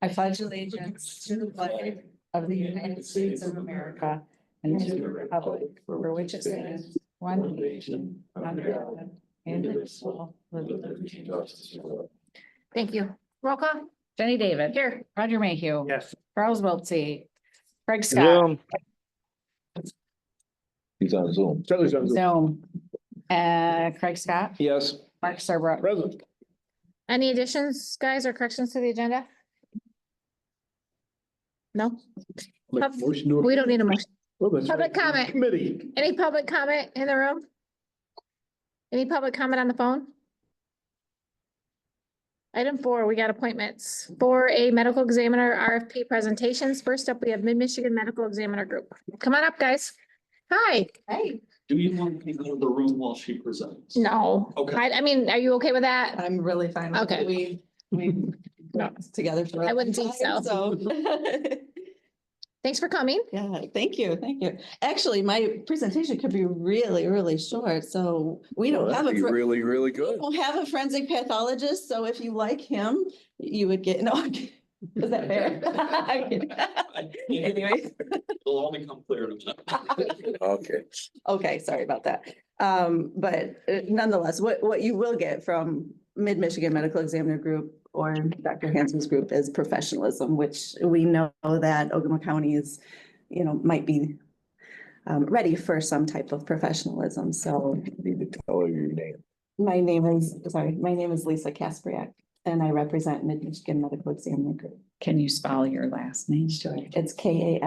I pledge allegiance to the flag of the United States of America and to the republic for which it stands, one nation, under God, indivisible, with liberty and justice for all. Thank you. Roll call. Jenny David. Here. Roger Mayhew. Yes. Charles Wiltie. Craig Scott. He's on Zoom. Zoom. Craig Scott. Yes. Mark Serbrook. Present. Any additions, guys, or corrections to the agenda? No? We don't need a motion. Public comment. Committee. Any public comment in the room? Any public comment on the phone? Item 4, we got appointments for a medical examiner RFP presentations. First up, we have Mid-Michigan Medical Examiner Group. Come on up, guys. Hi. Hey. Do you want to go to the room while she presents? No. Okay. I mean, are you okay with that? I'm really fine. with it. Okay. We together. for a I wouldn't long think so. time, Thanks for coming. Yeah, thank you, thank you. Actually, my presentation could be really, really short, so we don't have a. Really, really We good. don't have a forensic pathologist, so if you like him, you would get, no, is that fair? I'm kidding. Anyways, It'll only come clear in a minute. Okay. okay, sorry about that. But nonetheless, what you will get from Mid-Michigan Medical Examiner Group or Dr. Hansen's group is professionalism, which we know that Ogemaw County is, might be ready for some type of professionalism. So Need to tell her your name. my name is Lisa Kaspriak, and I represent Mid-Michigan Medical Examiner Group. Can you spell your last name? Sure. It's Kaspriak.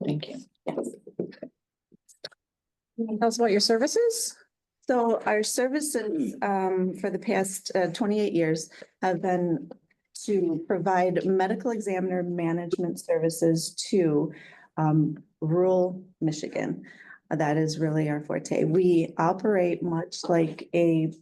Thank you. Yes. Tell us about your services. So our services for the past 28 years have been to provide medical examiner management services to rural Michigan. That is really our forte. We operate much like a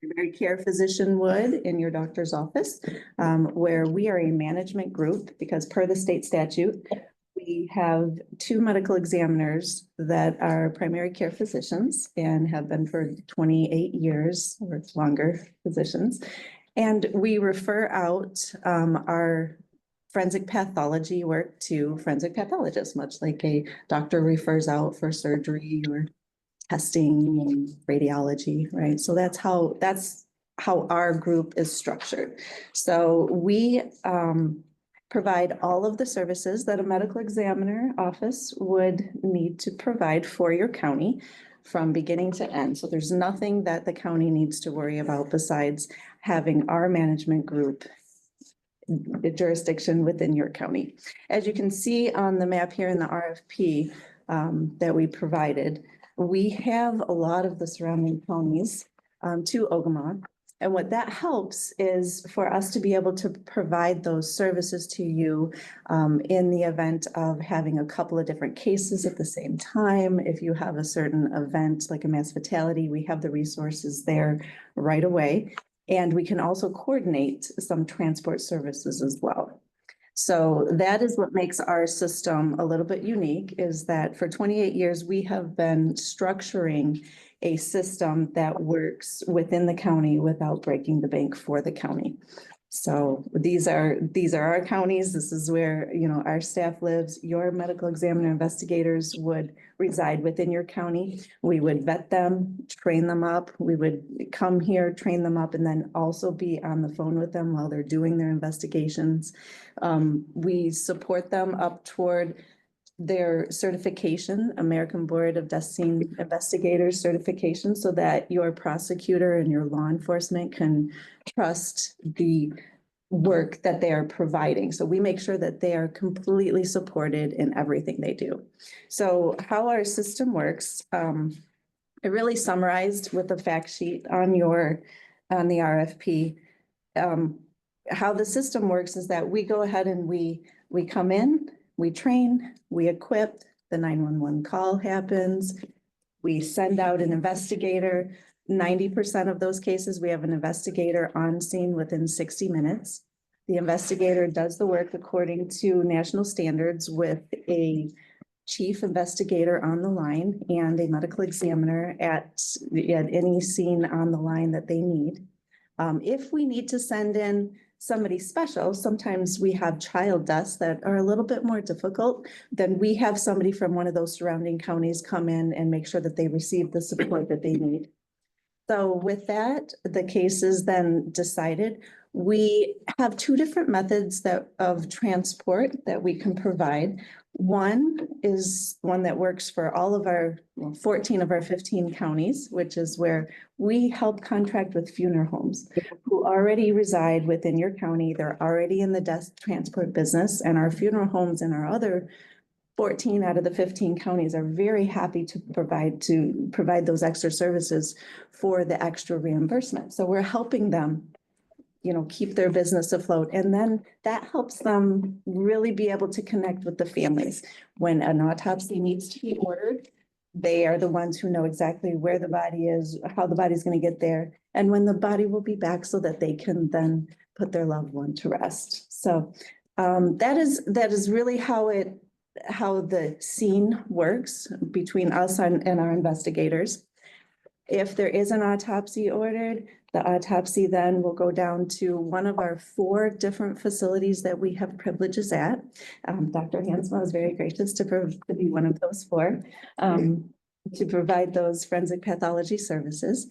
primary care physician would in your doctor's office, where we are a management group because per the state statute, we have 2 medical examiners that are primary care physicians and have been for 28 years or longer physicians. And we refer out our forensic pathology work to forensic pathologists, much like a doctor refers out for surgery or testing and radiology, right? So that's how our group is structured. So we provide all of the services that a medical examiner office would need to provide for your county from beginning to end. So there's nothing that the county needs to worry about besides having our management group jurisdiction within your county. As you can see on the map here in the RFP that we provided, we have a lot of the surrounding counties to Ogemaw. And what that helps is for us to be able to provide those services to you in the event of having a couple of different cases at the same time. If you have a certain event like a mass fatality, we have the resources there right away. And we can also coordinate some transport services as well. So that is what makes our system a little bit unique, is that for 28 years, we have been structuring a system that works within the county without breaking the bank for the county. So these are our counties. This is where, our staff lives. Your medical examiner investigators would reside within your county. We would vet them, train them up. We would come here, train them up, and then also be on the phone with them while they're doing their investigations. We support them up toward their certification, American Board of Destined Investigators certification, so that your prosecutor and your law enforcement can trust the work that they are providing. So we make sure that they are completely supported in everything they do. So how our system works, I really summarized with the fact sheet on the RFP. How the system works is that we go ahead and we come in, we train, we equip, the 911 call happens. We send out an investigator. 90% of those cases, we have an investigator on scene within 60 minutes. The investigator does the work according to national standards with a chief investigator on the line and a medical examiner at any scene on the line that they need. If we need to send in somebody special, sometimes we have child deaths that are a little bit more difficult, then we have somebody from one of those surrounding counties come in and make sure that they receive the support that they need. So with that, the case is then decided. We have two different methods of transport that we can provide. One is one that works for all of our 14 of our 15 counties, which is where we help contract with funeral homes who already reside within your county. They're already in the death transport business, and our funeral homes and our other 14 out of the 15 counties are very happy to provide those extra services for the extra reimbursement. So we're helping them, keep their business afloat. And then that helps them really be able to connect with the families. When an autopsy needs to be ordered, they are the ones who know exactly where the body is, how the body's going to get there, and when the body will be back so that they can then put their loved one to rest. So that is really how the scene works between us and our investigators. If there is an autopsy ordered, the autopsy then will go down to one of our 4 different facilities that we have privileges at. Dr. Hansma was very gracious to be one of those 4, to provide those forensic pathology services.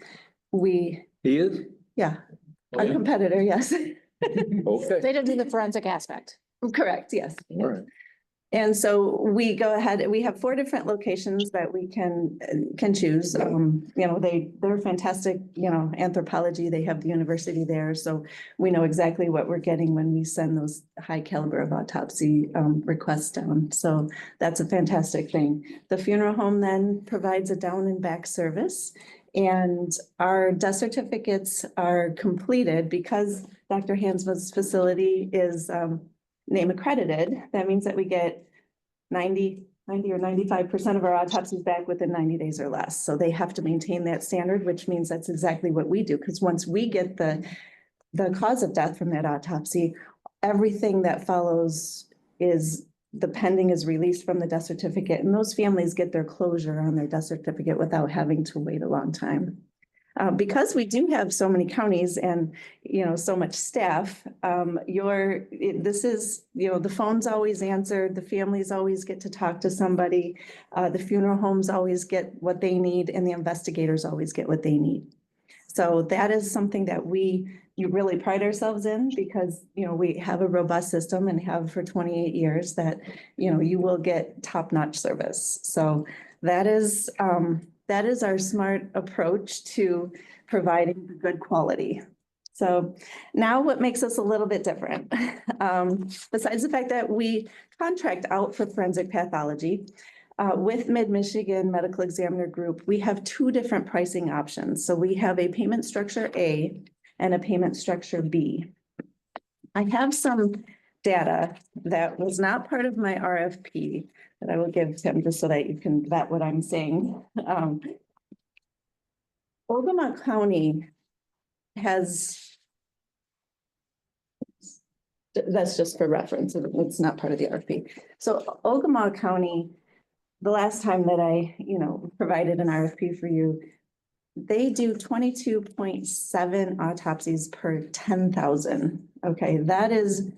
He is? Yeah, Oh, a yeah. competitor, yes. Okay, They don't do the forensic aspect. Correct, yes. all right. And so we go ahead, we have 4 different locations that we can choose. They're fantastic, anthropology, they have the university there. So we know exactly what we're getting when we send those high caliber of autopsy requests down. So that's a fantastic thing. The funeral home then provides a down and back service. And our death certificates are completed because Dr. Hansma's facility is name accredited. That means that we get 90 or 95% of our autopsies back within 90 days or less. So they have to maintain that standard, which means that's exactly what we do. Because once we get the cause of death from that autopsy, everything that follows is the pending is released from the death certificate, and those families get their closure on their death certificate without having to wait a long time. Because we do have so many counties and, so much staff, the phone's always answered, the families always get to talk to somebody, the funeral homes always get what they need, and the investigators always get what they need. So that is something that you really pride ourselves in because, we have a robust system and have for 28 years that, you will get top-notch service. So that is our smart approach to providing good quality. So now what makes us a little bit different, besides the fact that we contract out for forensic pathology, with Mid-Michigan Medical Examiner Group, we have 2 different pricing options. So we have a payment structure A and a payment structure B. I have some data that was not part of my RFP that I will give to him just so that you can vet what I'm saying. Ogemaw County that's just for reference, it's not part of the RFP. So Ogemaw County, the last time that I, provided an RFP for you, they do 22.7 autopsies per 10,000. Okay, that is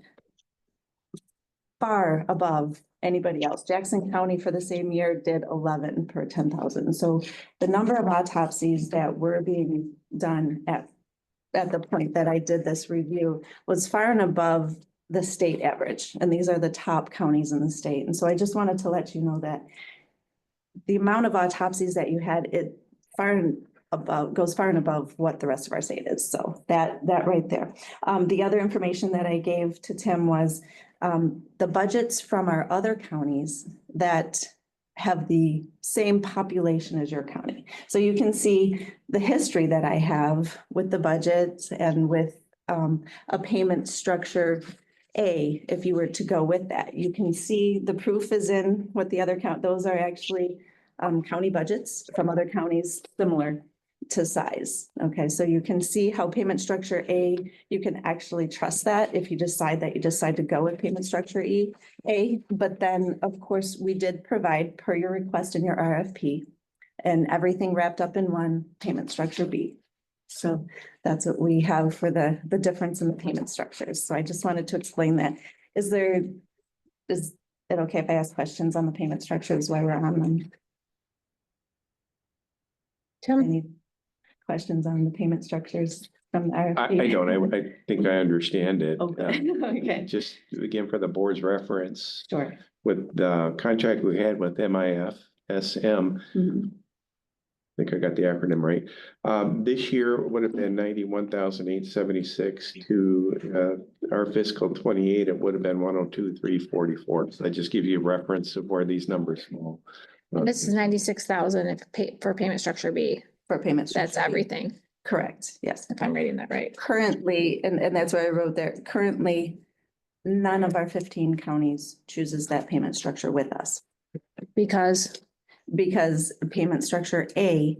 far above anybody else. Jackson County for the same year did 11 per 10,000. So the number of autopsies that were being done at the point that I did this review was far and above the state average. And these are the top counties in the state. And so I just wanted to let you know that the amount of autopsies that you had, goes far and above what the rest of our state is. So that right there. The other information that I gave to Tim was the budgets from our other counties that have the same population as your county. So you can see the history that I have with the budget and with a payment structure A, if you were to go with that. You can see the proof is in what the other those are actually county budgets from other counties similar to size. Okay, so you can see how payment structure A, you can actually trust that if you decide to go with payment structure A. But then, of course, we did provide per your request in your RFP and everything wrapped up in one payment structure B. So that's what we have for the difference in the payment structures. So I just wanted to explain that. Is it okay if I ask questions on the payment structures while we're on them? Tim, Any questions on the payment structures from the I RFP? don't, I think I understand it. Okay, okay, Just again, for the board's reference, sure. with the contract we had with MIF SM, Mhm. I think I got the acronym right. This year would have been 91,876 to our fiscal 28, it would have been 102,344. So I just give you a reference of where these numbers fall. this is 96,000 for payment structure B. For payment. That's structure. everything, Correct, yes. if I'm reading that right. Currently, and that's what I wrote there, currently, none of our 15 counties chooses that payment structure with us. Because Because payment structure A,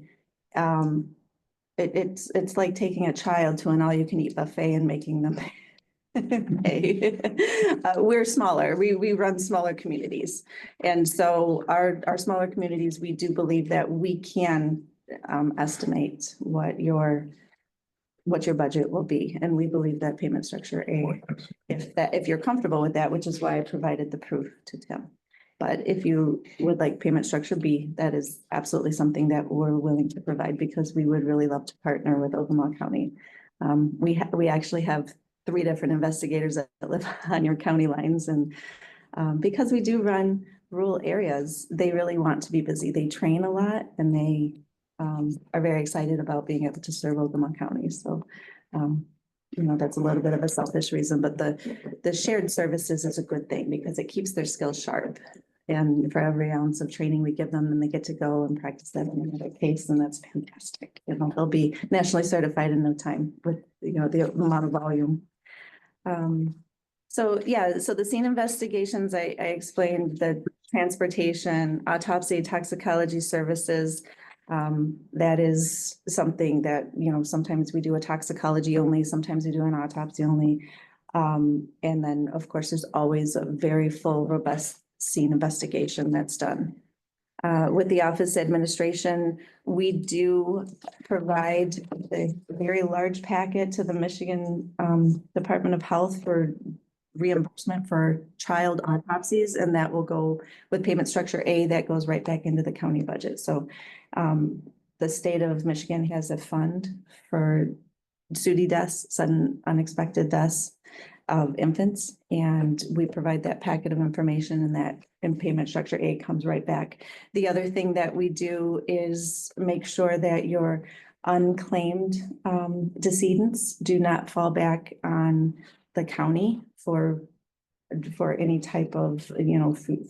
it's like taking a child to an all-you-can-eat buffet and making them pay. We're smaller, we run smaller communities. And so our smaller communities, we do believe that we can estimate what your budget will be. And we believe that payment structure A, if you're comfortable with that, which is why I provided the proof to Tim. But if you would like payment structure B, that is absolutely something that we're willing to provide because we would really love to partner with Ogemaw County. We actually have 3 different investigators that live on your county lines, and because we do run rural areas, they really want to be busy. They train a lot and they are very excited about being able to serve Ogemaw County. So that's a little bit of a selfish reason, but the shared services is a good thing because it keeps their skills sharp. And for every ounce of training we give them, then they get to go and practice that in another case, and that's fantastic. They'll be nationally certified in no time with, the amount of volume. So the scene investigations, I explained the transportation, autopsy, toxicology services. That is something that, sometimes we do a toxicology only, sometimes we do an autopsy only. And then, of course, there's always a very full, robust scene investigation that's done. With the office administration, we do provide a very large packet to the Michigan Department of Health for reimbursement for child autopsies, and that will go with payment structure A, that goes right back into the county budget. So the state of Michigan has a fund for SUDI deaths, sudden unexpected deaths of infants, and we provide that packet of information, and that in payment structure A comes right back. The other thing that we do is make sure that your unclaimed decedents do not fall back on the county for any type of,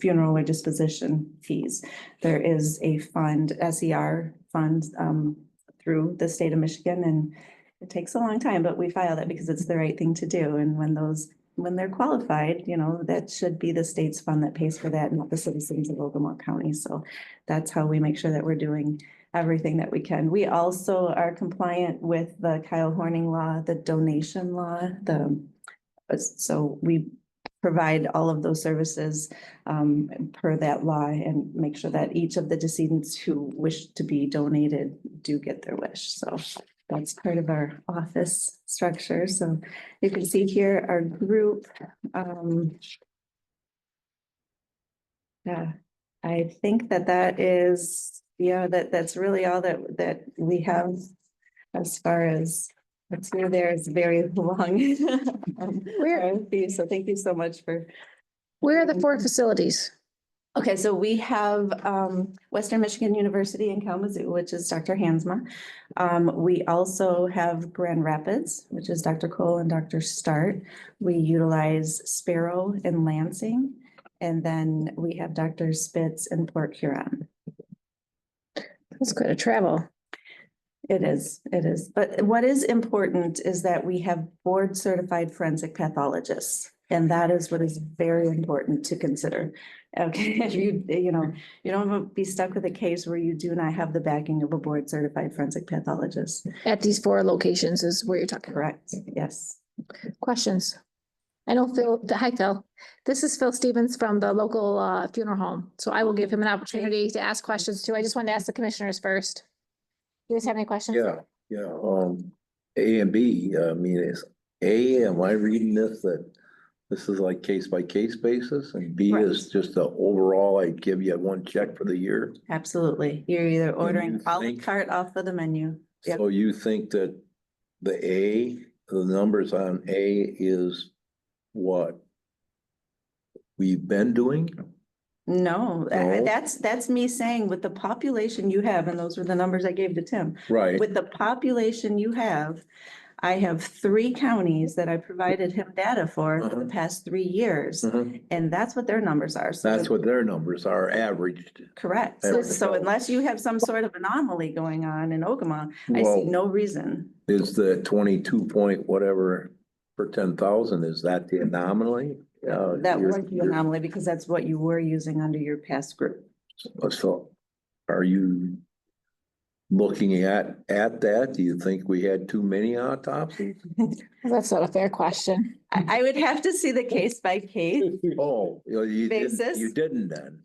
funeral or disposition fees. There is a fund, SER fund, through the state of Michigan, and it takes a long time, but we file that because it's the right thing to do. And when they're qualified, that should be the state's fund that pays for that, not the citizens of Ogemaw County. So that's how we make sure that we're doing everything that we can. We also are compliant with the Kyle Horning law, the donation law, so we provide all of those services per that law and make sure that each of the decedents who wish to be donated do get their wish. So that's part of our office structure. So you can see here our group. Yeah, I think that is, that's really all that we have as far as what's new there is very long. RFP, so thank you so much for. where are the 4 facilities? Okay, so we have Western Michigan University in Kalamazoo, which is Dr. Hansma. We also have Grand Rapids, which is Dr. Cole and Dr. Start. We utilize Sparrow and Lansing, and then we have Dr. Spitz and Port Huron. That's quite a travel. It is. But what is important is that we have board certified forensic pathologists. And that is what is very important to consider. Okay, if you don't be stuck with a case where you do not have the backing of a board certified forensic pathologist. At these 4 locations is where you're talking. Correct, yes. Questions? I know Phil, hi Phil. This is Phil Stevens from the local funeral home. So I will give him an opportunity to ask questions too. I just wanted to ask the commissioners first. Do you guys have any questions? Yeah, Yeah, A and B, I mean, is A, am I reading this that this is like case by case basis and B is Correct. just the overall, I give you one check for the year? Absolutely. You're either ordering you a la think- carte off of the menu. Yep. So you think that the numbers on A is what we've been doing? No, No. that's me saying with the population you have, and those were the numbers I gave to Tim. Right, With the population you have, I have 3 counties that I provided him data for the Uh-huh. past 3 years. Mhm. And that's what their numbers are. So That's what their numbers are averaged. correct. There So we go. unless you have some sort of anomaly going on in Ogemaw, I see Well, no reason. is the 22 point whatever per 10,000, is that the anomaly? That You're- was the anomaly because that's what you were using under your past group. So are you looking at that? Do you think we had too many autopsies? That's not a fair question. I would have to see the case by case. Oh, you Basis? didn't, you didn't then.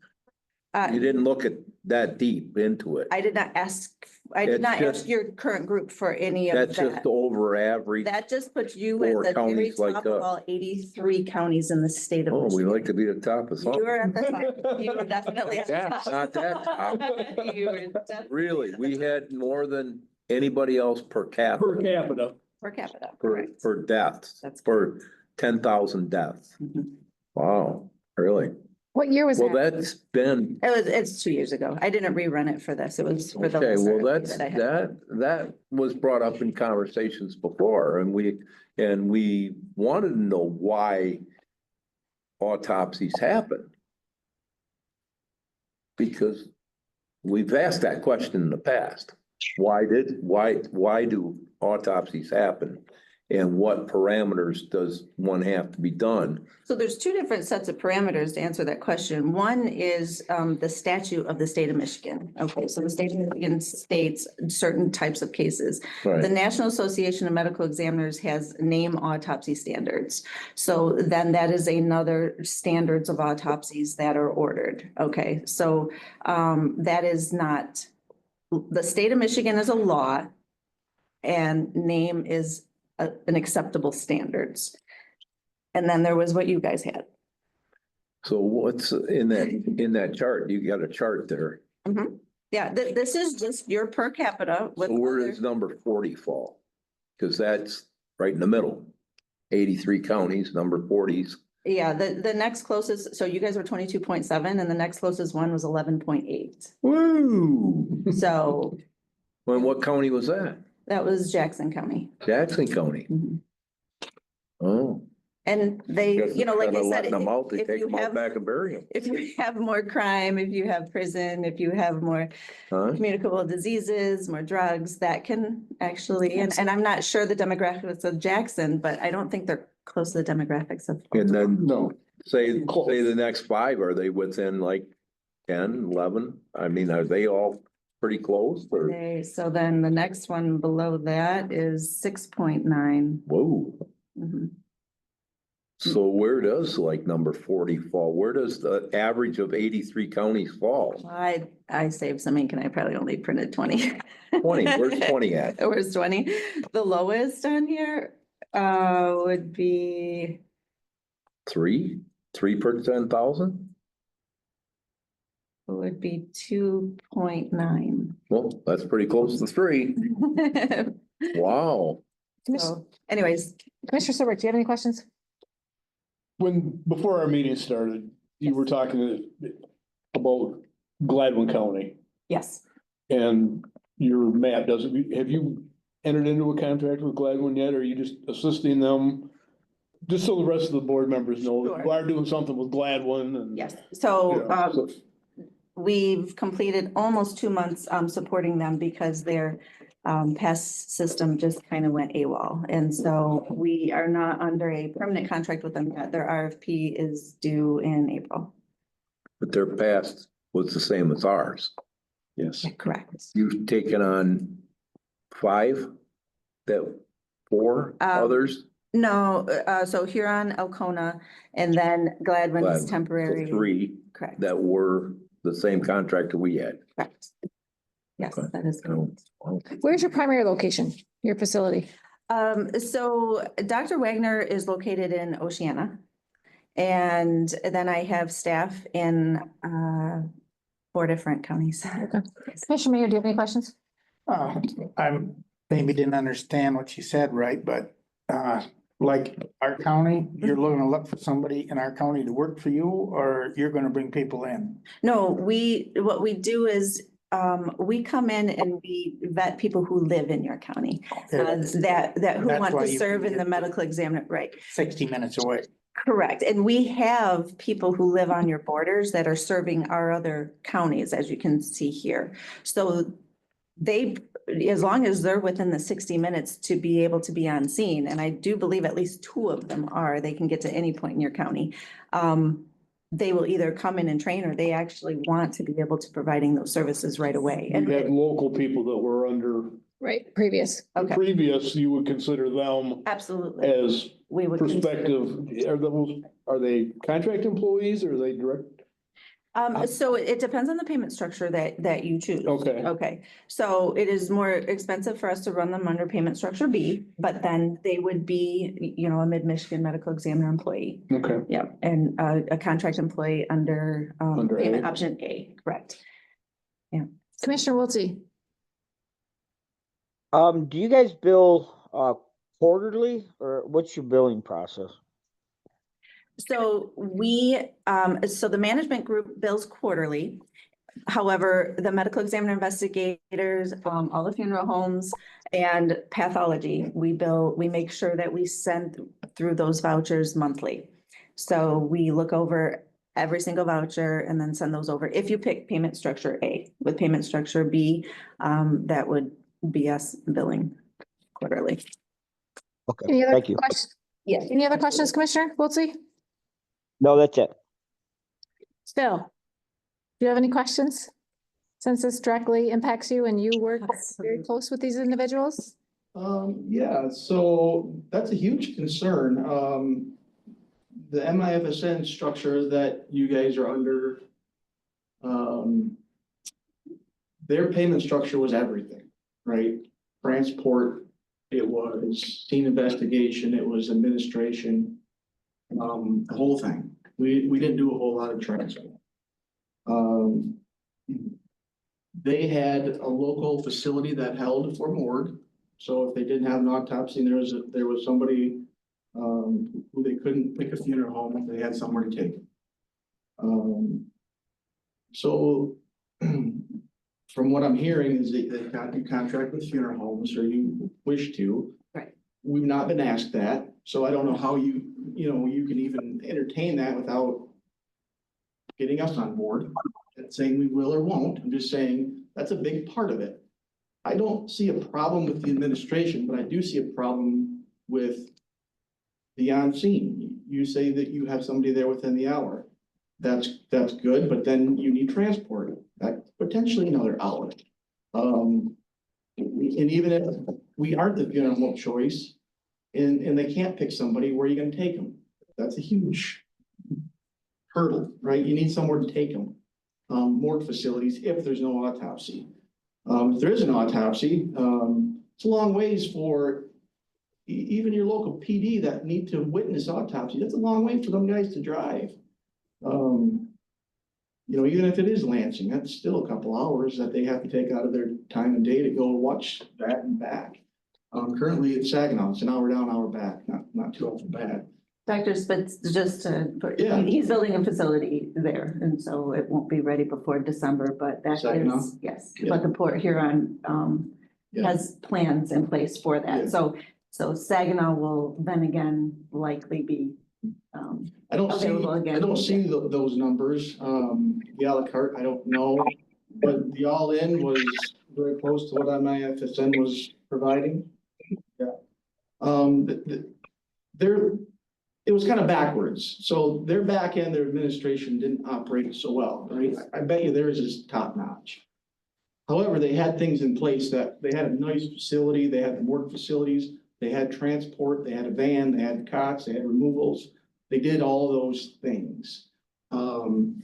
Uh, You didn't look at that deep into it. I did not ask, I did It's not just- ask your current group for any of That's just that. over average. That just puts you for at the very counties like top of us. all 83 counties in the state of Oh, we Michigan. like to be at the top of You something. were at the top. You were definitely at the Yeah, top. not that top. You were definitely Really, at the we top. had more than anybody else per Per capita, capita. Per capita, per, correct. per deaths, That's per 10,000 deaths. Mhm. Wow, really? What year was Well, that? that's been, It's 2 years ago. I didn't rerun it for this. It was for the. okay, last well, RFP that's, that I had. that was brought up in conversations before and we wanted to know why autopsies happen. Because we've asked that question in the past. Why do autopsies happen? And what parameters does one have to be done? So there's 2 different sets of parameters to answer that question. One is the statute of the state of Michigan. Okay, so the state of Michigan states certain types of cases. The Right, National Association of Medical Examiners has name autopsy standards. So then that is another standards of autopsies that are ordered. Okay, so that is not, the state of Michigan is a law and name is an acceptable standards. And then there was what you guys had. so what's in that chart? You got a chart there. Yeah, this is just your per capita with. So where other- does number 40 fall? Cause that's right in the middle. 83 counties, number 40's. Yeah, the next closest, so you guys were 22.7 and the next closest one was 11.8. Woo! So Well, what county was that? that was Jackson County. Jackson County. Mhm. Oh. And they, Guess you know, like I instead of said, letting them out, they if take you them out have, back and bury them, if you have more crime, if you have prison, if you have more huh? communicable diseases, more drugs, that can actually, and I'm not sure the demographics of Jackson, but I don't think they're close to the demographics of. And then No. say the next 5, are they within like 10, 11? I mean, are they all pretty close or? Okay, so then the next one below that is 6.9. Whoa. Mhm. So where does like number 40 fall? Where does the average of 83 counties fall? I saved some ink and I probably only printed 20. 20, where's 20 at? Where's 20? The lowest on here would be, 3 per 10,000? would be 2.9. Well, that's pretty close to 3. Wow. So anyways, Commissioner Serbrook, do you have any questions? Before our meeting started, you were talking about Gladwin County yes, and your map doesn't, have you entered into a contract with Gladwin yet? Or are you just assisting them? Just so the rest of the board members know, that you Sure. are doing something with Gladwin and. yes. you So know, so- we've completed almost 2 months supporting them because their pass system just kind of went AWOL. And so we are not under a permanent contract with them yet. Their RFP is due in April. But their past was the same as ours. Yes. Correct. You've taken on 5, 4 others? No, so Huron, Elkona, and then Gladwin is Gladwin. So temporary. 3 Correct. that were the same contractor we had. Correct. Yes, Okay. that is correct. Where's your primary location, your facility? So Dr. Wagner is located in Oceana. And then I have staff in, 4 different counties. Okay. Commissioner Mayor, do you have any questions? I'm, maybe didn't understand what you said, right, but, like our county, you're gonna look for somebody in our county to work for you, or you're gonna bring people in? No, what we do is, we come in and we vet people who live in your county. That who That's want why to you serve can in the get- medical examiner, right? 60 minutes away. Correct. And we have people who live on your borders that are serving our other counties, as you can see here. So they, as long as they're within the 60 minutes to be able to be on scene, and I do believe at least 2 of them are, they can get to any point in your county. They will either come in and train, or they actually want to be able to providing those services right away. You And had local people that were under Right, previous. okay, previous, you would consider them absolutely. as We would. consider- prospective, are they contract employees or are they direct? So it depends on the payment structure that you choose. Okay. Okay, so it is more expensive for us to run them under payment structure B, but then they would be, a mid-Michigan medical examiner employee. Okay. Yeah, and a contract employee under Under A. payment option A, correct. Commissioner Wiltie, Do you guys bill quarterly, or what's your billing process? So so the management group bills quarterly. However, the medical examiner investigators, all the funeral homes and pathology, we make sure that we send through those vouchers monthly. So we look over every single voucher and then send those over. If you pick payment structure A, with payment structure B, that would be us billing quarterly. Okay, any other thank you. questions? Yes. Any other questions, Commissioner Wiltie? No, that's it. Phil, do you have any questions? Since this directly impacts you and you work very close with these individuals? Yeah, so that's a huge concern. The MIFSN structure that you guys are under, their payment structure was everything, right? Transport, it was scene investigation, it was administration, the whole thing. We didn't do a whole lot of transport. They had a local facility that held for morgue. So if they didn't have an autopsy and there was somebody who they couldn't pick a funeral home, they had somewhere to take them. So from what I'm hearing is that they've got to contract with funeral homes, or you wish to. Right. We've not been asked that, so I don't know how you can even entertain that without getting us on board. Not saying we will or won't, I'm just saying that's a big part of it. I don't see a problem with the administration, but I do see a problem with the on-scene. You say that you have somebody there within the hour. That's good, but then you need transport. That's potentially another hour. And even if we aren't the funeral home choice and they can't pick somebody, where are you gonna take them? That's a huge hurdle, right? You need somewhere to take them. Morgue facilities, if there's no autopsy. If there is an autopsy, it's a long ways for even your local PD that need to witness autopsy. That's a long way for them guys to drive. Even if it is Lansing, that's still a couple hours that they have to take out of their time and day to go watch that and back. Currently it's Saginaw, it's an hour down, hour back, not too often bad. Dr. Spitz, just to, Yeah. he's building a facility there, and so it won't be ready before December, but that Saginaw? is, yes. Yeah. But the Port Huron, Yeah. has plans in place for Yeah. that, so Saginaw will then again likely be, I don't see, available again. I don't see those numbers, the à la carte, I don't know, but the all-in was very close to what MIFSN was providing. Yeah. It was kind of backwards, so their back end, their administration didn't operate so well, right? I bet you theirs is top notch. However, they had things in place that they had a nice facility, they had the morgue facilities, they had transport, they had a van, they had cots, they had removals. They did all those things. Kind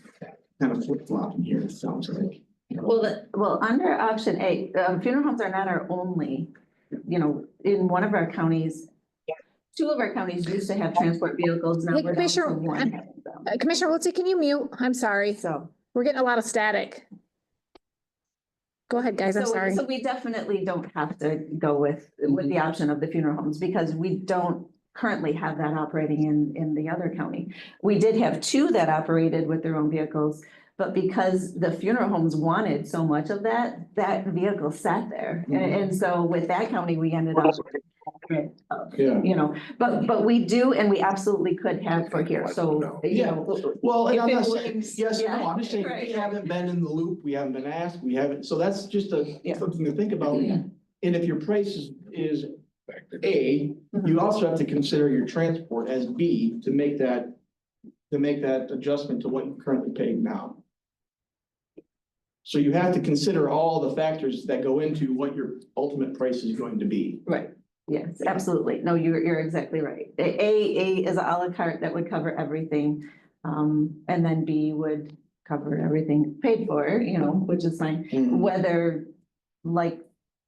of flip-flopping here, it sounds like. Well, under option A, funeral homes are not our only, in one of our counties. Two of our counties used to have transport vehicles, now Hey, we're down to Commissioner, one having them. Commissioner Wiltie, can you mute? I'm sorry. So. We're getting a lot of static. Go ahead, guys. I'm So- sorry. So we definitely don't have to go with the option of the funeral homes because we don't currently have that operating in the other county. We did have two that operated with their own vehicles, but because the funeral homes wanted so much of that vehicle sat there. And so with that county, we ended up, Yeah. but we do, and we absolutely could have for here. So, Well, and If I'm it not saying works, yes or no, yeah, I'm just saying right. we haven't been in the loop, we haven't been asked, we haven't, so that's just Yeah. something to think about. And if your price is A, Mhm. you also have to consider your transport as B to make that adjustment to what you're currently paying now. So you have to consider all the factors that go into what your ultimate price is going to be. Right, yes, absolutely. No, you're exactly right. A is a la carte that would cover everything. And then B would cover everything paid for, which is fine. Whether like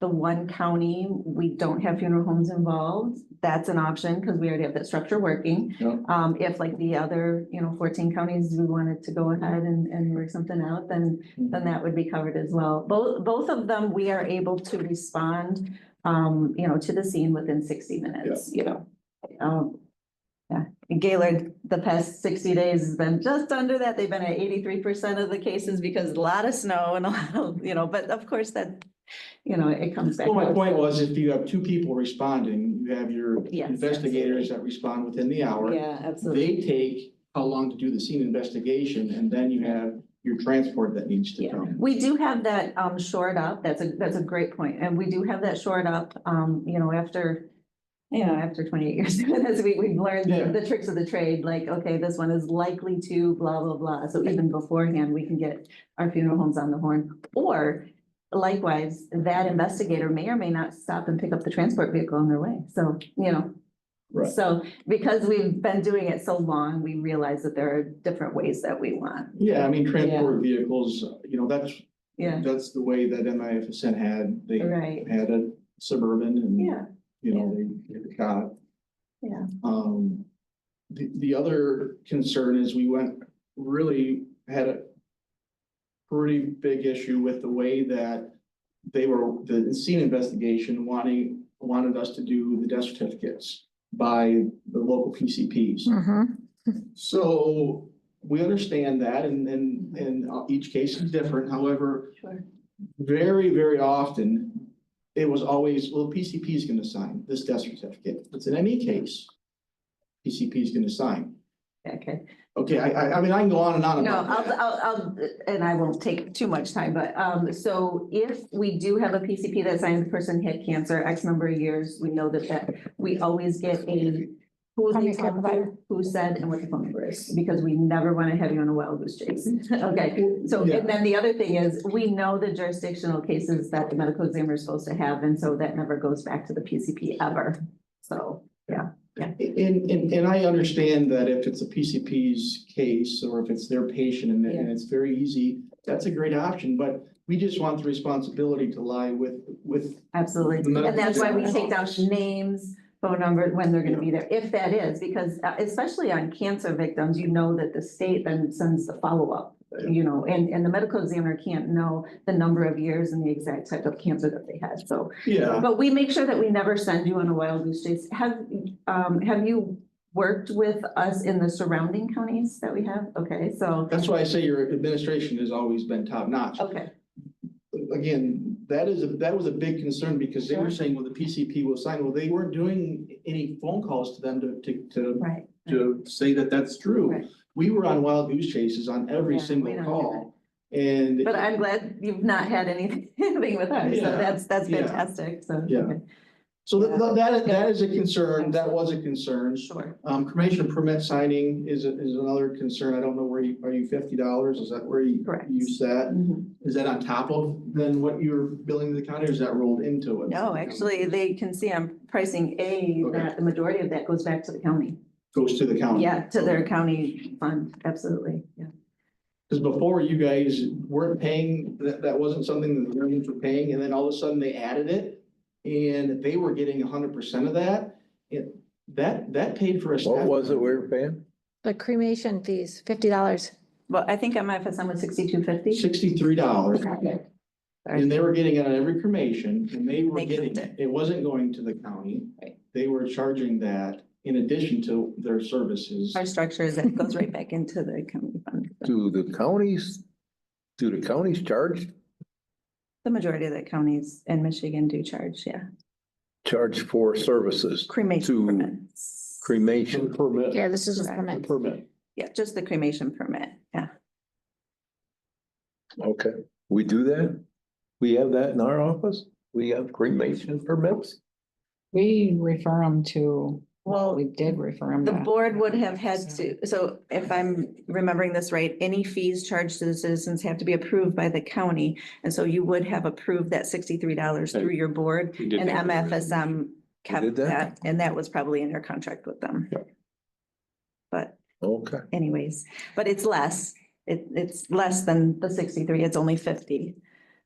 the one county, we don't have funeral homes involved, that's an option because we already have that structure working. Yeah. If like the other, 14 counties, we wanted to go ahead and work something out, then that would be covered as well. Both of them, we are able to respond, to the scene within 60 minutes, Yeah, Gaylord, the past 60 days has been just under that. They've been at 83% of the cases because a lot of snow and a lot of, but of course that, it comes back. Well, my point was, if you have two people responding, you have your Yes, investigators that respond within the hour. Yeah, absolutely. They take how long to do the scene investigation, and then you have your transport that needs to Yeah, come. we do have that shored up. That's a great point. And we do have that shored up, after 28 years doing this, we've learned Yeah. the tricks of the trade, like, okay, this one is likely to blah, blah, blah. So even beforehand, we can get our funeral homes on the horn. Or likewise, that investigator may or may not stop and pick up the transport vehicle on their way. So, Right. So because we've been doing it so long, we realize that there are different ways that we want. Yeah, I mean, transport vehicles, Yeah, that's the way that MIFSN had, they right. had a Suburban and, Yeah, they had a Cot. yeah. The other concern is we had a pretty big issue with the way that the scene investigation wanted us to do the death certificates by the local PCPs. So we understand that and each case is different. However, Sure. very, very often it was always, well, PCP is going to sign this death certificate. It's in any case, PCP is going to sign. Okay. Okay, I mean, I can go on and on No, about that. I'll, and I won't take too much time, but, so if we do have a PCP that signs the person had cancer, X number of years, we know that we always get who they talked to, who said, and what the phone number is, because we never want to have you on a wild goose chase. Okay, so, Yeah. and then the other thing is, we know the jurisdictional cases that the medical examiner is supposed to have, and so that never goes back to the PCP ever. So, yeah. And I understand that if it's a PCP's case or if it's their patient and it's very easy, that's a great option, but we just want the responsibility to lie with. Absolutely, The medical and that's why we examiner's take down office. names, phone numbers, when they're gonna be there, if that is, because especially on cancer victims, that the state then sends the follow-up. And the medical examiner can't know the number of years and the exact type of cancer that they had, so. Yeah, But we make sure that we never send you on a wild goose chase. Have you worked with us in the surrounding counties that we have? Okay, so, that's why I say your administration has always been top notch. okay, Again, that was a big concern because they were saying, well, the PCP will sign. Well, they weren't doing any phone calls to them right. to say that that's true. Right. We were on wild goose chases on every Yeah, we single don't do call. And But I'm glad you've not had anything with us, so Yeah, that's yeah. fantastic, so. Yeah. okay. so that is a concern. That was a concern. Sure. Cremation permit signing is another concern. I don't know are you $50? Is that where you Correct. sat? Mhm. Is that on top of then what you're billing the county or is that rolled into it? No, actually, they can see on pricing A, Okay. that the majority of that goes back to the county. Goes to the county. Yeah, to their county fund, absolutely, yeah. Cause before you guys weren't paying, that wasn't something that the unions were paying, and then all of a sudden they added it. And they were getting 100% of that, that paid for a staff. What was it we were paying? The cremation fees, $50. Well, I think MFSM was 62.50. $63. And they were getting it on every cremation, and they were They getting, kept it wasn't going to the county. Right. They were charging that in addition to their services. Our structure is that it goes right back into the county fund. Do the counties charge The majority of the counties in Michigan do charge, yeah. for services? Cremation To permits. cremation? Permit. Yeah, this is just Correct. permit. Permit. Yeah, just the cremation permit, yeah. Okay, we do that? We have that in our office? We have cremation permits? We refer them to, Well, we did refer them. the board would have had to, so if I'm remembering this right, any fees charged to the citizens have to be approved by the county. And so you would have approved that $63 through your board, We did and that. MFSM did kept that? that, and that was probably in your contract with them. But Okay, anyways, but it's less, it's less than the 63, it's only 50.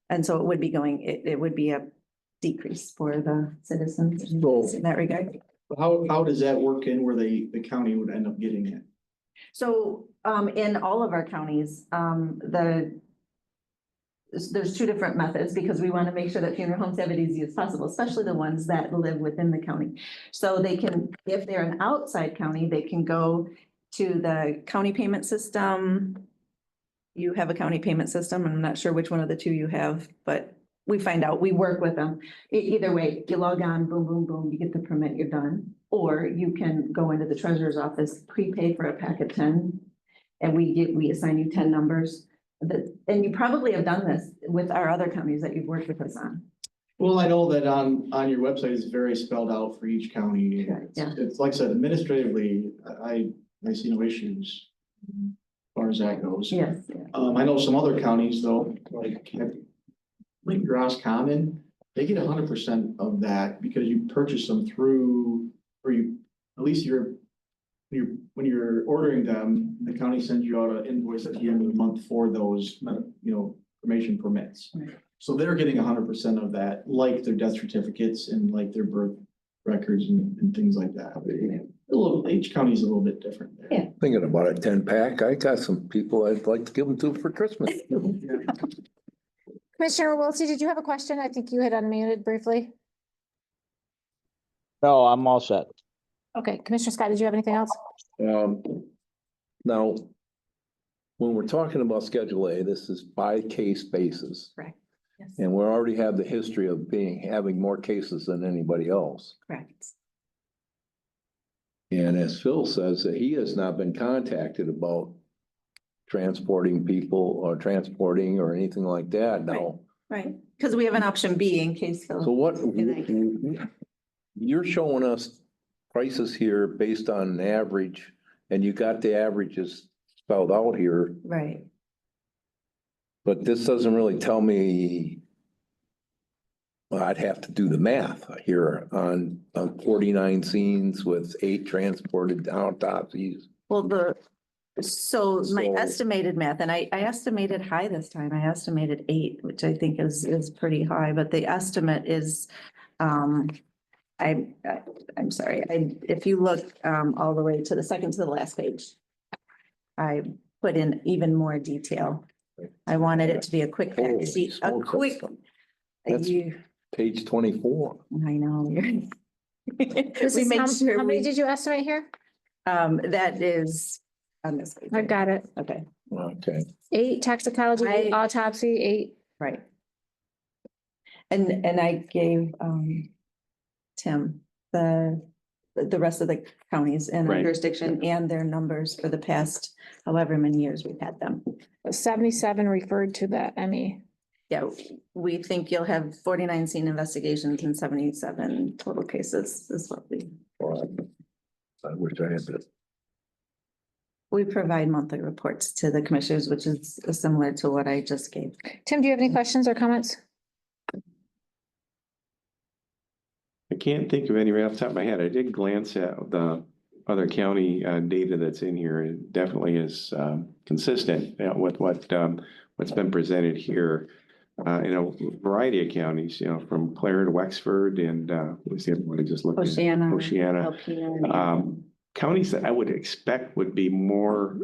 And so it would be going, it would be a decrease for the citizens in that regard. How does that work in where the county would end up getting it? So, in all of our counties, there's two different methods because we want to make sure that funeral homes have it easy as possible, especially the ones that live within the county. So they can, if they're an outside county, they can go to the county payment system. You have a county payment system. I'm not sure which one of the two you have, but we find out, we work with them. Either way, you log on, boom, boom, boom, you get the permit, you're done. Or you can go into the treasurer's office, prepay for a pack of 10, and we assign you 10 numbers. And you probably have done this with our other counties that you've worked with us on. Well, I know that on your website is very spelled out for each county. Yeah. It's like I said, administratively, I see no issues as far as that goes. Yes. I know some other counties though, like Roscommon, they get 100% of that because you purchase them through, or you, at least when you're ordering them, the county sends you out an invoice at the end of the month for those, cremation permits. Right. So they're getting 100% of that, like their death certificates and like their birth records and things like that. Each county is a little bit different there. Yeah. thinking about a 10-pack. I got some people I'd like to give them to for Christmas. Commissioner Wiltie, did you have a question? I think you had unmuted briefly. No, I'm all set. Okay, Commissioner Scott, did you have anything else? Now, when we're talking about Schedule A, this is by case basis. Correct. Yes. And we already have the history of having more cases than anybody else. Correct. And as Phil says, that he has not been contacted about transporting people or transporting or anything like that now. Right, because we have an option B in case. So what, you're showing us prices here based on an average, and you got the averages spelled out here, Right. but this doesn't really tell me. Well, I'd have to do the math here on 49 scenes with 8 transported autopsies. Well, so my So- estimated math, and I estimated high this time, I estimated 8, which I think is pretty high, but the estimate is, I'm sorry, if you look, all the way to the second to the last page, I put in even more detail. I wanted it to be a quick fact Holy sheet, a smokes, quick. that's- Page 24. I know. This We is made sure how many we, did you estimate here? that is on this page. I got it. Okay, Okay. 8 toxicology, 8 autopsy, 8. right. And I gave, Tim, the rest of the counties in our Right. jurisdiction and their numbers for the past however many years we've had them. 77 referred to the ME. Yeah, we think you'll have 49 scene investigations and 77 total cases is what I wish I had that. we provide monthly reports to the commissioners, which is similar to what I just gave. Tim, do you have any questions or comments? I can't think of any right off the top of my head. I did glance at the other county data that's in here, it definitely is consistent with what's been presented here. In a variety of counties, from Clare to Wexford and what's the other one I just looked at? Oceana. Oceana. Alpena. Counties that I would expect would be more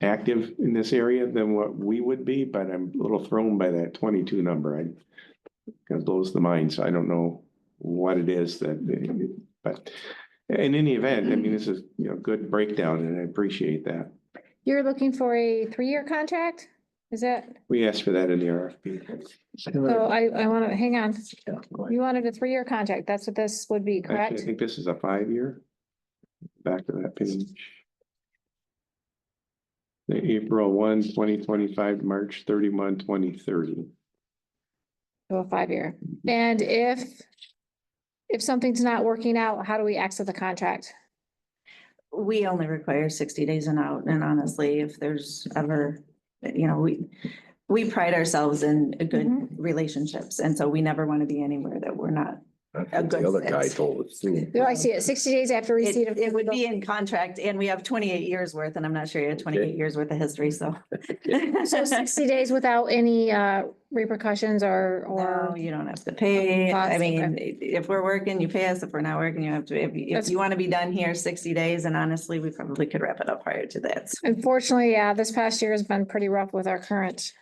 active in this area than what we would be, but I'm a little thrown by that 22 number. It kind of blows the mind, so I don't know what it is but in any event, I mean, this is, good breakdown, and I appreciate that. You're looking for a 3-year contract? Is that, We asked for that in the RFP. so I want to, hang on. You wanted a 3-year contract. That's what this would be, Actually, correct? I think this is a 5-year. Back to that page. The April 1, 2025, March 31, 2030. So a 5-year. And if something's not working out, how do we exit the contract? We only require 60 days and out. And honestly, if there's ever, we pride ourselves in good relationships. And so we never want to be anywhere that we're not. That's A what the good other fit. guy told us too. Do I see it? 60 days after receipt of. It would be in contract and we have 28 years worth and I'm not sure you have 28 years worth of history, so. So 60 days without any repercussions No, or, you don't have to pay. I Costs, mean, if we're working, you pay us. If we're not working, you have to, if you want to be done here 60 days, and honestly, we probably could wrap it up prior to that. So, unfortunately, yeah, this past year has been pretty rough with our current.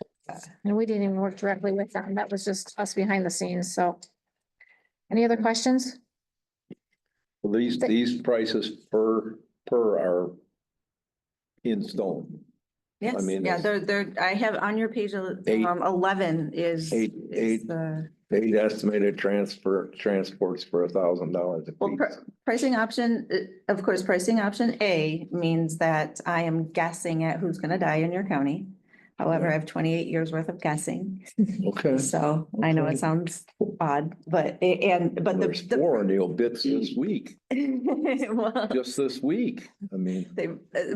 And we didn't even work directly with them. That was just us behind the scenes, so. Any other questions? Well, these prices per are in stone. Yes, mean, yeah, it's- they're, I have on your page, 11 is. Eight- is the- They estimated transports for $1,000 a Well, piece. pricing option, of course, pricing option A means that I am guessing at who's gonna die in your county. However, I have 28 years worth of guessing, Okay. so I know it sounds odd, but There's 4 in the obits this week, well, just this week. I mean,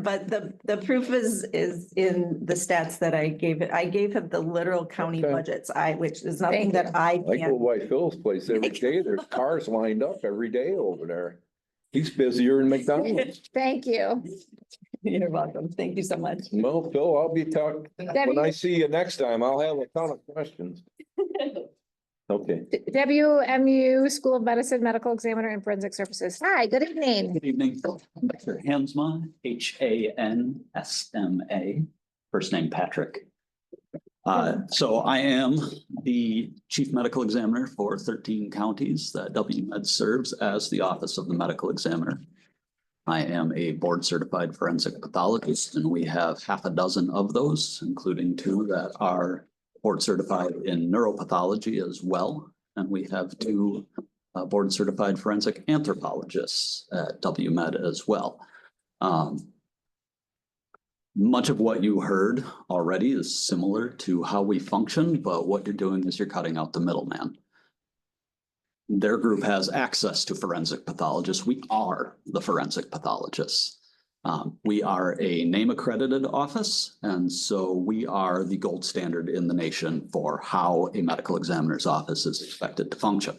but the proof is in the stats that I gave it. I gave him the literal county Okay. budgets, which is nothing Thank that I I go can't. by Phil's place every day. There's cars lined up every day over there. He's busier than McDonald's. Thank you. You're welcome. Thank you so much. Well, Phil, I'll be talking, when Debbie, I see you next time, I'll have a ton of questions. Okay. WMU School of Medicine Medical Examiner and Forensic Services. Hi, good evening. Good evening, Dr. Hansma, Hansma, first name Patrick. So I am the chief medical examiner for 13 counties that WMed serves as the Office of the Medical Examiner. I am a board certified forensic pathologist, and we have half a dozen of those, including 2 that are board certified in neuropathology as well. And we have 2 board certified forensic anthropologists at WMed as well. Much of what you heard already is similar to how we function, but what you're doing is you're cutting out the middleman. Their group has access to forensic pathologists. We are the forensic pathologists. We are a name accredited office, and so we are the gold standard in the nation for how a medical examiner's office is expected to function.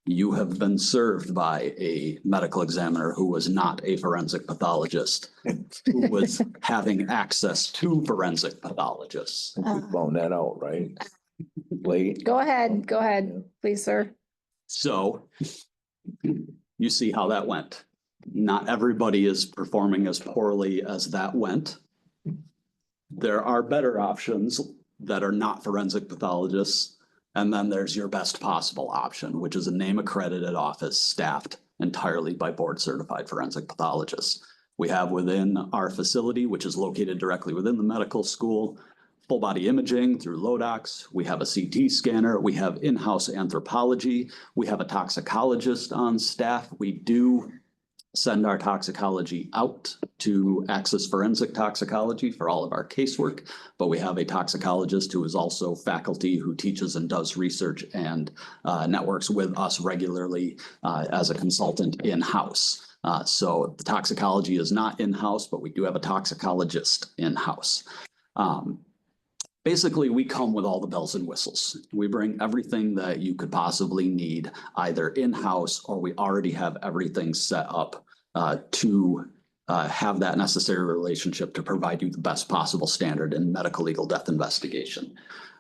You have been served by a medical examiner who was not a forensic pathologist, who was having access to forensic pathologists. We found that out, right? Late. Go ahead, please, sir. So you see how that went. Not everybody is performing as poorly as that went. There are better options that are not forensic pathologists. And then there's your best possible option, which is a name accredited office staffed entirely by board certified forensic pathologists. We have within our facility, which is located directly within the medical school, full body imaging through Lodox. We have a CT scanner. We have in-house anthropology. We have a toxicologist on staff. We do send our toxicology out to access forensic toxicology for all of our casework, but we have a toxicologist who is also faculty who teaches and does research and networks with us regularly as a consultant in-house. So the toxicology is not in-house, but we do have a toxicologist in-house. Basically, we come with all the bells and whistles. We bring everything that you could possibly need either in-house or we already have everything set up to have that necessary relationship to provide you the best possible standard in medical legal death investigation.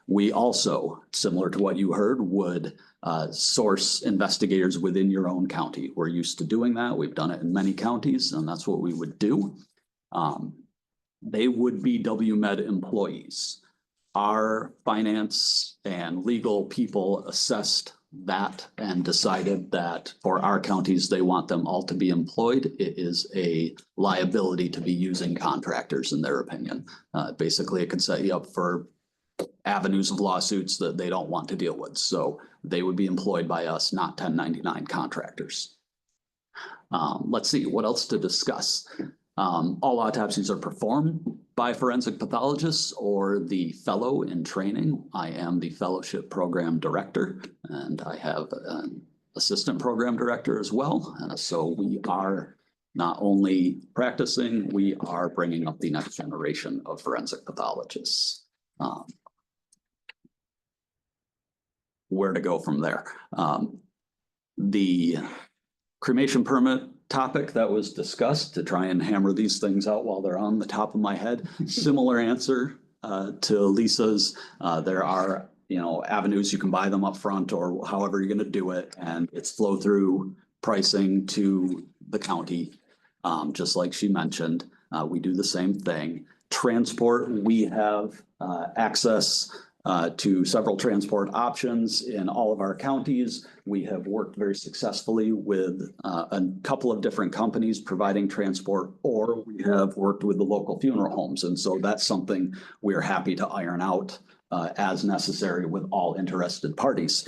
We also, similar to what you heard, would source investigators within your own county. We're used to doing that. We've done it in many counties, and that's what we would do. They would be WMed employees. Our finance and legal people assessed that and decided that for our counties, they want them all to be employed. It is a liability to be using contractors, in their opinion. Basically, it can set you up for avenues of lawsuits that they don't want to deal with. So they would be employed by us, not 1099 contractors. Let's see, what else to discuss? All autopsies are performed by forensic pathologists or the fellow in training. I am the fellowship program director, and I have an assistant program director as well. So we are not only practicing, we are bringing up the next generation of forensic pathologists. Where to go from there? The cremation permit topic that was discussed, to try and hammer these things out while they're on the top of my head. Similar answer to Lisa's. There are, avenues you can buy them up front or however you're going to do it, and it's flow through pricing to the county. Just like she mentioned, we do the same thing. Transport, we have access to several transport options in all of our counties. We have worked very successfully with a couple of different companies providing transport, or we have worked with the local funeral homes. And so that's something we're happy to iron out as necessary with all interested parties.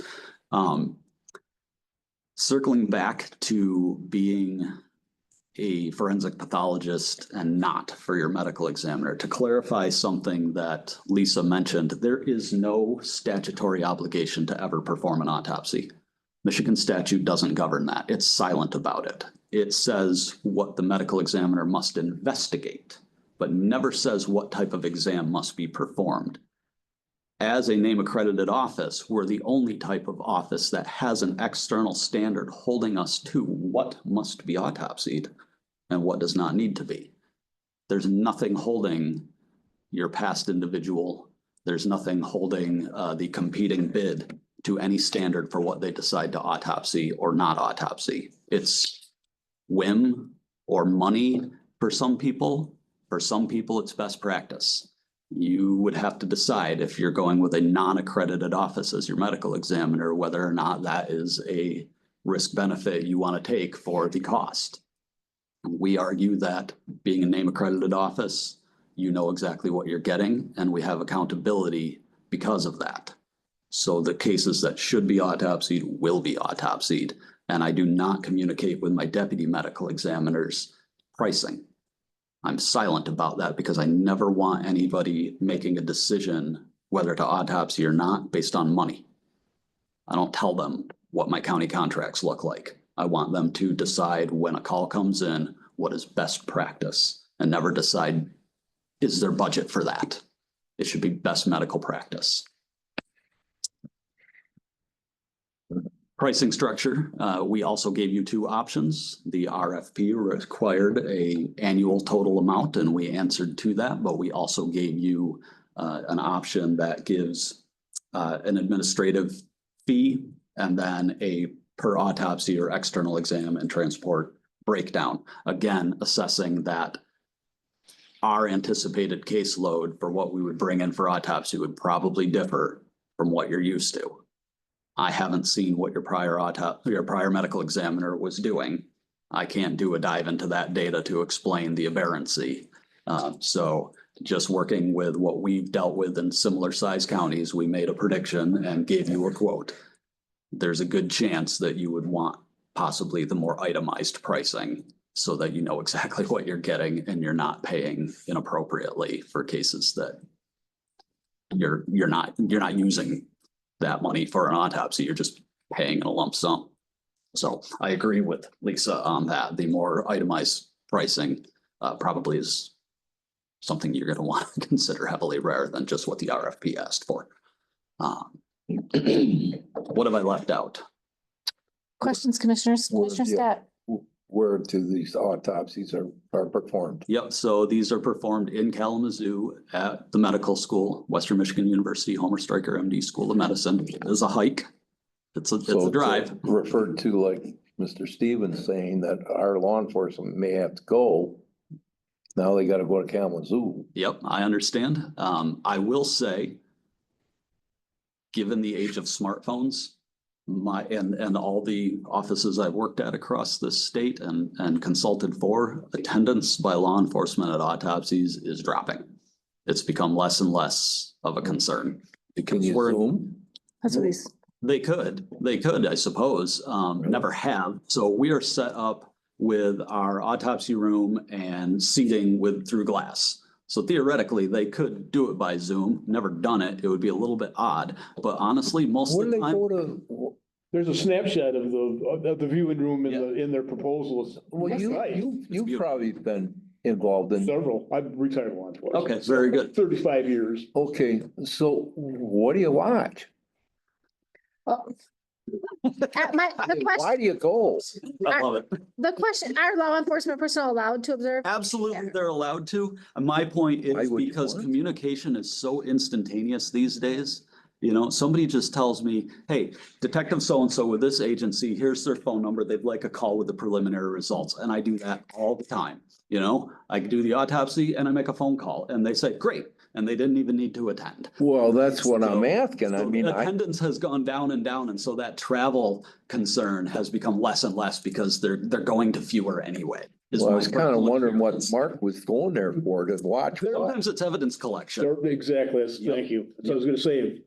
Circling back to being a forensic pathologist and not for your medical examiner, to clarify something that Lisa mentioned, there is no statutory obligation to ever perform an autopsy. Michigan statute doesn't govern that. It's silent about it. It says what the medical examiner must investigate, but never says what type of exam must be performed. As a name accredited office, we're the only type of office that has an external standard holding us to what must be autopsied and what does not need to be. There's nothing holding your past individual. There's nothing holding the competing bid to any standard for what they decide to autopsy or not autopsy. It's whim or money for some people. For some people, it's best practice. You would have to decide, if you're going with a non-accredited office as your medical examiner, whether or not that is a risk benefit you want to take for the cost. We argue that being a name accredited office, you know exactly what you're getting, and we have accountability because of that. So the cases that should be autopsied will be autopsied, and I do not communicate with my deputy medical examiners pricing. I'm silent about that because I never want anybody making a decision whether to autopsy or not based on money. I don't tell them what my county contracts look like. I want them to decide when a call comes in, what is best practice, and never decide, is there budget for that? It should be best medical practice. Pricing structure, we also gave you two options. The RFP required an annual total amount, and we answered to that, but we also gave you an option that gives an administrative fee and then a per autopsy or external exam and transport breakdown. Again, assessing that our anticipated caseload for what we would bring in for autopsy would probably differ from what you're used to. I haven't seen what your prior medical examiner was doing. I can't do a dive into that data to explain the aberrancy. So just working with what we've dealt with in similar size counties, we made a prediction and gave you a quote. There's a good chance that you would want possibly the more itemized pricing so that you know exactly what you're getting and you're not paying inappropriately for cases that you're not using that money for an autopsy. You're just paying in a lump sum. So I agree with Lisa on that. The more itemized pricing probably is something you're going to want to consider heavily rather than just what the RFP asked for. What have I left out? Questions, commissioners? Commissioner Scott? where to these autopsies are performed? Yep, so these are performed in Kalamazoo at the medical school, Western Michigan University, Homer Stryker MD School of Medicine. It is a hike. It's So a drive. Referred to like Mr. Stevens saying that our law enforcement may have to go. Now they gotta go to Kalamazoo. Yep, I understand. I will say, given the age of smartphones, and all the offices I've worked at across the state and consulted for, attendance by law enforcement at autopsies is dropping. It's become less and less of a concern. Can you We're- Zoom? That's what these, They could, I suppose, never have. So we are set up with our autopsy room and seating through glass. So theoretically, they could do it by Zoom, never done it. It would be a little bit odd, but honestly, most of When the they time. go to, There's a snapshot of the viewing room in their proposals. well, Right. you've beautiful. probably been involved in. Several, I've retired law enforcement. Okay, very good. 35 years. Okay, so what do you watch? the Why question, do you go? I love it. the question, are law enforcement personnel allowed to observe? Absolutely, they're allowed to. And my point Why is would you because want? communication is so instantaneous these days. You know, somebody just tells me, hey, Detective so-and-so with this agency, here's their phone number. They'd like a call with the preliminary results. And I do that all the time. You know, I do the autopsy and I make a phone call and they say, great. And they didn't even need to attend. Well, that's what I'm So- asking. I So mean, attendance has gone down and down, and so that travel concern has become less and less because they're going to fewer anyway. is well, I my was kind of personal wondering what experience. Mark was going there for, to watch. what. Sometimes it's evidence collection. Exactly, Yep. thank you. So I was gonna say,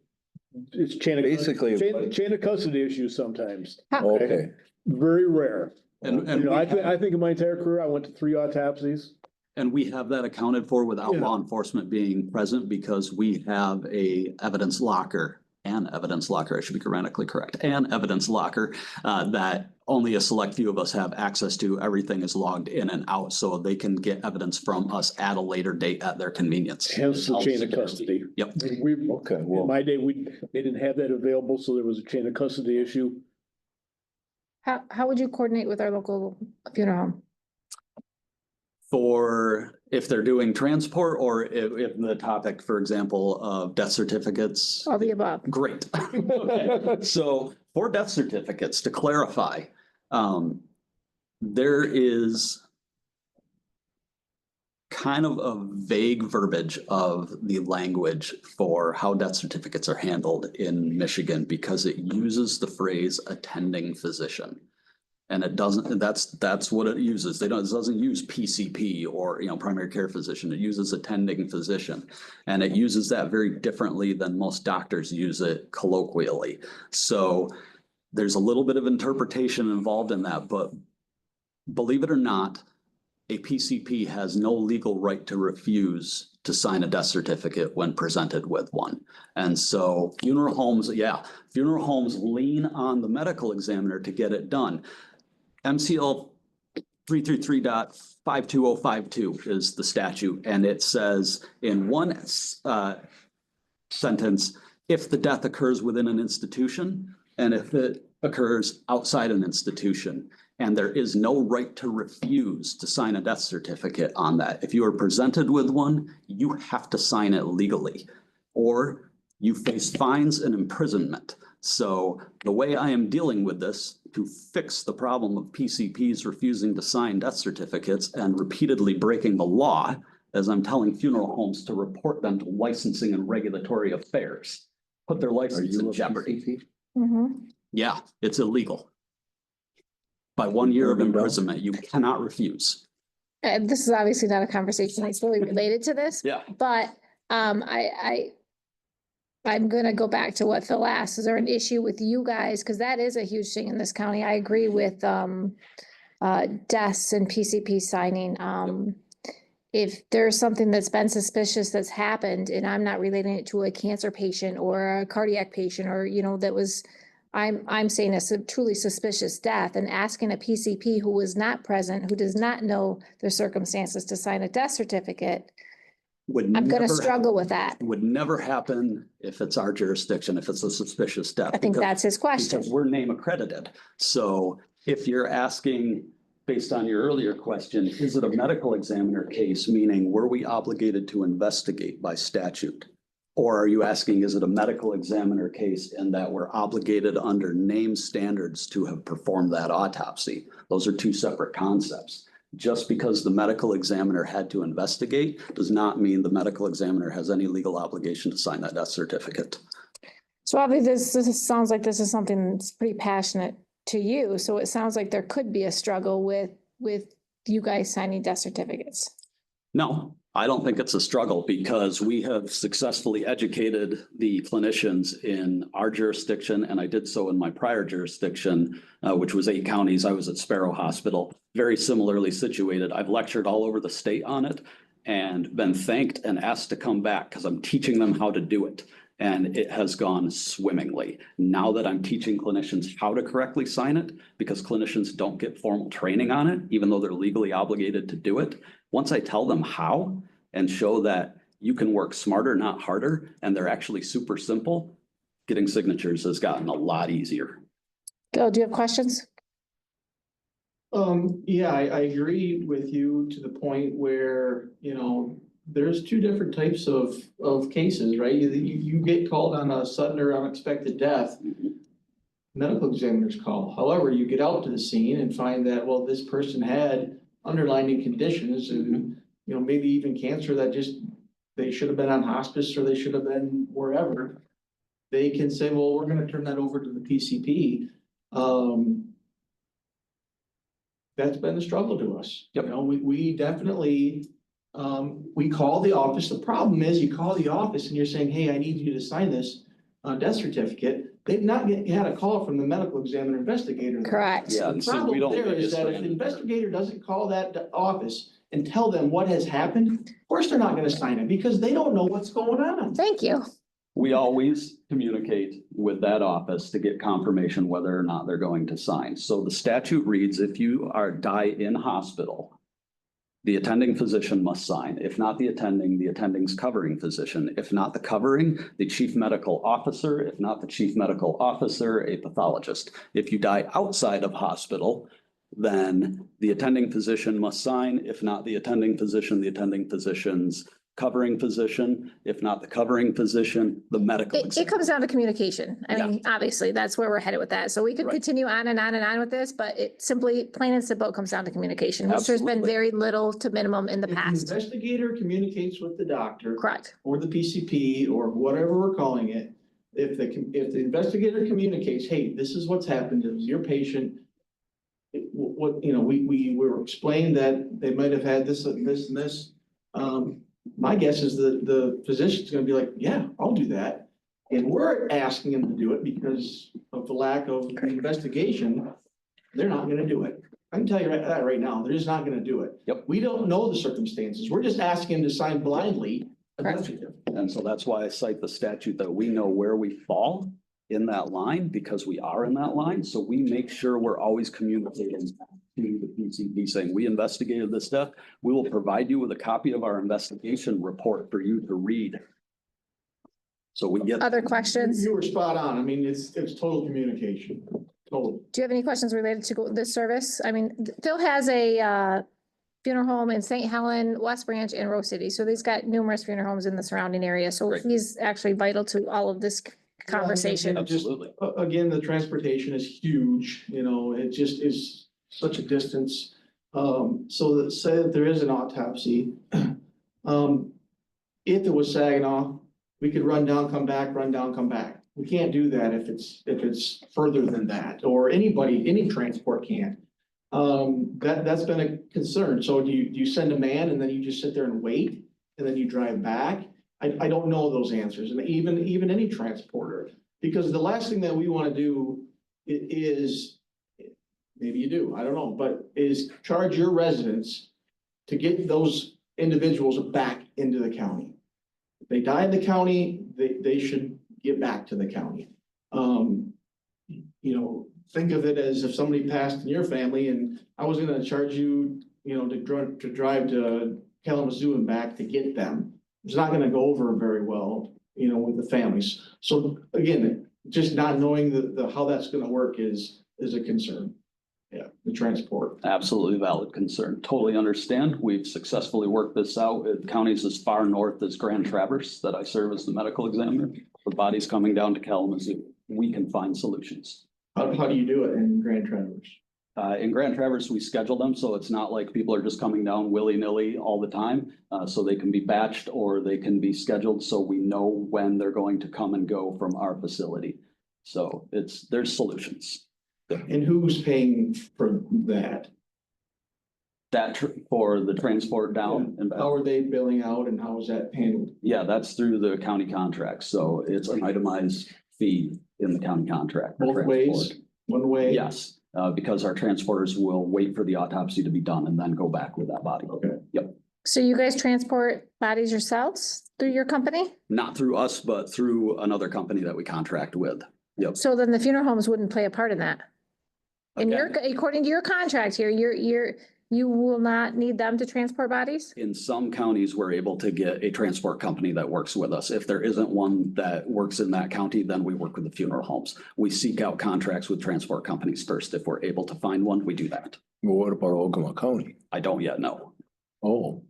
it's Basically- chain of custody issues sometimes, Okay, very rare. And You know, we I think in my entire career, I went to 3 autopsies. And we have that accounted for without Yeah. law enforcement being present because we have an evidence locker, I should be grammatically correct, an evidence locker that only a select few of us have access to. Everything is logged in and out, so they can get evidence from us at a later date at their convenience. Hence the chain of custody. Yep. We, okay, in well, my day, they didn't have that available, so there was a chain of custody issue. How would you coordinate with our local funeral home? For if they're doing transport or if the topic, for example, of death certificates. All the above. Great. Okay. So for death certificates, to clarify, there is kind of a vague verbiage of the language for how death certificates are handled in Michigan because it uses the phrase attending physician. And it doesn't, that's what it uses. It doesn't use PCP or, primary care physician. It uses attending physician. And it uses that very differently than most doctors use it colloquially. So there's a little bit of interpretation involved in that, but believe it or not, a PCP has no legal right to refuse to sign a death certificate when presented with one. And so funeral homes lean on the medical examiner to get it done. MCL 333.52052 is the statute, and it says in one sentence, if the death occurs within an institution and if it occurs outside an institution, and there is no right to refuse to sign a death certificate on that. If you are presented with one, you have to sign it legally, or you face fines and imprisonment. So the way I am dealing with this to fix the problem of PCPs refusing to sign death certificates and repeatedly breaking the law, as I'm telling funeral homes to report them to licensing and regulatory affairs, put their are license you in a jeopardy. PCP? Mhm. Yeah, it's illegal. By 1 year of Turn them down? imprisonment, you cannot refuse. And this is obviously not a conversation that's really related to this, Yeah. but I'm gonna go back to what Phil asked. Is there an issue with you guys? Because that is a huge thing in this county. I agree with deaths and PCP signing. If there's something that's been suspicious that's happened and I'm not relating it to a cancer patient or a cardiac patient or, that was, I'm saying it's a truly suspicious death and asking a PCP who was not present, who does not know the circumstances to sign a death certificate, I'm gonna struggle with that. Would never happen if it's our jurisdiction, if it's a suspicious death. I think because- that's his question. Because we're name accredited. So if you're asking based on your earlier question, is it a medical examiner case, meaning were we obligated to investigate by statute? Or are you asking, is it a medical examiner case in that we're obligated under name standards to have performed that autopsy? Those are two separate concepts. Just because the medical examiner had to investigate does not mean the medical examiner has any legal obligation to sign that death certificate. So obviously this sounds like this is something that's pretty passionate to you. So it sounds like there could be a struggle with you guys signing death certificates. No, I don't think it's a struggle because we have successfully educated the clinicians in our jurisdiction, and I did so in my prior jurisdiction, which was 8 counties. I was at Sparrow Hospital, very similarly situated. I've lectured all over the state on it and been thanked and asked to come back because I'm teaching them how to do it. And it has gone swimmingly. Now that I'm teaching clinicians how to correctly sign it, because clinicians don't get formal training on it, even though they're legally obligated to do it. Once I tell them how and show that you can work smarter, not harder, and they're actually super simple, getting signatures has gotten a lot easier. Bill, do you have questions? Yeah, I agree with you to the point where, you know, there's 2 different types of cases, right? You get called on a sudden or unexpected death, medical examiner's call. However, you get out to the scene and find that, well, this person had underlying conditions and, you know, maybe even cancer that just, they should have been on hospice or they should have been wherever. They can say, well, we're gonna turn that over to the PCP. That's been a struggle to us. Yep. You know, we definitely, we call the office. The problem is you call the office and you're saying, hey, I need you to sign this death certificate. They've not had a call from the medical examiner investigator. Correct. Yeah, The so we problem don't there get is that if stranded the there. investigator doesn't call that office and tell them what has happened, of course they're not gonna sign it because they don't know what's going on. Thank you. We always communicate with that office to get confirmation whether or not they're going to sign. So the statute reads, if you die in hospital, the attending physician must sign. If not the attending's covering physician. If not the covering, the chief medical officer. If not the chief medical officer, a pathologist. If you die outside of hospital, then the attending physician must sign. If not the attending physician, the attending physician's covering physician. If not the covering physician, the medical It examiner. comes down to communication. I Yeah. mean, obviously, that's where we're headed with that. So we could Right. continue on and on and on with this, but it simply, plain and simple, comes down to communication, which there's been Absolutely. very little to minimum in the If the past. investigator communicates with the doctor. Correct. Or the PCP or whatever we're calling it, if the investigator communicates, hey, this is what's happened, it was your patient. What, you know, we were explained that they might have had this and this and this. My guess is that the physician's gonna be like, yeah, I'll do that. And we're asking them to do it because of the lack of investigation. They're not gonna do it. I can tell you that right now, they're just not gonna do it. Yep. We don't know the circumstances. We're just asking them to sign blindly. Correct. And so that's why I cite the statute that we know where we fall in that line because we are in that line. So we make sure we're always communicating to the PCP saying, we investigated this death. We will provide you with a copy of our investigation report for you to read. So we get. Other questions? You were spot on. I mean, it's total communication. Total. Do you have any questions related to this service? I mean, Phil has a funeral home in St. Helen, West Branch, and Rose City. So he's got numerous funeral homes in the surrounding area. So Great. he's actually vital to all of this conversation. Yeah, just, Absolutely. again, the transportation is huge, you know, it just is such a distance. So that say that there is an autopsy. If it was Saginaw, we could run down, come back, run down, come back. We can't do that if it's further than that, or any transport can't. That's been a concern. So do you send a man and then you just sit there and wait and then you drive back? I don't know those answers, and even any transporter, because the last thing that we want to do is, maybe you do, I don't know, but is charge your residents to get those individuals back into the county. If they die in the county, they should get back to the county. You know, think of it as if somebody passed in your family and I was gonna charge you, you know, to drive to Kalamazoo and back to get them. It's not gonna go over very well, you know, with the families. So again, just not knowing how that's gonna work is a concern. Yeah, the transport. Absolutely valid concern. Totally understand. We've successfully worked this out with counties as far north as Grand Traverse that I serve as the medical examiner. The bodies coming down to Kalamazoo, we can find solutions. How do you do it in Grand Traverse? In Grand Traverse, we schedule them, so it's not like people are just coming down willy-nilly all the time. So they can be batched or they can be scheduled, so we know when they're going to come and go from our facility. So there's solutions. And who's paying for that? For the transport down and back. How are they billing out and how is that handled? Yeah, that's through the county contract, so it's an itemized fee in the county contract. for Both ways, transport. one way? Yes, because our transporters will wait for the autopsy to be done and then go back with that body. Okay. Yep, So you guys transport bodies yourselves through your company? not through us, but through another company that we contract with. Yep. So then the funeral homes wouldn't play a part in that? And Again, according to your contract here, you will not need them to transport bodies? in some counties, we're able to get a transport company that works with us. If there isn't one that works in that county, then we work with the funeral homes. We seek out contracts with transport companies first. If we're able to find one, we do that. Well, what about Ogemaw County? I don't yet know. Oh.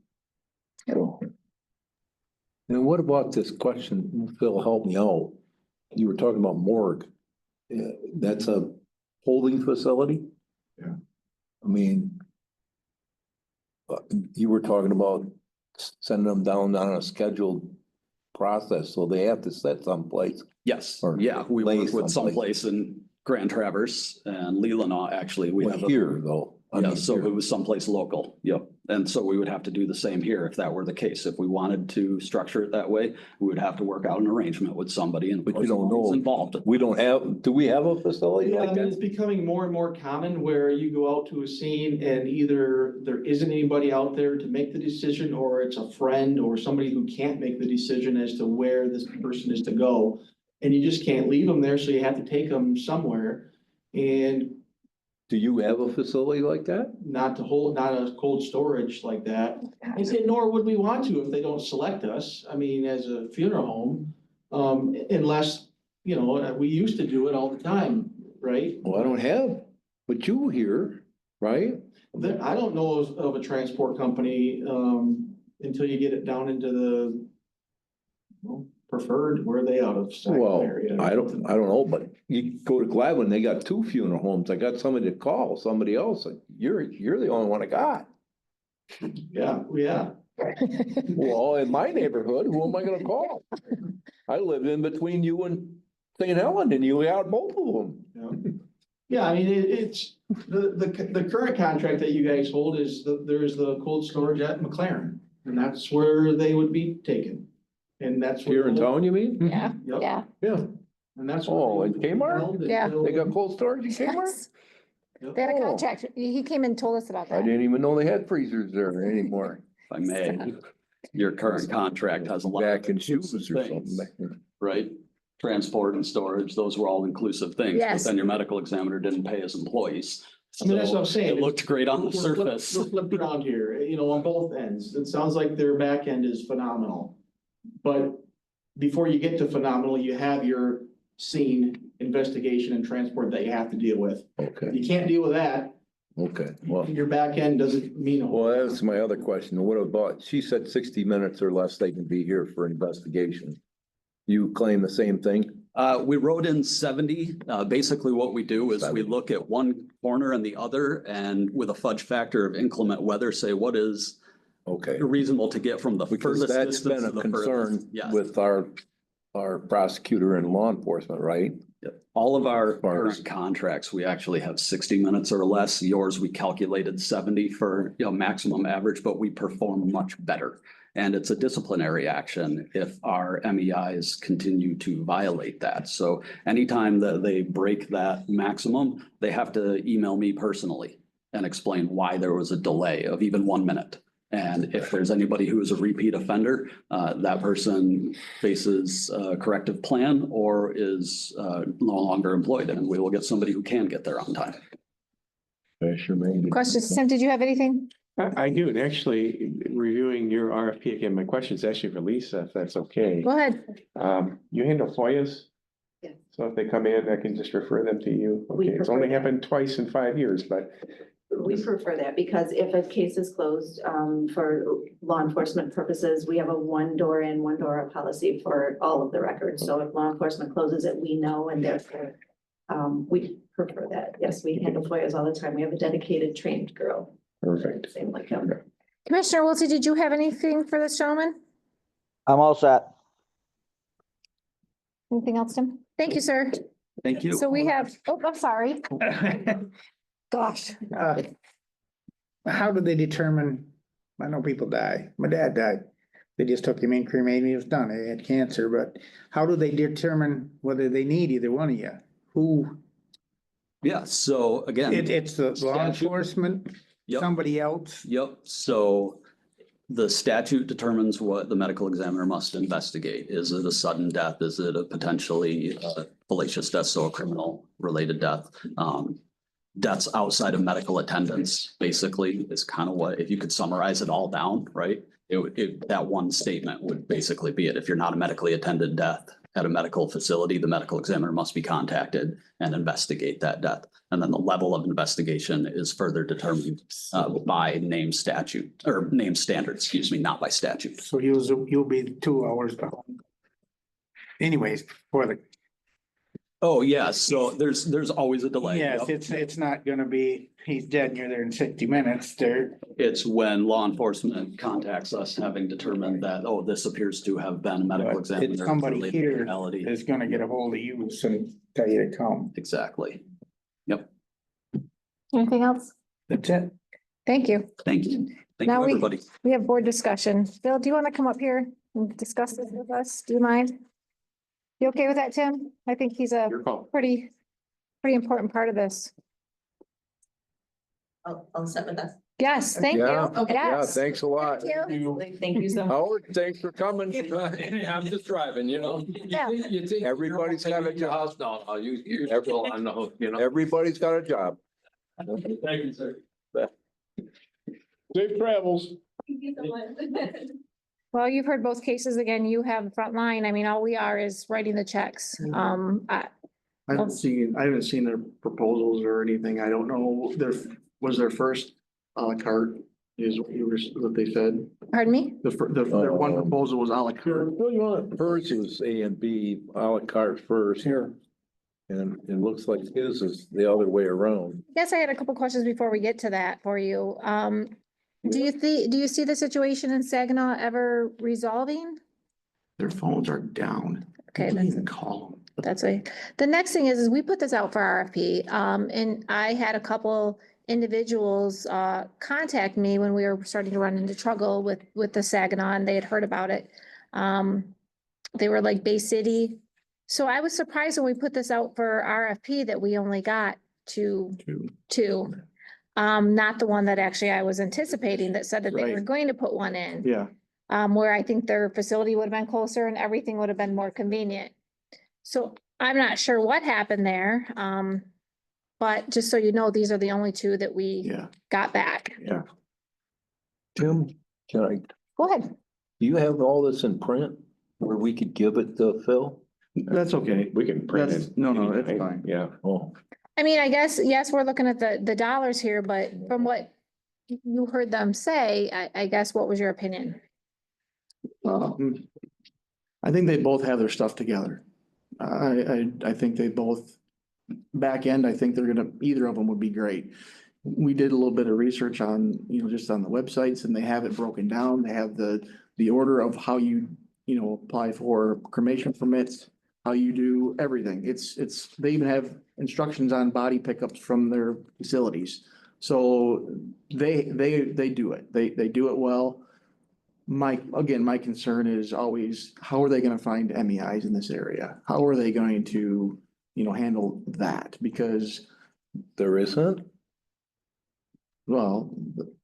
And what about this question, Phil, help me out. You were talking about morgue. That's a holding facility? Yeah. I mean, you were talking about sending them down on a scheduled process, so they have to set someplace. Yes, Or yeah, we lay work with someplace. someplace in Grand Traverse and Leelanau, actually. We Well, have here though. I Yeah, mean, so here. it was someplace local. Yep. And so we would have to do the same here if that were the case. If we wanted to structure it that way, we would have to work out an arrangement with somebody and. of But you course, don't the money's know. Involved. We don't have, do we have a facility Yeah, I like mean, it's that? becoming more and more common where you go out to a scene and either there isn't anybody out there to make the decision, or it's a friend or somebody who can't make the decision as to where this person is to go. And you just can't leave them there, so you have to take them somewhere. And Do you have a facility like that? not a cold storage like that. And nor would we want to if they don't select us, I mean, as a funeral home. Unless, you know, we used to do it all the time, right? Well, I don't have, but you here, right? I don't know of a transport company, until you get it down into the well, preferred, where are they out of? Sac Well, area? I don't know, but you go to Gladwin, they got 2 funeral homes. I got somebody to call, somebody else. You're the only one I got. Yeah. Well, in my neighborhood, who am I gonna call? I live in between you and St. Helen and you got both of them. Yeah, I mean, it's, the current contract that you guys hold is there's the cold storage at McLaren. And that's where they would be taken. And that's. where Here in town, you mean? Yeah, Yep. yeah. Yeah. And that's. Oh, where in they would be Kmart? held Yeah. until- They got cold storage in Kmart? Yes. They had a Oh. contract. He came and told us about I that. didn't even know they had freezers there anymore. If I may, your current contract has a lot. of Back in shoes or inclusive something. things, Right? Transport and storage, those were all inclusive things, but Yes. then your medical examiner didn't pay his employees. I mean, that's what I'm So saying. It looked great on the We're flipped- surface. We're flipped around here, you know, on both ends. It sounds like their back end is phenomenal. But before you get to phenomenal, you have your scene investigation and transport that you have to deal with. Okay, You can't deal with that. okay. Well, Your back end doesn't mean a whole. well, that's my other question. What about, she said 60 minutes or less they can be here for investigation. You claim the same thing? We wrote in 70. Basically what we do is we 70. look at one corner and the other, and with a fudge factor of inclement weather, say what is Okay. reasonable to get from the Because furthest that's distance been a to the concern furthest. Yes. with our prosecutor and law enforcement, right? Yep. All of our far as- current contracts, we actually have 60 minutes or less. Yours, we calculated 70 for, maximum average, but we perform much better. And it's a disciplinary action if our MEIs continue to violate that. So anytime that they break that maximum, they have to email me personally and explain why there was a delay of even 1 minute. And if there's anybody who is a repeat offender, that person faces a corrective plan or is no longer employed, and we will get somebody who can get there on time. Sure, maybe. Questions? Tim, did you have anything? I do, and actually reviewing your RFP again, my question is actually for Lisa, if that's okay. Go ahead. You handle FOIAs? So if they come in, I can just refer them to you. We Okay, it's prefer only that. happened twice in 5 years, but We prefer that because if a case is closed, for law enforcement purposes, we have a one door in, one door out policy for all of the records. So if law enforcement closes it, we know, and therefore, we prefer that. Yes, we handle FOIAs all the time. We have a dedicated trained girl. perfect. Same like him. Commissioner Wiltie, did you have anything for this gentleman? I'm all set. Anything else, Tim? Thank you, sir. Thank you. So we have, oh, I'm sorry. Gosh. How do they determine, I know people die, my dad died. They just took him in, cremated, he was done, he had cancer, but how do they determine whether they need either one of you? Who, Yeah, so again. it's the law Statute. enforcement, Yep. somebody else? Yep, so the statute determines what the medical examiner must investigate. Is it a sudden death? Is it a potentially fallacious death, so a criminal related death? Deaths outside of medical attendance, basically, is kind of what, if you could summarize it all down, right? That one statement would basically be it. If you're not a medically attended death at a medical facility, the medical examiner must be contacted and investigate that death. And then the level of investigation is further determined by name statute or name standards, excuse me, not by statute. So you'll be 2 hours behind. Anyways, for the, Oh, yeah, so there's always a delay. yes, Yep. it's not gonna be, he's dead and you're there in 60 minutes, there. It's when law enforcement contacts us, having determined that, oh, this appears to have been a medical But examiner. it's somebody related here criminality. is gonna get a hold of you and tell you to come. Exactly. Yep. Anything else? That's it. Thank you. Thank you. Thank Now you, we- everybody. We have board discussion. Bill, do you want to come up here and discuss this with us? Do you mind? You okay with that, Tim? I think he's a Your call. pretty important part of this. I'll set with us. Yes, thank you. Yeah, Yes. thanks a lot. Thank you. Thank you so much. Howard, thanks for coming. I'm just driving, you know. Yeah. Everybody's got a job. No, you're still on the hook, you know. Everybody's got a job. Thank you, sir. Safe travels. Well, you've heard both cases. Again, you have the front line. I mean, all we are is writing the checks. I haven't seen their proposals or anything. I don't know, their first à la carte is what they said. Pardon me? Their one proposal was à la carte. Hers is A and B, à la carte first. Here. And it looks like his is the other way around. Yes, I had a couple questions before we get to that for you. Do you see the situation in Saginaw ever resolving? Their phones are down. Okay, You can't that's- even call them. That's right. The next thing is we put this out for RFP, and I had a couple individuals, contact me when we were starting to run into trouble with the Saginaw, and they had heard about it. They were like Bay City. So I was surprised when we put this out for RFP that we only got two. Not the one that actually I was anticipating that said that they were Right. going to put one in. Yeah. Where I think their facility would have been closer and everything would have been more convenient. So I'm not sure what happened there. But just so you know, these are the only two that we Yeah. got back. Tim, can I, Go ahead. do you have all this in print where we could give it to Phil? That's okay. We can print That's, it. no, it's anytime. fine. Yeah. Oh, I mean, I guess, yes, we're looking at the dollars here, but from what you heard them say, I guess, what was your opinion? I think they both have their stuff together. I think they both, back end, I think either of them would be great. We did a little bit of research on, just on the websites, and they have it broken down. They have the order of how you apply for cremation permits, how you do everything. They even have instructions on body pickups from their facilities. So they do it. They do it well. My concern is always, how are they gonna find MEIs in this area? How are they going to, handle that? Because, there isn't? well,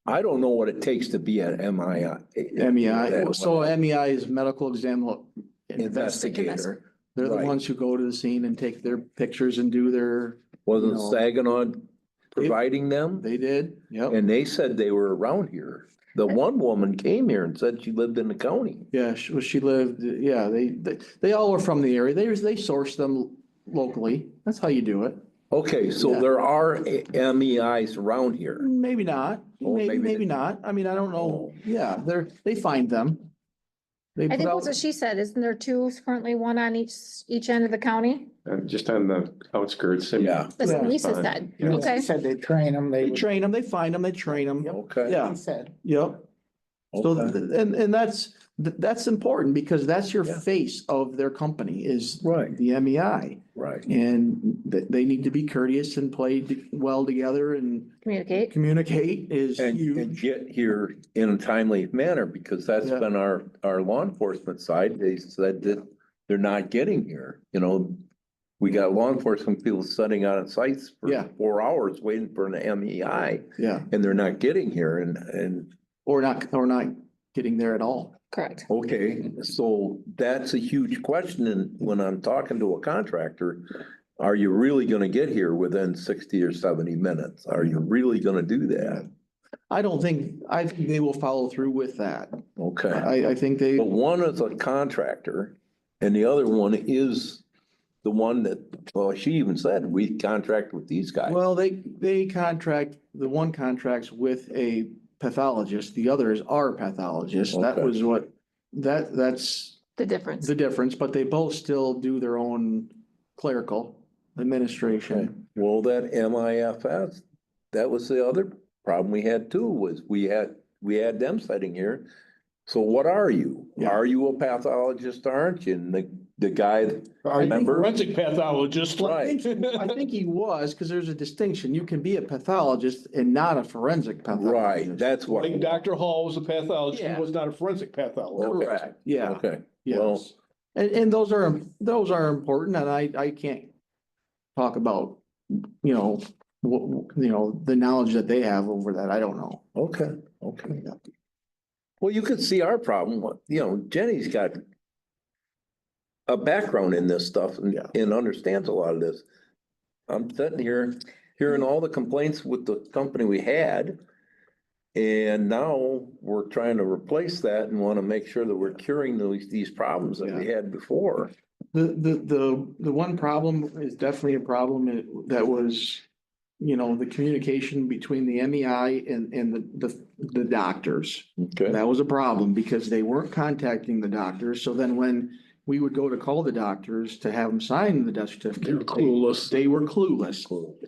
I don't know what it takes to be an MI. MEI, so MEI is medical exam Investigator. They're the Right. ones who go to the scene and take their pictures and do their, Wasn't No. Saginaw providing them? they did, yep. And they said they were around here. The one woman came here and said she lived in the county. Yeah, she lived, yeah, they all were from the area. They sourced them locally. That's how you do it. Okay, so Yeah. there are MEIs around here. Maybe not, Oh, maybe maybe they- not. I mean, I don't know. Oh. Yeah, they find them. They I put think out, that's what she said. Isn't there two currently, one on each end of the county? Just on the outskirts. Yeah. That's what Yeah. Lisa said. Yeah. Okay. They said they train them, they they. train them, they find them, they train them. Okay. Yeah, He said. yep. So, Okay. and that's important because that's your Yeah. face of their company is Right. the MEI. Right. And they need to be courteous and play well together and Communicate. communicate is And huge. get here in a timely manner, because that's Yeah. been our law enforcement side. They said that they're not getting here, you know. We got law enforcement people sitting out at sites for Yeah. 4 hours waiting for an MEI, Yeah, and they're not getting here and, or not getting there at all. Correct. okay, so that's a huge question. And when I'm talking to a contractor, are you really gonna get here within 60 or 70 minutes? Are you really gonna do that? I think they will follow through with that. Okay. I think they, But one is a contractor and the other one is the one that, well, she even said, we contract with these guys. well, they contract, the one contracts with a pathologist, the others are pathologists. That Okay. was what, that's The difference. the difference, but they both still do their own clerical administration. Okay. Well, that MIFS, that was the other problem we had too, was we had them sitting here. So what are you? Yeah. Are you a pathologist, aren't you? And the guy, Are you a Remember? forensic pathologist? Well, I think he was, because there's a distinction. You can be a pathologist and not a forensic pathologist. right, that's what. Like Dr. Hall was a pathologist, Yeah. he was not a forensic pathologist. Okay. Correct, yeah, Okay, well, yes. And those are important, and I can't talk about, you know, the knowledge that they have over that. I don't know. okay, okay. Well, you could see our problem, you know, Jenny's got a background in this stuff and understands a lot of this. I'm sitting here hearing all the complaints with the company we had. And now we're trying to replace that and want to make sure that we're curing these problems that we had before. The one problem is definitely a problem that was, you know, the communication between the MEI and the doctors. Okay, That was a problem because they weren't contacting the doctors. So then when we would go to call the doctors to have them sign the death certificate. They're clueless. They were clueless.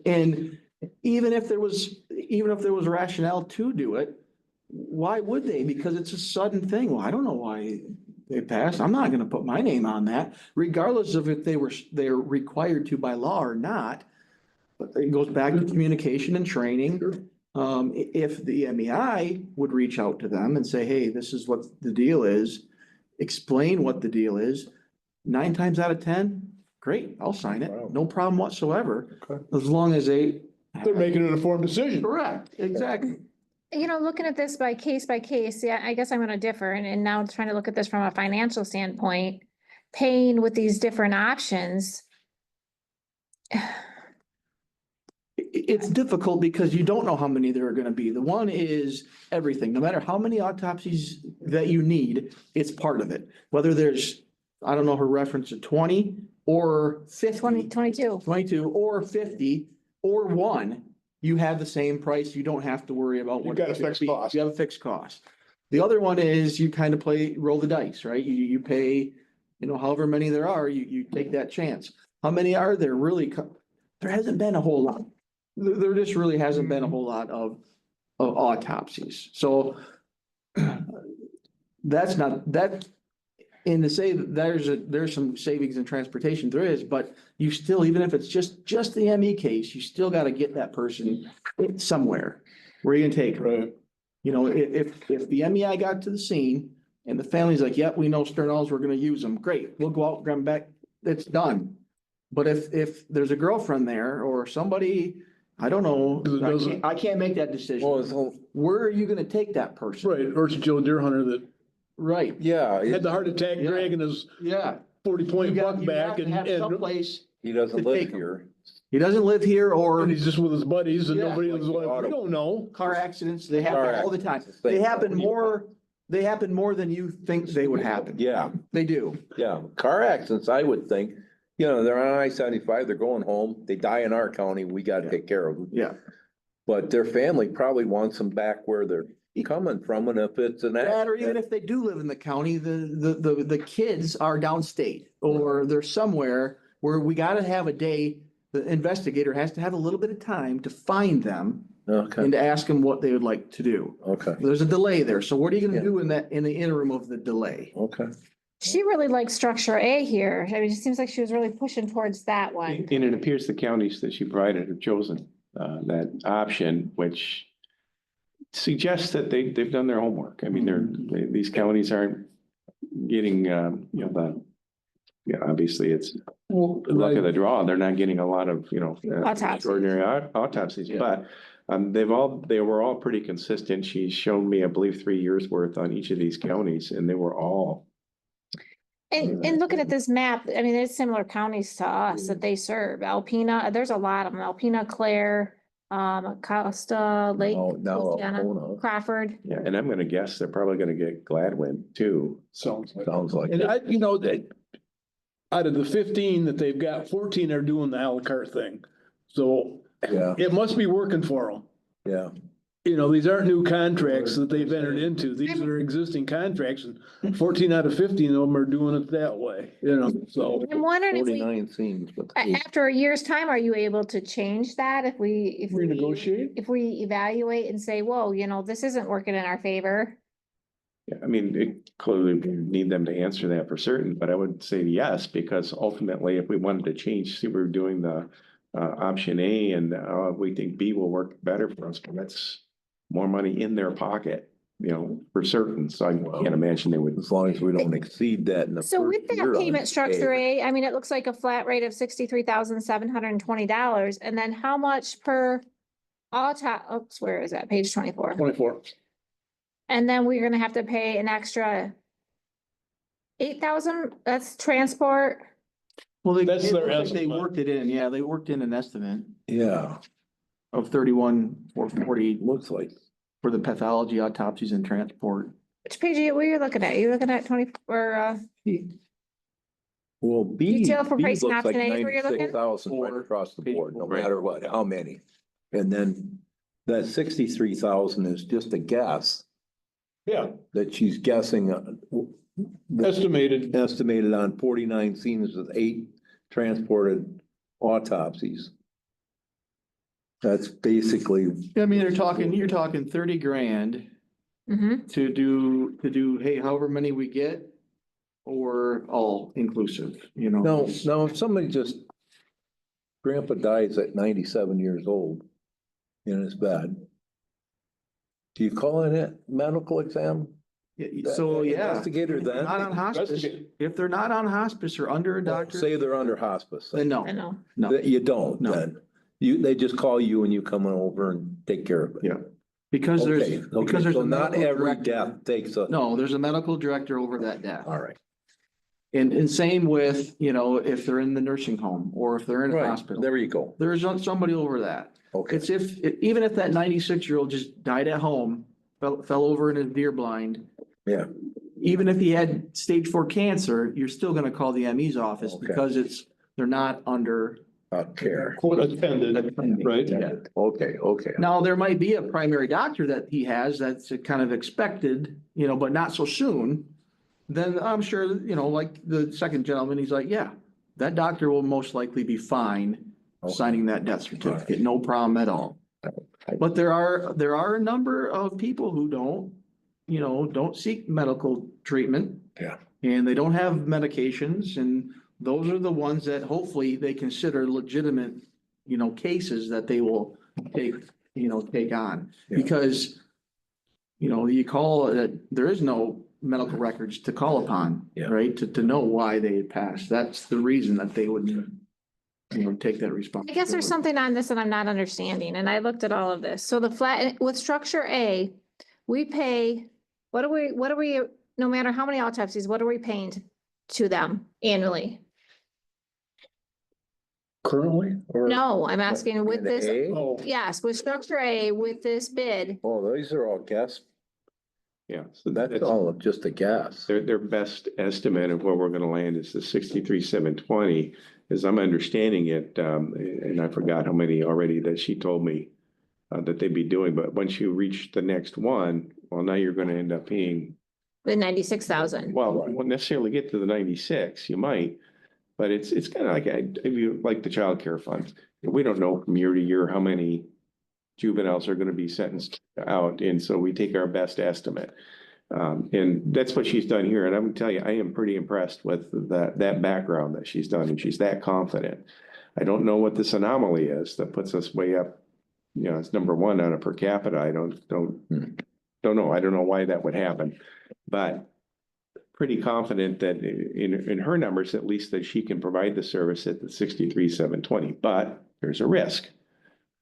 And even if there was rationale to do it, why would they? Because it's a sudden thing. Well, I don't know why they passed. I'm not gonna put my name on that, regardless of if they're required to by law or not. But it goes back to communication and training. If the MEI would reach out to them and say, hey, this is what the deal is, explain what the deal is, 9 times out of 10, great, I'll sign it. No problem whatsoever. Okay. As long as they. They're making an informed decision. Correct, exactly. You know, looking at this by case, yeah, I guess I'm gonna differ and now trying to look at this from a financial standpoint, paying with these different options. It's difficult because you don't know how many there are gonna be. The one is everything, no matter how many autopsies that you need, it's part of it. Whether there's, I don't know, her reference to 20 or 50. 22. 22 or 50 or 1, you have the same price. You don't have to worry about You've what. got a it's gonna fixed be. cost. You have a fixed cost. The other one is you kind of roll the dice, right? You pay, you know, however many there are, you take that chance. How many are there really? There hasn't been a whole lot. There just really hasn't been a whole lot of autopsies. So that's not that. And to say that there's some savings in transportation, there is, but you still, even if it's just the ME case, you still gotta get that person somewhere. Where are you gonna take her? Right. You know, if the MEI got to the scene and the family's like, yep, we know Sternals, we're gonna use them, great, we'll go out, grab them back, it's done. But if there's a girlfriend there or somebody, I don't know, I can't make that well, decision. so, Where are you gonna take that person? Right, or it's Joe Deer Hunter that Right, yeah, had the heart attack Yeah. dragging his yeah. 40-point You buck have back to have and someplace, he doesn't to live take him. here. he doesn't live here or he's just with his buddies and Yeah. nobody was like, we don't know. car accidents, they Car happen all the time. accidents, They same happen company. more than you think they would happen. Yeah, They do. yeah, car accidents, I would think, you know, they're on I-75, they're going home, they die in our county, we gotta take care of them. Yeah. But their family probably wants them back where they're coming from, and if it's an That, or even accident. if they do live in the county, the kids are downstate, or they're somewhere where we gotta have a day, the investigator has to have a little bit of time to find them Okay, and to ask them what they would like to do. okay, There's a delay there, so what are you Yeah. gonna do in the interim of the delay? okay. She really likes structure A here. I mean, it seems like she was really pushing towards that one. And it appears the counties that she provided have chosen that option, which suggests that they've done their homework. I mean, these counties aren't getting, yeah, obviously it's luck of the draw. They're not getting a lot of, Autopsies. extraordinary autopsies, Yeah. but they were all pretty consistent. She's shown me, I believe, 3 years worth on each of these counties, and they were all. And looking at this map, I mean, there's similar counties to us that they serve. Alpena, there's a lot of them. Alpena, Clare, Acosta, Lake, Now, Louisiana, Alpena. Crawford. Yeah, and I'm gonna guess they're probably gonna get Gladwin too. Sounds like. Sounds like. And it. that out of the 15 that they've got, 14 are doing the a la carte thing. So Yeah, it must be working for them. yeah. These aren't new contracts that they've entered into. These are existing contracts, and 14 out of 15 of them are doing it that way, so. I'm wondering if we, 49 scenes, but after a year's time, are you able to change that if we Renegotiate? if we evaluate and say, whoa, this isn't working in our favor? Yeah, I mean, it clearly we need them to answer that for certain, but I would say yes, because ultimately, if we wanted to change, see, we're doing the option A and we think B will work better for us, but that's more money in their pocket, for certain. So I can't imagine they would. as long as we don't exceed that in the. So with first year that on payment it. structure A, I mean, it looks like a flat rate of $63,720. And then how much per where is that? Page 24. 24. And then we're gonna have to pay an extra 8,000, that's transport. Well, That's it their looks like they estimate. worked it in, yeah, they worked in an estimate Yeah, of 31,440 looks like. for the pathology, autopsies and transport. Which page are you looking at? You're looking at 20 or Well, B Detail for B pricing looks like option A is where you're looking? 96,000 right Four. across the Page board, no four. matter what, how many. And then that 63,000 is just a guess Yeah, that she's guessing. estimated. Estimated on 49 scenes with 8 transported autopsies. That's basically, I mean, you're talking 30 grand Mhm. to do, hey, however many we get, or all inclusive, no, if somebody just, grandpa dies at 97 years old in his bed. Do you call it a medical exam? So, yeah. Investigator If they're then? Not on hospice. Investigate. If they're not on hospice or under a doctor, Say they're under hospice. then no. I know. No. That you don't No. then. They just call you and you come over and take care of it. Yeah. Because Okay, there's okay, so a not medical every director. death takes a. No, there's a medical director over that death. All right. And same with, if they're in the nursing home or if they're in a Right, hospital, there you go. there's somebody over that. Okay, It's even if that 96-year-old just died at home, fell over in a deer blind, yeah, even if he had stage 4 cancer, you're still gonna call the ME's office Okay. because they're not under. care. Attended, right? Yeah. Okay. Now, there might be a primary doctor that he has that's kind of expected, but not so soon. Then I'm sure, like the second gentleman, he's like, yeah, that doctor will most likely be fine Okay. signing that death certificate, no problem at all. But there are a number of people who don't seek medical treatment. Yeah. And they don't have medications, and those are the ones that hopefully they consider legitimate, cases that they will take on. Yeah. Because, you call it, there is no medical records to call upon, Yeah. right? To know why they had passed. That's the reason that they would, take that I responsibility. guess there's something on this that I'm not understanding, and I looked at all of this. So the flat, with structure A, we pay, what are we, no matter how many autopsies, what are we paying to them annually? Currently? Or? No, I'm asking with And this, A? Oh, yes, with structure A, with this bid, Oh, these are all guess. Yeah, so That's all just a guess. their best estimate of where we're gonna land is the 63,720, as I'm understanding it, and I forgot how many already that she told me that they'd be doing, but once you reach the next one, well, now you're gonna end up paying, The 96,000. well, you won't necessarily get to the 96, you might, but it's kind of like, if you like the childcare funds, we don't know from year to year how many juveniles are gonna be sentenced out, and so we take our best estimate. And that's what she's done here, and I would tell you, I am pretty impressed with that background that she's done, and she's that confident. I don't know what this anomaly is that puts us way up, it's number one on a per capita. I don't know. I don't know why that would happen, but pretty confident that in her numbers, at least, that she can provide the service at the 63,720, but there's a risk.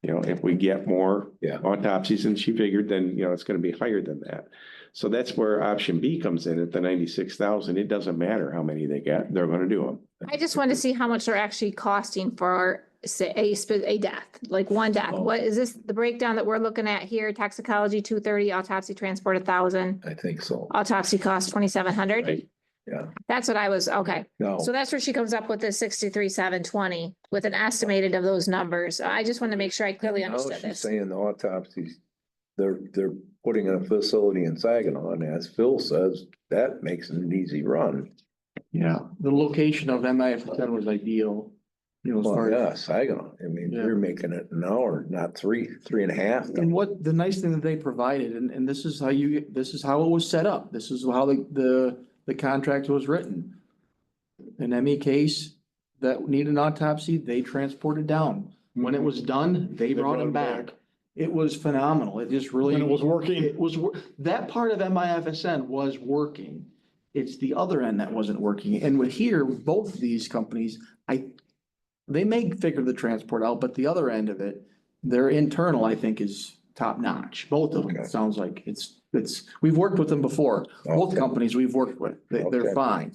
If we get more autopsies than she figured, then, it's gonna be higher than that. So that's where option B comes in at the 96,000. It doesn't matter how many they get, they're gonna do them. I just want to see how much they're actually costing for, say, a death, like one death. Oh. What is this, the breakdown that we're looking at here? Toxicology, 230, autopsy transport, 1,000, I think so. autopsy cost, 2,700. Right. Yeah. That's what I was, okay. No, So that's where she comes up with the 63,720 with an estimated of those numbers. I just want to make sure I clearly now understood she's this. saying the autopsies, they're putting in a facility in Saginaw, and as Phil says, that makes it an easy run. Yeah, the location of MIFSN was ideal, as Well, far as. yeah, Saginaw, I mean, Yeah. you're making it an hour, not three and a half. And what the nice thing that they provided, and this is how it was set up. This is how the contract was written. An ME case that needed an autopsy, they transported down. When it was done, they brought him back. It was phenomenal. It just really. When it was working. That part of MIFSN was working. It's the other end that wasn't working. And with here, both of these companies, they may figure the transport out, but the other end of it, their internal, I think, is top notch. Both of them, Okay. it sounds like we've worked with them before. Both Okay. companies we've worked with, they're Okay. fine.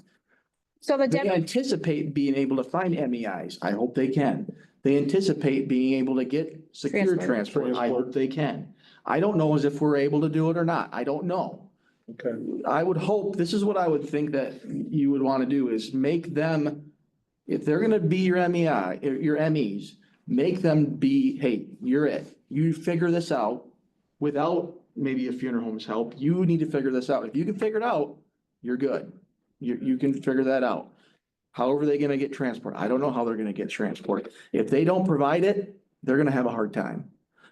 So the They Debbie, anticipate being able to find MEIs. I hope they can. They anticipate being able to get secure transport. I hope they can. I don't know as if we're able to do it or not. I don't know. Okay. I would hope, this is what I would think that you would want to do is make them, if they're gonna be your MEI, your MEs, make them be, hey, you're it. You figure this out without maybe a funeral home's help. You need to figure this out. If you can figure it out, you're good. You can figure that out. However, they're gonna get transport. I don't know how they're gonna get transport. If they don't provide it, they're gonna have a hard time.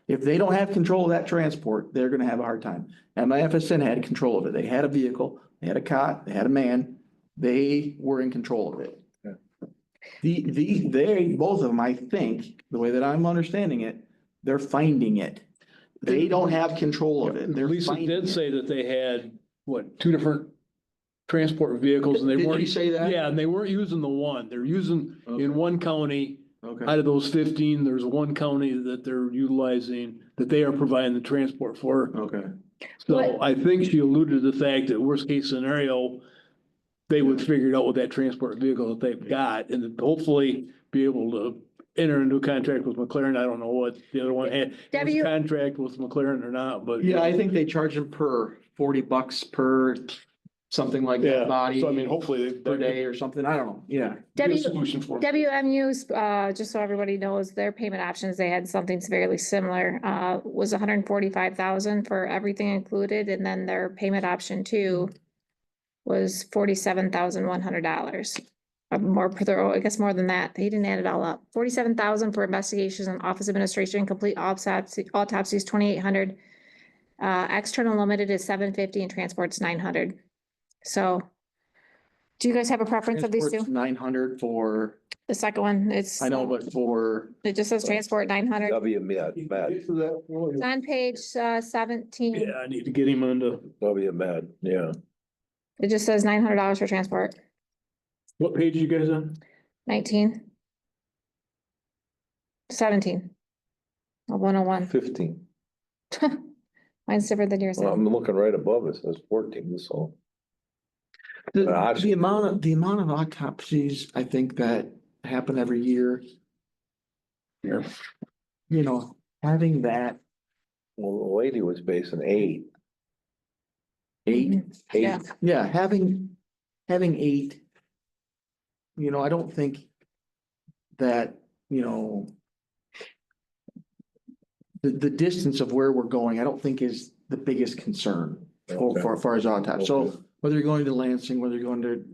If they don't have control of that transport, they're gonna have a hard time. MIFSN had control of it. They had a vehicle, they had a cot, they had a man. They were in control of it. They, both of them, I think, the way that I'm understanding it, they're finding it. They don't have control of it. They're Lisa finding did it. say that they had, two different transport vehicles and they Did weren't. you say that? Yeah, and they weren't using the one. They're using Okay. in one county. Okay. Out of those 15, there's one county that they're utilizing, that they are providing the transport for. Okay. So What- I think she alluded to the fact that worst case scenario, they would figure it out with that transport vehicle that they've got and then hopefully be able to enter a new contract with McLaren. I don't know what the other one had, Debbie, was a you- contract with McLaren or not, but. Yeah, I think they charge them per $40 per something like Yeah, that body so I mean, hopefully per day or something. I don't know. Yeah. Be a Debbie, solution for them. WMU's, just so everybody knows, their payment options, they had something fairly similar, was 145,000 for everything included, and then their payment option 2 was $47,100. More per their, I guess more than that. He didn't add it all up. 47,000 for investigations and office administration, complete autopsies, 2,800. External limited is 750 and transport's 900. So do you guys have a preference of these two? 900 for, The second one, it's, I know, but for, it just says transport 900. W Med, It's on page 17. Yeah, I need to get him onto, W Med, yeah. It just says $900 for transport, what page you guys on? 19. 17. 101. 15. Mine's different than yours. Well, I'm looking right above it, says 14, so. the amount of autopsies, I think that happen every year. Yeah. Having that, Well, the lady was basing 8. Eight, Yeah. yeah, having eight. I don't think that, the distance of where we're going, I don't think is the biggest concern for as far as autopsy. So whether you're going to Lansing, whether you're going to,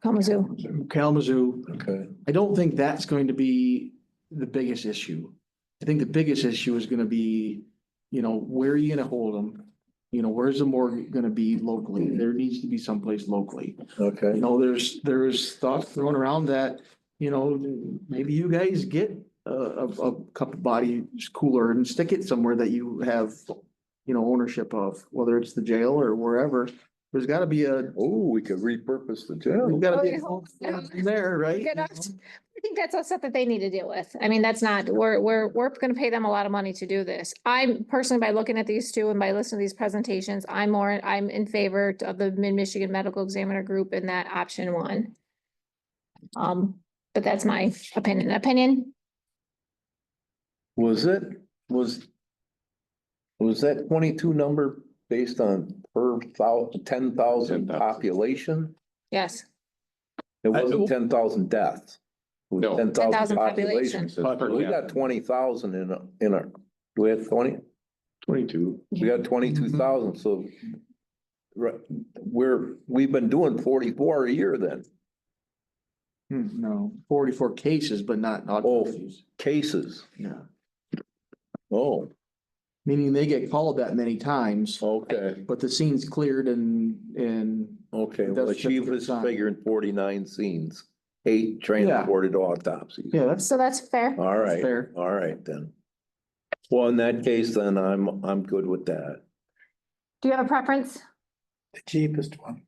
Kalamazoo. Kalamazoo, Okay. I don't think that's going to be the biggest issue. I think the biggest issue is gonna be, where are you gonna hold them? Where's the morgue gonna be locally? There needs to be someplace locally. Okay. There's thoughts thrown around that, maybe you guys get a couple body cooler and stick it somewhere that you have, ownership of, whether it's the jail or wherever. There's gotta be Oh, we could repurpose the there's jail. gotta be Oh, yeah. there, right? Good enough. I think that's all stuff that they need to deal with. I mean, that's not, we're gonna pay them a lot of money to do this. I'm personally, by looking at these two and by listening to these presentations, I'm in favor of the Mid-Michigan Medical Examiner Group in that option one. But that's my opinion. Was that 22 number based on per 10,000 population? Yes, It wasn't 10,000 deaths. It was No. 10,000 population. population. We got 20,000 in our, do we have 20? 22. We got 22,000, so. Right, we've been doing 44 a year then, No, 44 cases, but not autopsies. cases. Yeah, Oh, meaning they get called that many times, okay, but the scene's cleared and. okay. That's Well, just she a good was sign. figuring 49 scenes, 8 transported autopsies. Yeah, that's So that's fair. All right, fair. all right then. Well, in that case, then I'm good with that. Do you have a preference? The cheapest one.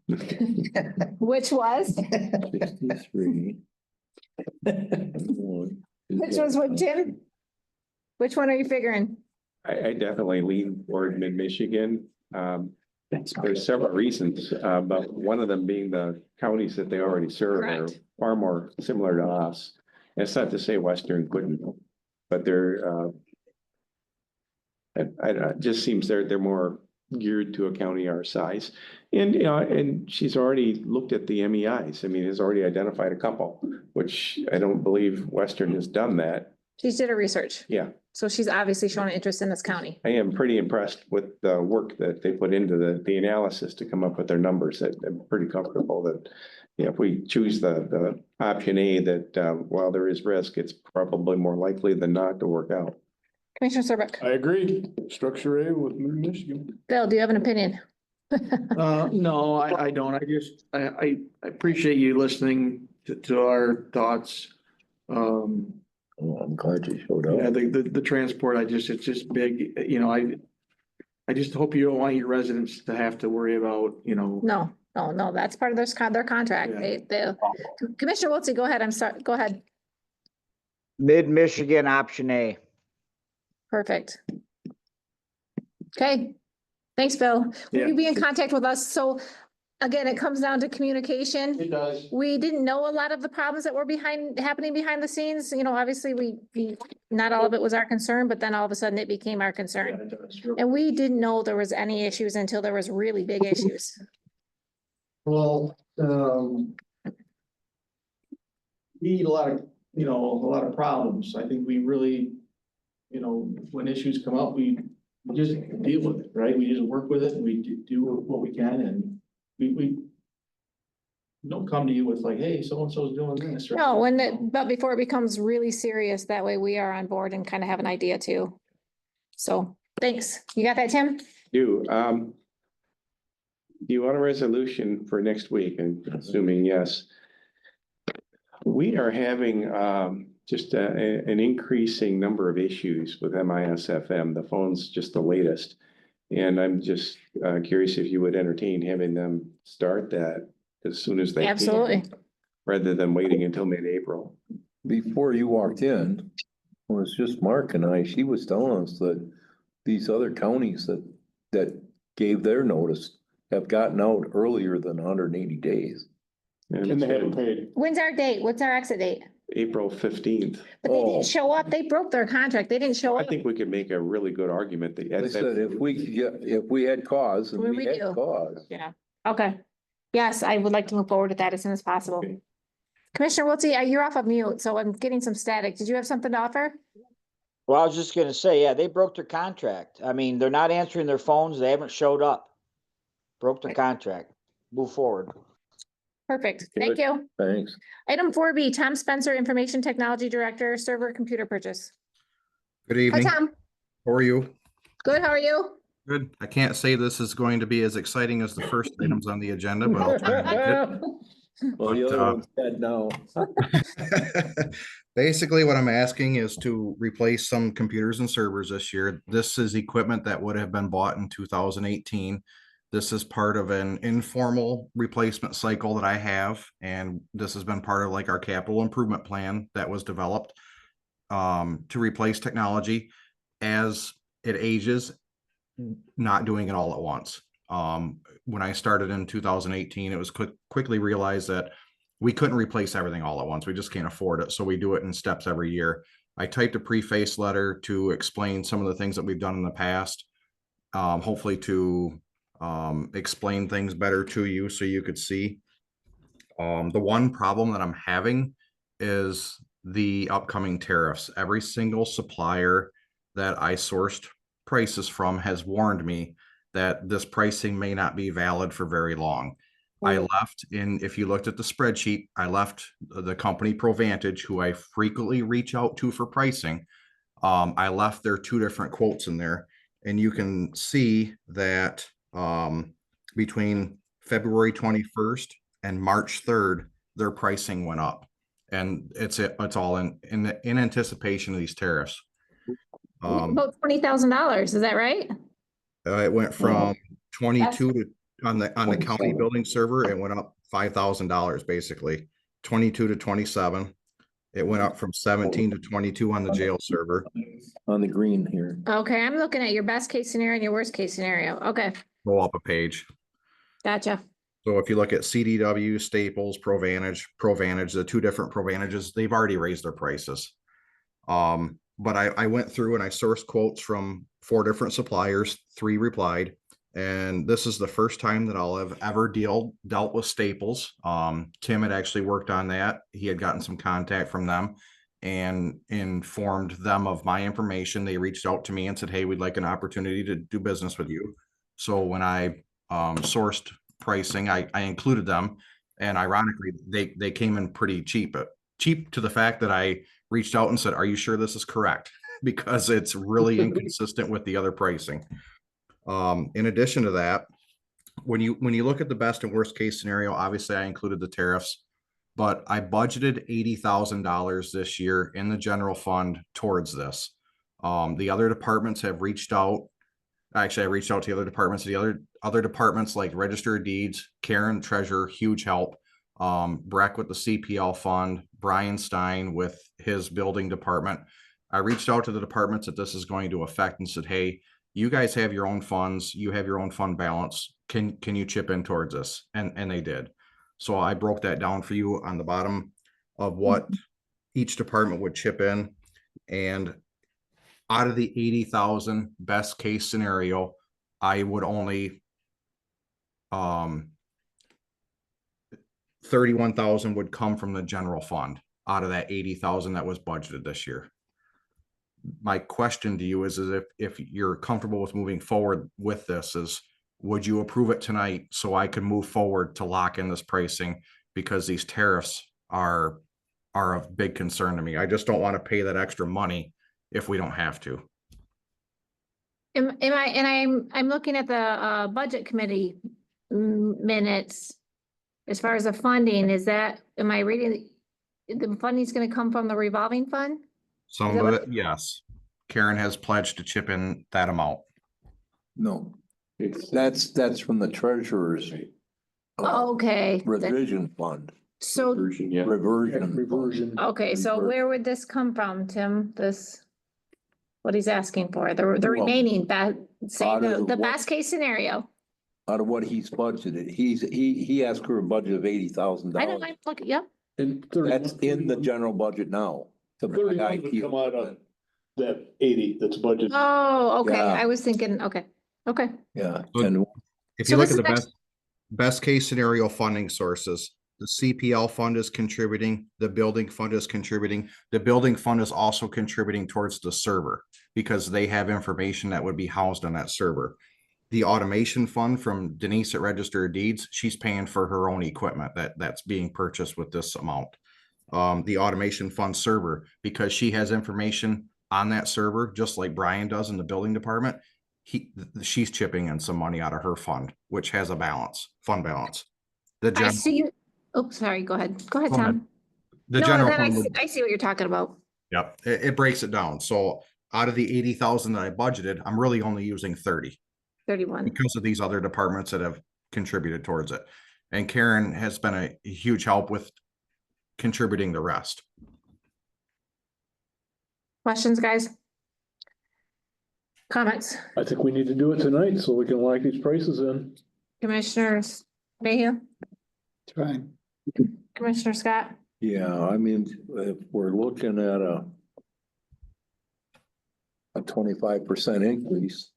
Which was? 63. Which was what, Tim? Which one are you figuring? I definitely lean toward mid-Michigan. There's several reasons, but one of them being the counties that they already serve are Correct. far more similar to us. And it's not to say Western couldn't, but they're, it just seems they're more geared to a county our size. And, and she's already looked at the MEIs. I mean, has already identified a couple, which I don't believe Western has done that. She did her research. Yeah. So she's obviously shown an interest in this county. I am pretty impressed with the work that they put into the analysis to come up with their numbers. I'm pretty comfortable that, if we choose the option A, that while there is risk, it's probably more likely than not to work out. Commissioner Serbrook. I agree. Structure A with Michigan. Bill, do you have an opinion? No, I don't. I appreciate you listening to our thoughts. Oh, I'm glad you showed Yeah, up. the transport, it's just big, I just hope you don't want your residents to have to worry about, No, that's part of their contract. Yeah. Commissioner Wiltie, go ahead. I'm sorry. Go ahead. Mid-Michigan option A. Perfect. Okay. Thanks, Bill. Will Yeah. you be in contact with us? So again, it comes down to communication. It does. We didn't know a lot of the problems that were happening behind the scenes. Obviously not all of it was our concern, but then all of a sudden it became our concern. And we didn't know there was any issues until there was really big issues. Well, we need a lot of problems. I think we really, when issues come up, we just deal with it, right? We just work with it and we do what we can, and we don't come to you with like, hey, so-and-so's doing this. No, but before it becomes really serious, that way we are on board and kind of have an idea too. So thanks. You got that, Tim? Do you want a resolution for next week? And assuming yes. We are having just an increasing number of issues with MISFM. The phone's just the latest. And I'm just curious if you would entertain having them start that as soon as they can. Absolutely. Rather than waiting until mid-April. Before you walked in, it was just Mark and I, she was telling us that these other counties that gave their notice have gotten out earlier than 180 days. And they haven't paid. When's our date? What's our exit date? April 15th. But they Oh. didn't show up. They broke their contract. They didn't show I up. think we could make a really good argument that. I said, if we had cause, and Well, we we had do. cause. Yeah. Okay. Yes, I would like to move forward with that as soon as possible. Commissioner Wiltie, you're off of mute, so I'm getting some static. Did you have something to offer? Well, I was just gonna say, yeah, they broke their contract. I mean, they're not answering their phones. They haven't showed up. Broke their contract. Move forward. Perfect. Thank you. Thanks. Item 4B, Tom Spencer, Information Technology Director, Server Computer Purchase. Good Hi, evening. Tom. How are you? Good, how are you? Good. I can't say this is going to be as exciting as the first items on the agenda, but I'll try and Well, the But, other one's dead now. make it. Basically, what I'm asking is to replace some computers and servers this year. This is equipment that would have been bought in 2018. This is part of an informal replacement cycle that I have, and this has been part of like our capital improvement plan that was developed to replace technology as it ages, not doing it all at once. When I started in 2018, it was quickly realized that we couldn't replace everything all at once. We just can't afford it. So we do it in steps every year. I typed a preface letter to explain some of the things that we've done in the past, hopefully to explain things better to you so you could see. The one problem that I'm having is the upcoming tariffs. Every single supplier that I sourced prices from has warned me that this pricing may not be valid for very long. I left if you looked at the spreadsheet, I left the company Provantage, who I frequently reach out to for pricing. I left their 2 different quotes in there, and you can see that between February 21st and March 3rd, their pricing went up, and it's all in anticipation of these tariffs. About $20,000, is that right? It went from 22 to on the county building server, it went up $5,000 basically. 22 to 27. It went up from 17 to 22 on the jail server. On the green here. Okay, I'm looking at your best case scenario and your worst case scenario. Okay, Go up a page. gotcha. So if you look at CDW, Staples, Provantage, the 2 different Provantages, they've already raised their prices. But I went through and I sourced quotes from 4 different suppliers, 3 replied. And this is the first time that I'll have ever dealt with Staples. Tim had actually worked on that. He had gotten some contact from them and informed them of my information. They reached out to me and said, hey, we'd like an opportunity to do business with you. So when I sourced pricing, I included them. And ironically, they came in pretty cheap to the fact that I reached out and said, are you sure this is correct? Because it's really inconsistent with the other pricing. In addition to that, when you look at the best and worst case scenario, obviously I included the tariffs, but I budgeted $80,000 this year in the general fund towards this. The other departments have reached out. Actually, I reached out to the other departments. The other departments like Register of Deeds, Karen, Treasurer, huge help. Breck with the CPL fund, Brian Stein with his building department. I reached out to the departments that this is going to affect and said, hey, you guys have your own funds, you have your own fund balance. Can you chip in towards this? And they did. So I broke that down for you on the bottom of what each department would chip in. And out of the 80,000 best case scenario, I would only 31,000 would come from the general fund out of that 80,000 that was budgeted this year. My question to you is if you're comfortable with moving forward with this, is would you approve it tonight so I can move forward to lock in this pricing, because these tariffs are of big concern to me. I just don't want to pay that extra money if we don't have to. I'm looking at the budget committee minutes. As far as the funding, am I reading, the funding's gonna come from the revolving fund? Some of it, yes. Karen has pledged to chip in that amount. No, that's from the treasurer's. Okay. Revision fund. So, Reversion. okay, so where would this come from, Tim? What he's asking for, the remaining, say out of the what- best case scenario. Out of what he's budgeted, he asked for a budget of $80,000. I know, I'm looking, yep. And That's in the general budget now. to buy 31 would IT come out of equipment. that 80 that's budgeted. Oh, okay, Yeah. I was thinking, okay, okay. Yeah, So and If So you look this at the is best case scenario funding sources, the CPL fund is contributing, the building fund is contributing. The building fund is also contributing towards the server because they have information that would be housed on that server. The automation fund from Denise at Register of Deeds, she's paying for her own equipment that's being purchased with this amount. The automation fund server, because she has information on that server, just like Brian does in the building department. She's chipping in some money out of her fund, which has a fund balance. The I general, see you. Oh, sorry, go ahead. Go ahead, Go ahead. Tom. the No, general then fund would, I see what you're talking about. yep, it breaks it down. So out of the 80,000 that I budgeted, I'm really only using 30 31. because of these other departments that have contributed towards it. And Karen has been a huge help with contributing the rest. Questions, guys? Comments? I think we need to do it tonight so we can lock these prices in. Commissioners Mayhew, Fine. Commissioner Scott? yeah, I mean, if we're looking at a 25% increase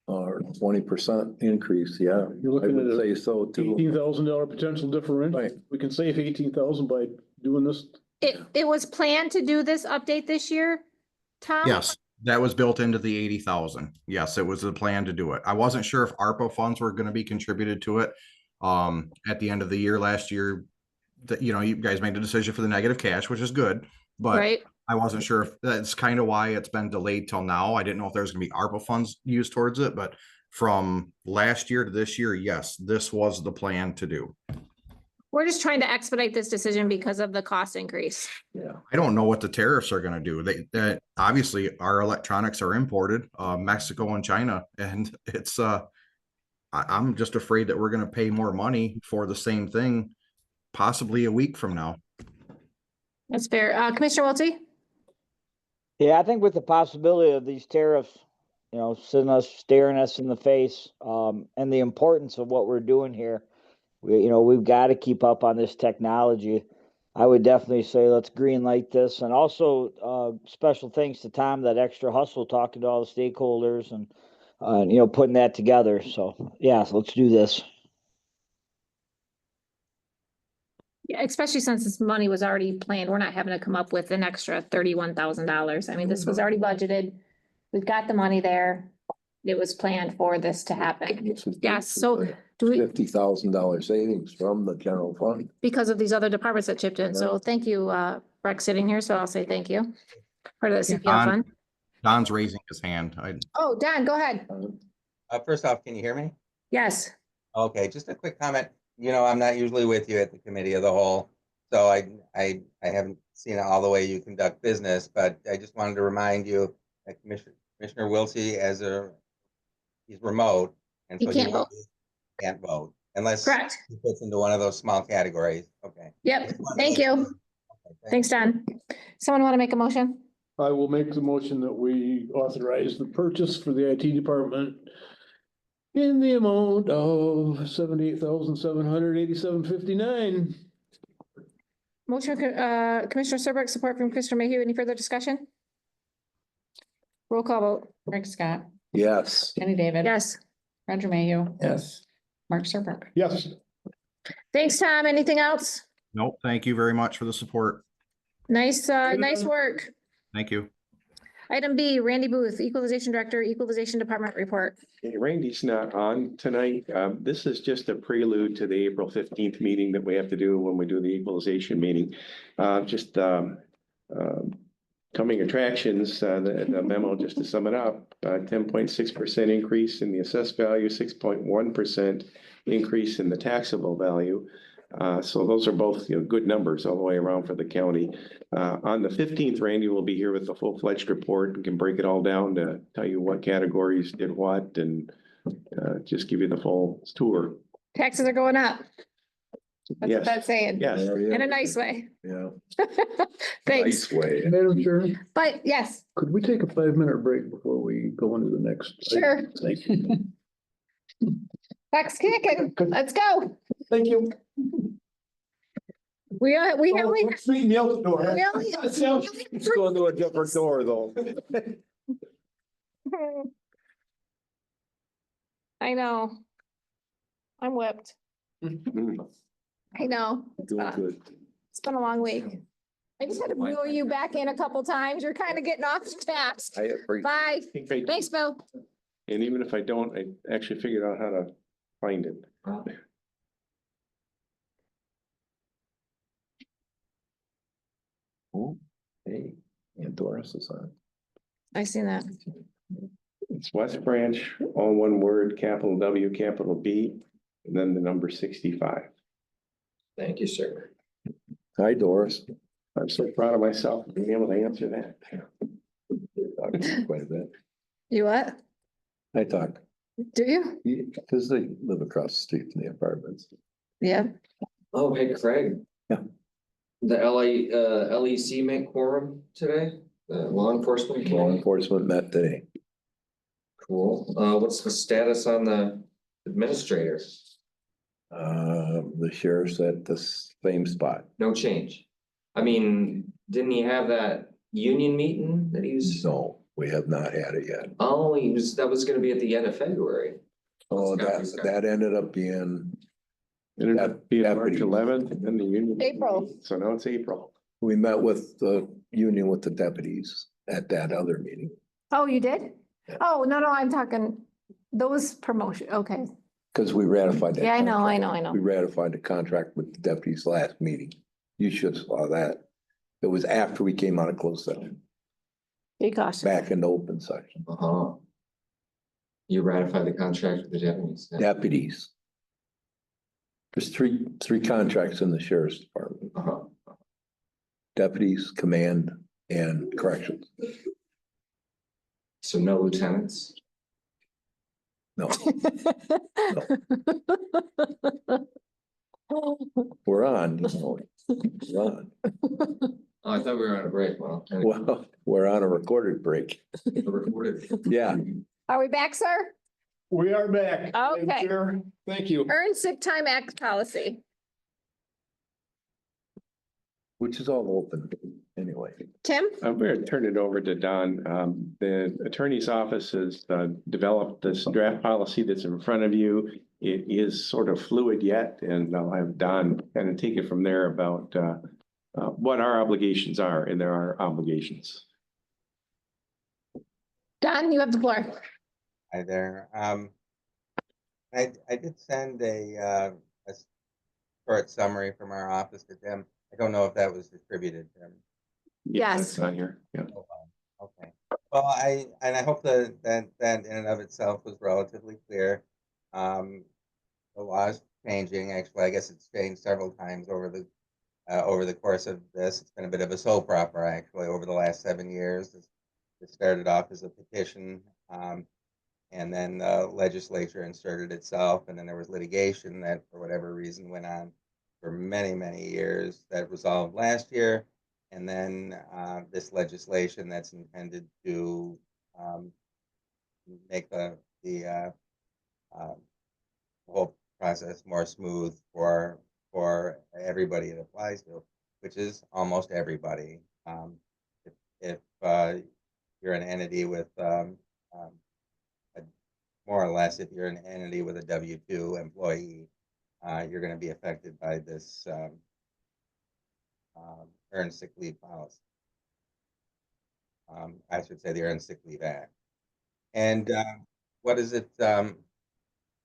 or 20% increase, yeah, You're I looking would at say so too. $18,000 potential differential. Right. We can save 18,000 by doing this. It was planned to do this update this year, Tom? Yes, that was built into the 80,000. Yes, it was the plan to do it. I wasn't sure if ARPA funds were going to be contributed to it. At the end of the year, last year, that, you know, you guys made a decision for the negative cash, which is good, but Right? I wasn't sure if that's kind of why it's been delayed till now. I didn't know if there's gonna be ARPA funds used towards it, but from last year to this year, yes, this was the plan to do. We're just trying to expedite this decision because of the cost increase. Yeah. I don't know what the tariffs are gonna do. Obviously our electronics are imported, Mexico and China, and it's, I'm just afraid that we're gonna pay more money for the same thing, possibly a week from now. That's fair. Commissioner Wiltie? Yeah, I think with the possibility of these tariffs, you know, staring us in the face, and the importance of what we're doing here, we've got to keep up on this technology. I would definitely say let's green light this, and also special thanks to Tom, that extra hustle talking to all the stakeholders and putting that together. So yeah, so let's do this. Yeah, especially since this money was already planned. We're not having to come up with an extra $31,000. I mean, this was already budgeted. We've got the money there. It was planned for this to happen. Yes, so do we, $50,000 savings from the general fund. because of these other departments that chipped in. So thank you, Breck sitting here. So I'll say thank you. Part of the CPL Don. fund. Don's raising his hand. Oh, Don, go ahead. First off, can you hear me? Yes. Okay, just a quick comment. You know, I'm not usually with you at the committee of the whole, so I haven't seen all the way you conduct business, but I just wanted to remind you that Commissioner Wiltie, he's remote, and He so can't vote. can't vote unless Correct. he fits into one of those small categories. Okay. Yep. Thank you. Okay, Thanks, Don. Someone want to make a motion? I will make the motion that we authorize the purchase for the IT department in the amount of $78,787.59. Motion, Commissioner Serbrook, support from Commissioner Mayhew. Any further discussion? Roll call vote. Craig Scott, Yes. Jenny David. Yes. Roger Mayhew, Yes. Mark Serbrook. Yes. Thanks, Tom. Anything else? Nope, thank you very much for the support. Nice work. Thank you. Item B, Randy Booth, Equalization Director, Equalization Department Report. Okay, Randy's not on tonight. This is just a prelude to the April 15th meeting that we have to do when we do the equalization meeting. Coming attractions, the memo, just to sum it up, 10.6% increase in the assessed value, 6.1% increase in the taxable value. So those are both, good numbers all the way around for the county. On the 15th, Randy will be here with the full-fledged report and can break it all down to tell you what categories did what and just give you the full tour. Taxes are going up. That's Yes. what that's saying. Yes. In a nice way. Yeah. Thanks. Nice way. Madam Chair, But yes, could we take a 5-minute break before we go into the next? Sure. Thank you. Buck's kicking. Let's go. Thank you. We only, Let's meet in the other door. we only. Let's go into a different door though. I know. I'm whipped. I know. Doing good. It's been a long week. I just had to wheel you back in a couple times. You're kind of getting off the task. I agree. Bye. think I- Thanks, Bill. And even if I don't, I actually figured out how to find it. Oh, hey, and Doris is on. I seen that. It's West Branch, all one word, capital W, capital B, and then the number 65. Thank you, sir. Hi, Doris. I'm so proud of myself for being able to answer that. Quite a bit. You what? I talk, Do you? because they live across the street from the apartments. Yeah. Oh, hey, Craig. Yeah. The LEC make quorum today, the law enforcement Law committee. enforcement met today. Cool. What's the status on the administrator? The sheriff's at the same spot. No change. I mean, didn't he have that union meeting that he was? No, we have not had it yet. Oh, that was gonna be at the end of February. Oh, that ended up being, It ended up being March Deputy. 11th, and then the union. April. So now it's April. we met with the union with the deputies at that other meeting. Oh, you did? Oh, no, I'm talking those promotion. Okay. Because we ratified that. Yeah, I know. contract. We ratified the contract with the deputies last meeting. You should have saw that. It was after we came out of closed session, Be cautious. back in the open section. Uh-huh. You ratified the contract with the Japanese. Deputies. There's three contracts in the sheriff's department. Uh-huh. Deputies, command, and corrections. So no lieutenants? No, we're on. We're on. Oh, I thought we were on a break. Well, Well, we're on a recorded break. recorded. Yeah. Are we back, sir? We are back. Madam Okay. Chair. Thank you. Earned sick time act policy. Which is all open anyway. Tim? I'm going to turn it over to Don. The attorney's office has developed this draft policy that's in front of you. It is sort of fluid yet, and I'll have Don kind of take it from there about what our obligations are, and there are obligations. Don, you have the floor. Hi there. I did send a short summary from our office to Tim. I don't know if that was distributed, Tim. Yes. It's on here. Yeah. Okay. Well, I hope that in and of itself was relatively clear. The law is changing. Actually, I guess it's changed several times over the course of this. It's been a bit of a soap opera actually over the last 7 years. It started off as a petition, and then the legislature inserted itself, and then there was litigation that, for whatever reason, went on for many, many years. That resolved last year, and then this legislation that's intended to make the whole process more smooth for everybody it applies to, which is almost everybody. If you're an entity with more or less, if you're an entity with a W-2 employee, you're going to be affected by this earned sick leave policy. I should say the Earned Sick Leave Act. And what is it?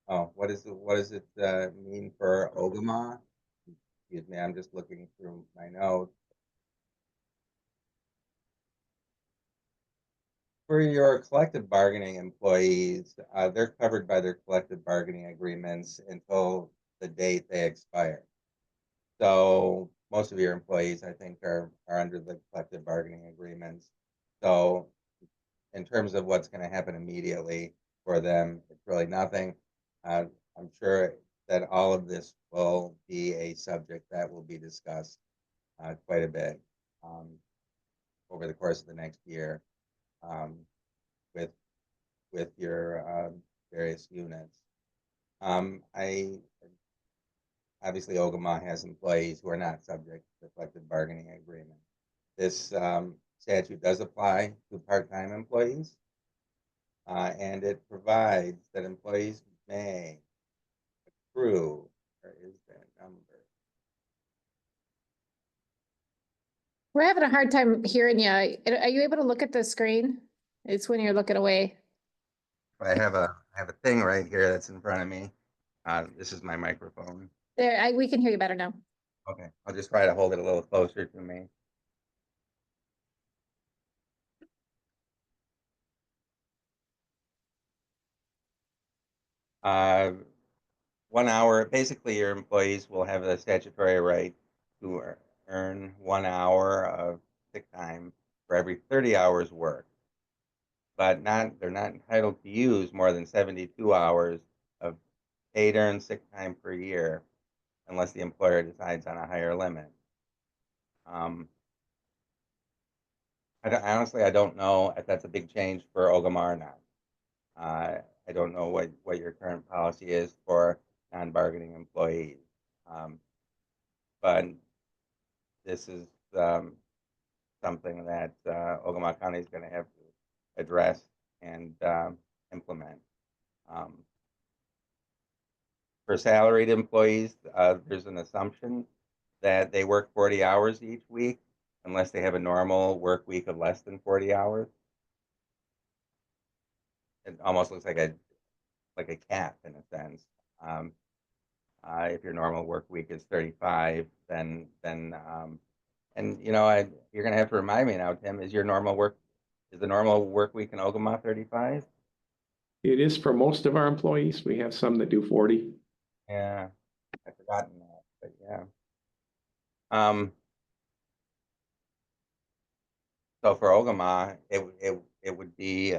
What does it mean for Ogemaw? Excuse me, I'm just looking through my notes. For your collective bargaining employees, they're covered by their collective bargaining agreements until the date they expire. So most of your employees, I think, are under the collective bargaining agreements. So in terms of what's going to happen immediately for them, it's really nothing. I'm sure that all of this will be a subject that will be discussed quite a bit over the course of the next year with your various units. obviously Ogemaw has employees who are not subject to the collective bargaining agreement. This statute does apply to part-time employees. And it provides that employees may accrue, where is that number? We're having a hard time hearing you. Are you able to look at the screen? It's when you're looking away. I have a thing right here that's in front of me. This is my microphone. There, we can hear you better now. Okay, I'll just try to hold it a little closer to me. Uh, 1 hour, basically your employees will have the statutory right to earn 1 hour of sick time for every 30 hours worked. But they're not entitled to use more than 72 hours of paid earned sick time per year unless the employer decides on a higher limit. Honestly, I don't know if that's a big change for Ogemaw or not. I don't know what your current policy is for non-bargaining employees. But this is something that Ogemaw County is going to have to address and implement. For salaried employees, there's an assumption that they work 40 hours each week unless they have a normal work week of less than 40 hours. It almost looks like a cap in a sense. If your normal work week is 35, then and you know, you're gonna have to remind me now, Tim, is the normal work week in Ogemaw 35? It is for most of our employees. We have some that do 40. Yeah, I've forgotten that, but yeah. So for Ogemaw, it would be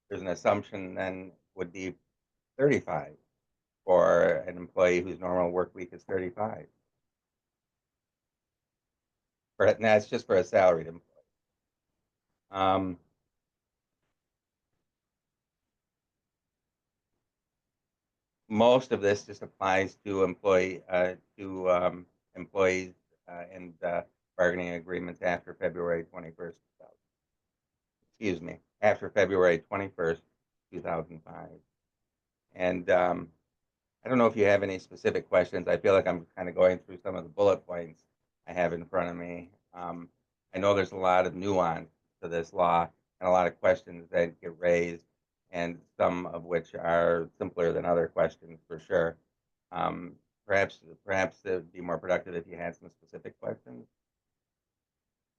there's an assumption then would be 35 for an employee whose normal work week is 35. And that's just for a salaried employee. Most of this just applies to employees and bargaining agreements after February 21st. Excuse me, after February 21st, 2005. And I don't know if you have any specific questions. I feel like I'm kind of going through some of the bullet points I have in front of me. I know there's a lot of nuance to this law and a lot of questions that get raised, and some of which are simpler than other questions for sure. Perhaps it would be more productive if you had some specific questions.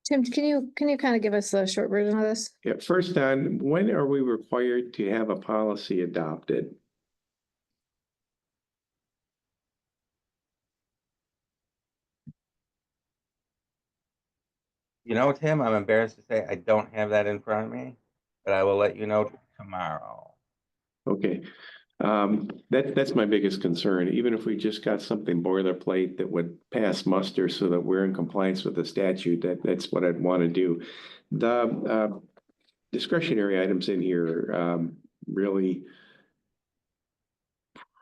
Tim, can you kind of give us a short version of this? Yeah, first on, when are we required to have a policy adopted? You know, Tim, I'm embarrassed to say I don't have that in front of me, but I will let you know tomorrow. Okay. That's my biggest concern. Even if we just got something boilerplate that would pass muster so that we're in compliance with the statute, that's what I'd want to do. The discretionary items in here really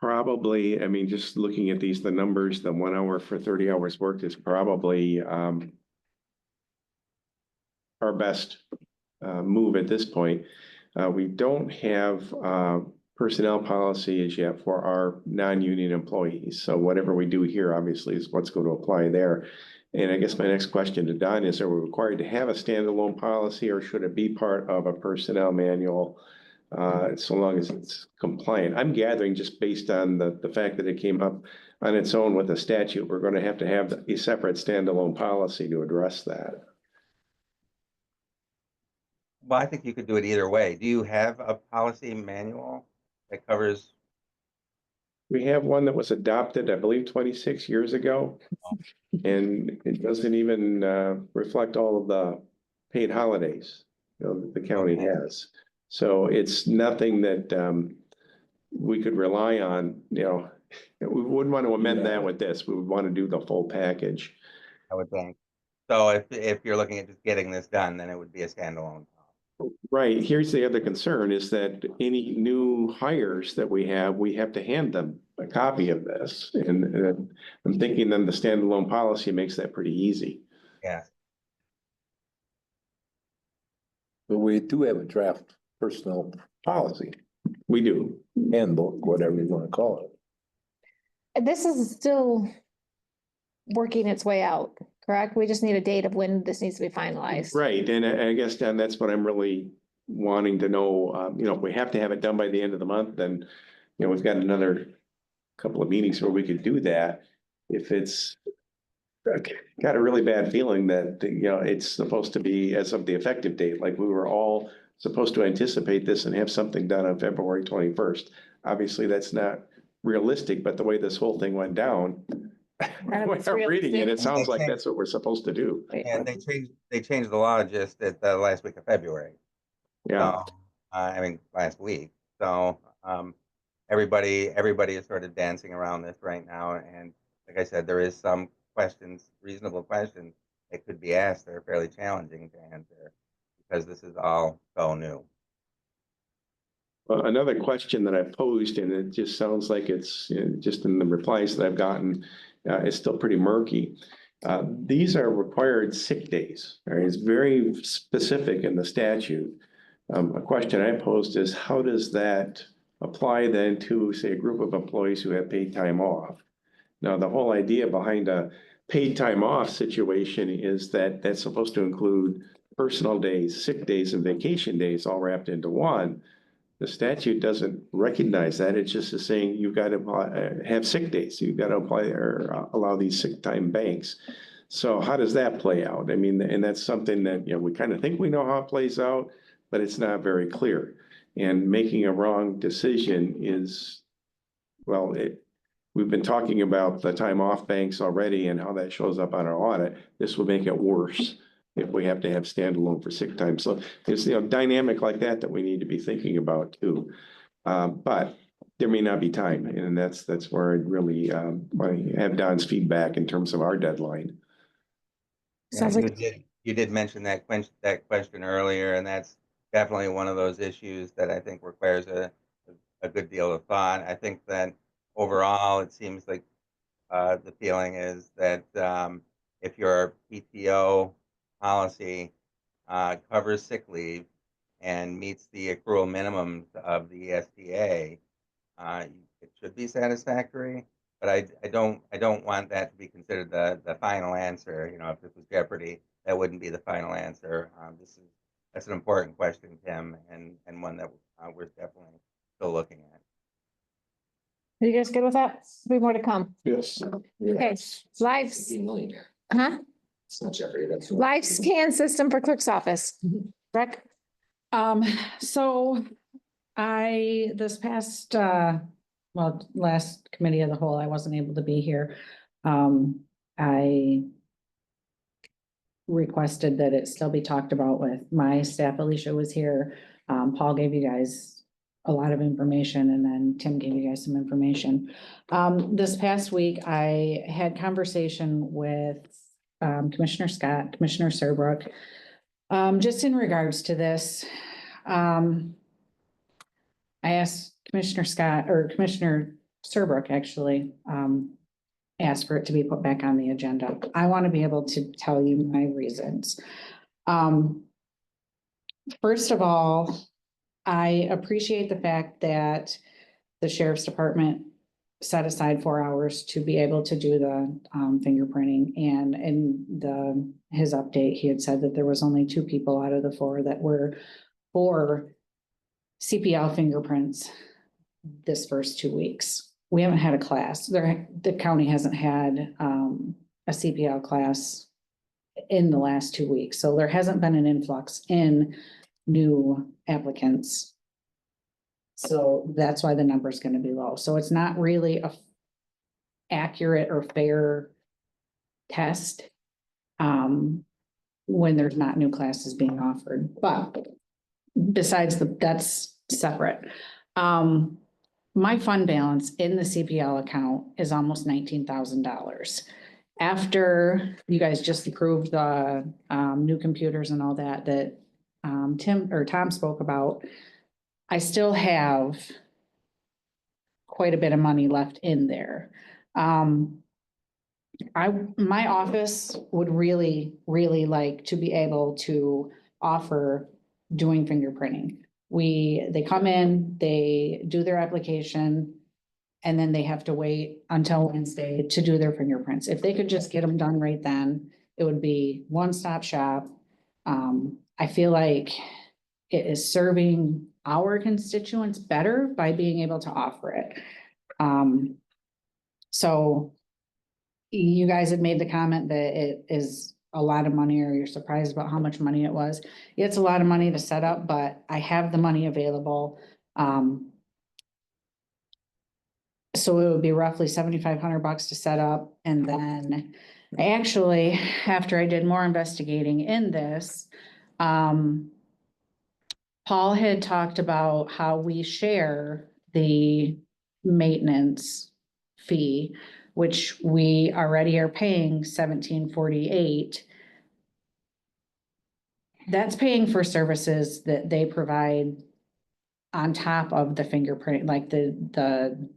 probably, I mean, just looking at these, the numbers, the 1 hour for 30 hours worked is probably our best move at this point. We don't have personnel policy as yet for our non-union employees. So whatever we do here, obviously, is what's going to apply there. And I guess my next question to Don is, are we required to have a standalone policy, or should it be part of a personnel manual so long as it's compliant? I'm gathering, just based on the fact that it came up on its own with a statute, we're going to have a separate standalone policy to address that. Well, I think you could do it either way. Do you have a policy manual that covers? We have one that was adopted, I believe, 26 years ago. And it doesn't even reflect all of the paid holidays, you know, that the county has. So it's nothing that we could rely on, you know. We wouldn't want to amend that with this. We would want to do the full package. I would think. So if you're looking at just getting this done, then it would be a standalone. Right. Here's the other concern, is that any new hires that we have to hand them a copy of this, and I'm thinking then the standalone policy makes that pretty easy. Yeah. But we do have a draft personnel policy, We do. handbook, whatever you want to call it. This is still working its way out, correct? We just need a date of when this needs to be finalized. Right, and I guess, Dan, that's what I'm really wanting to know. You know, if we have to have it done by the end of the month, then, you know, we've got another couple of meetings where we could do that. If it's got a really bad feeling that, you know, it's supposed to be as of the effective date, like we were all supposed to anticipate this and have something done on February 21st. Obviously, that's not realistic, but the way this whole thing went down, when it's I'm reading it, it realistic. sounds like that's what we're supposed to do. And they changed the law just at the last week of February. Yeah. So, I mean, last week. So, everybody is sort of dancing around this right now. And like I said, there is some questions, reasonable questions that could be asked that are fairly challenging to answer because this is all so new. Another question that I posed, and it just sounds like it's, you know, just in the replies that I've gotten, it's still pretty murky. These are required sick days, right? It's very specific in the statute. A question I posed is, how does that apply then to, say, a group of employees who have paid time off? Now, the whole idea behind a paid time off situation is that that's supposed to include personal days, sick days, and vacation days all wrapped into one. The statute doesn't recognize that. It's just saying you've got to have sick days. You've got to apply or allow these sick time banks. So how does that play out? I mean, and that's something that, you know, we kind of think we know how it plays out, but it's not very clear. And making a wrong decision is, well, we've been talking about the time off banks already and how that shows up on our audit. This will make it worse if we have to have standalone for sick time. So it's, you know, dynamic like that we need to be thinking about too. But there may not be time, and that's where I really I have Don's feedback in terms of our deadline. Sounds like You did mention that question earlier, and that's definitely one of those issues that I think requires a good deal of thought. I think that overall, it seems like the feeling is that if your PTO policy covers sick leave and meets the accrual minimums of the SDA, it should be satisfactory. But I don't want that to be considered the final answer. You know, if this was Jeopardy, that wouldn't be the final answer. That's an important question, Tim, and one that we're definitely still looking at. Are you guys good with that? Be more to come. Yes. Okay, huh? It's not Jeopardy, that's. Live scan system for clerk's office. Rick? So this past, last committee of the whole, I wasn't able to be here. I requested that it still be talked about with my staff. Alicia was here. Paul gave you guys a lot of information, and then Tim gave you guys some information. This past week, I had conversation with Commissioner Scott, Commissioner Serbrook, just in regards to this. I asked Commissioner Scott, or Commissioner Serbrook actually, asked for it to be put back on the agenda. I want to be able to tell you my reasons. First of all, I appreciate the fact that the sheriff's department set aside 4 hours to be able to do the fingerprinting. And in his update, he had said that there was only 2 people out of the 4 that were for CPL fingerprints this first 2 weeks. We haven't had a class. The county hasn't had a CPL class in the last 2 weeks. So there hasn't been an influx in new applicants. So that's why the number is going to be low. So it's not really a accurate or fair test when there's not new classes being offered. But besides that's separate. My fund balance in the CPL account is almost $19,000. After you guys just approved the new computers and all that Tom spoke about, I still have quite a bit of money left in there. My office would really, really like to be able to offer doing fingerprinting. They come in, they do their application, and then they have to wait until Wednesday to do their fingerprints. If they could just get them done right then, it would be one-stop shop. I feel like it is serving our constituents better by being able to offer it. So you guys had made the comment that it is a lot of money, or you're surprised about how much money it was. It's a lot of money to set up, but I have the money available. So it would be roughly $7,500 to set up, and then I actually, after I did more investigating in this, Paul had talked about how we share the maintenance fee, which we already are paying $17.48. That's paying for services that they provide on top of the fingerprint, like the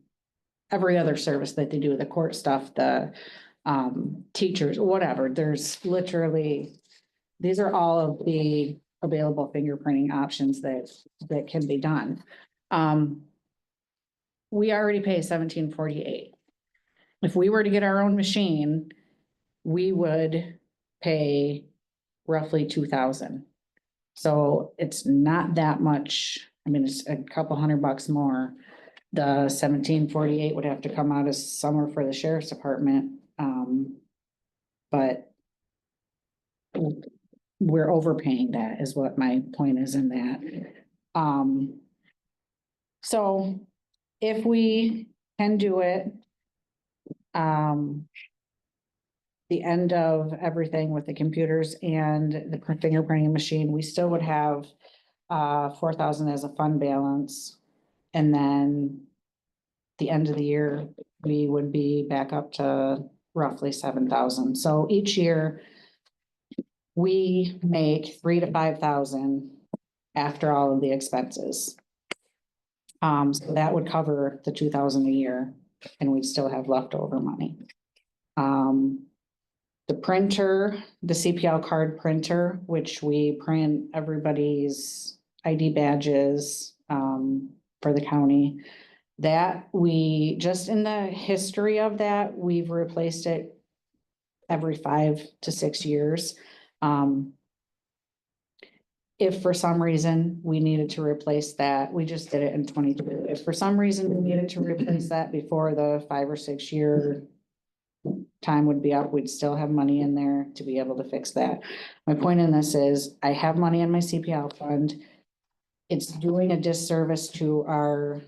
every other service that they do, the court stuff, the teachers, whatever. There's literally, these are all of the available fingerprinting options that can be done. We already pay $17.48. If we were to get our own machine, we would pay roughly $2,000. So it's not that much. I mean, it's a couple $100 more. The $17.48 would have to come out as somewhere for the sheriff's department. But we're overpaying, that is what my point is in that. So if we can do it, the end of everything with the computers and the fingerprinting machine, we still would have 4,000 as a fund balance. And then the end of the year, we would be back up to roughly 7,000. So each year we make 3,000 to 5,000 after all of the expenses. So that would cover the 2,000 a year, and we'd still have leftover money. The printer, the CPL card printer, which we print everybody's ID badges for the county, that we, just in the history of that, we've replaced it every 5 to 6 years. If for some reason we needed to replace that, we just did it in 22. If for some reason we needed to replace that before the 5 or 6 year time would be up, we'd still have money in there to be able to fix that. My point in this is I have money in my CPL fund. It's doing a disservice to our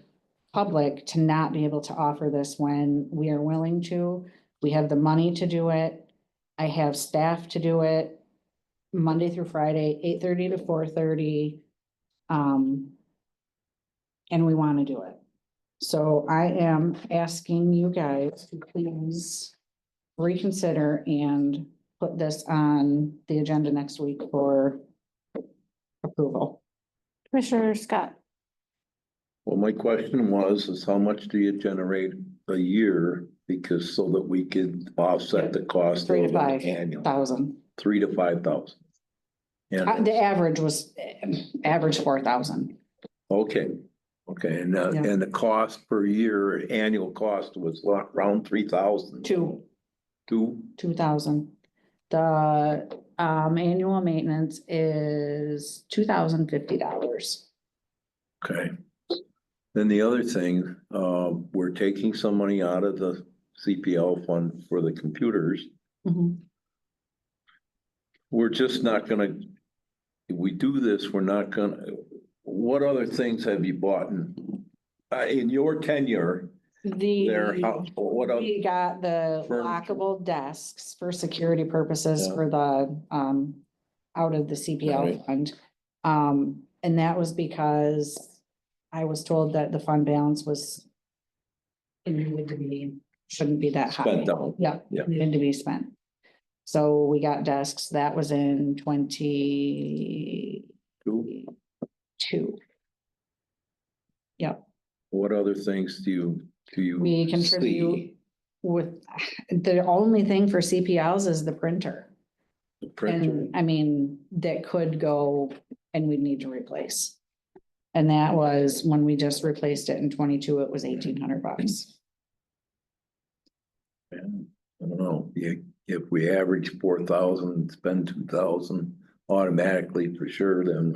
public to not be able to offer this when we are willing to. We have the money to do it. I have staff to do it Monday through Friday, 8:30 to 4:30. And we want to do it. So I am asking you guys to please reconsider and put this on the agenda next week for approval. Commissioner Scott. Well, my question is how much do you generate a year? Because so that we could offset the cost of 3,000 to an annual, 5,000. 3,000 to 5,000. And The average was 4,000. okay, and the cost per year, annual cost was what, around 3,000? 2,000. The annual maintenance is $2,050. Okay. Then the other thing, we're taking some money out of the CPL fund for the computers. Mhm. We're just not gonna, if we do this, we're not gonna, what other things have you bought in your tenure? What else? We got the Furniture. lockable desks for security purposes Yeah. for the out of the CPL Right. fund. And that was because I was told that the fund balance was it needed to be, shouldn't be that high. Spent down. Yeah, Yeah. needed to be spent. So we got desks. That was in 22. Yep. What other things do you Do you We see? contribute with, the only thing for CPLs is the printer. The printer? And I mean, that could go and we'd need to replace. And that was when we just replaced it in 22, it was $1,800. I don't know, if we average 4,000, spend 2,000 automatically for sure, then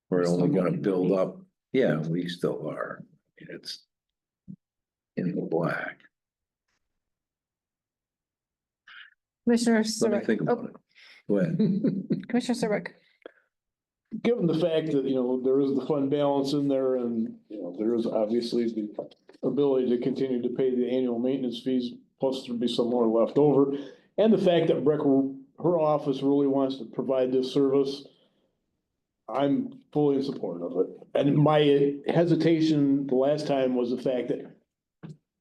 we're only gonna build up. Yeah, we still are. I mean, it's in the black. Commissioner Let me Serbrook. think about it. Go ahead. Commissioner Serbrook. Given the fact that, there is the fund balance in there and, there is obviously the ability to continue to pay the annual maintenance fees, plus there'd be some more left over. And the fact that Breck, her office really wants to provide this service, I'm fully in support of it. And my hesitation the last time was the fact that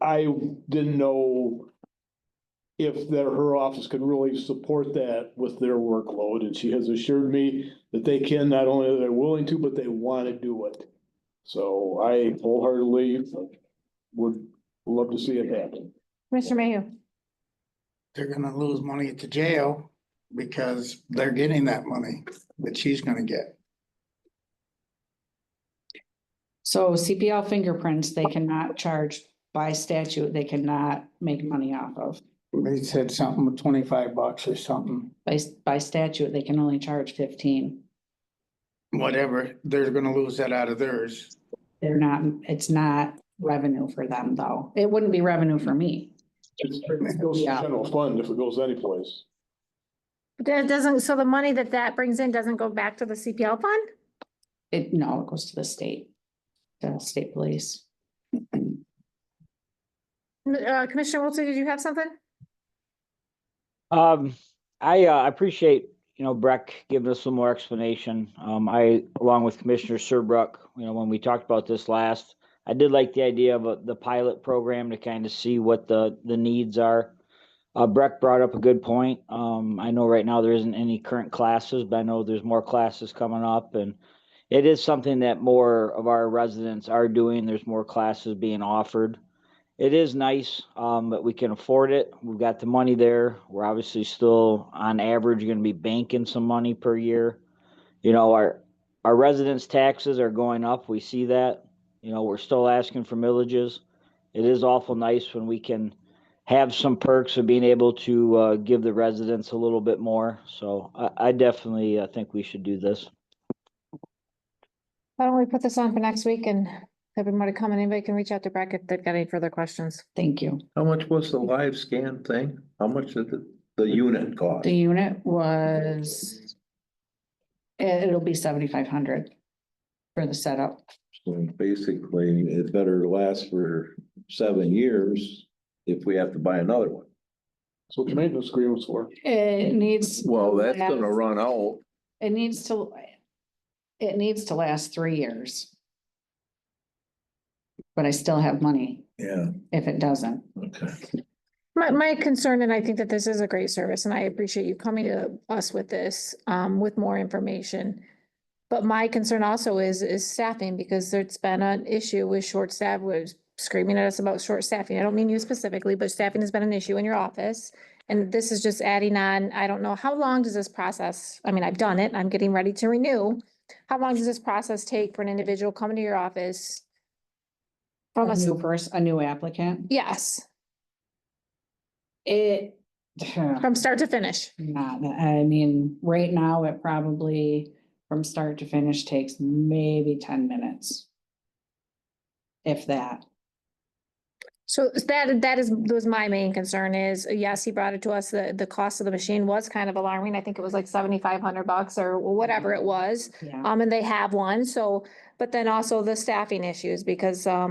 I didn't know if her office could really support that with their workload. And she has assured me that they can, not only are they willing to, but they want to do it. So I wholeheartedly would love to see it happen. Commissioner Mayhew. They're gonna lose money at the jail because they're getting that money that she's gonna get. So CPL fingerprints, they cannot charge by statute, they cannot make money off of. They said something with $25 or something, By statute, they can only charge 15. whatever, they're gonna lose that out of theirs. They're not, it's not revenue for them though. It wouldn't be revenue for me. It goes to general fund if it goes anyplace. That doesn't, so the money that brings in doesn't go back to the CPL fund? No, it goes to the state police. Commissioner Wiltie, did you have something? I appreciate, Breck giving us some more explanation. I, along with Commissioner Serbrook, when we talked about this last, I did like the idea of the pilot program to kind of see what the needs are. Breck brought up a good point. I know right now there isn't any current classes, but I know there's more classes coming up, and it is something that more of our residents are doing. There's more classes being offered. It is nice that we can afford it. We've got the money there. We're obviously still on average going to be banking some money per year. Our residents' taxes are going up. We see that. We're still asking for millages. It is awful nice when we can have some perks of being able to give the residents a little bit more. So I definitely think we should do this. Why don't we put this on for next week and everybody come and anybody can reach out to Breck if they've got any further questions. Thank you. How much was the live scan thing? How much did the unit cost? The unit was, it'll be 7,500 for the setup. So basically, it better last for 7 years if we have to buy another one. So the maintenance agreement's for. It needs. Well, that's gonna run out. It needs to last 3 years. But I still have money Yeah, if it doesn't. okay. My concern, and I think that this is a great service, and I appreciate you coming to us with this, with more information. But my concern also is staffing, because there's been an issue with short staff, was screaming at us about short staffing. I don't mean you specifically, but staffing has been an issue in your office. And this is just adding on, I don't know, how long does this process, I mean, I've done it, I'm getting ready to renew. How long does this process take for an individual coming to your office? From A new applicant. Yes, From start to finish. I mean, right now, it probably from start to finish takes maybe 10 minutes. If that. So was my main concern is, yes, he brought it to us, the cost of the machine was kind of alarming. I think it was like $7,500 or whatever it was. Yeah. And they have one, so, but then also the staffing issues, because, I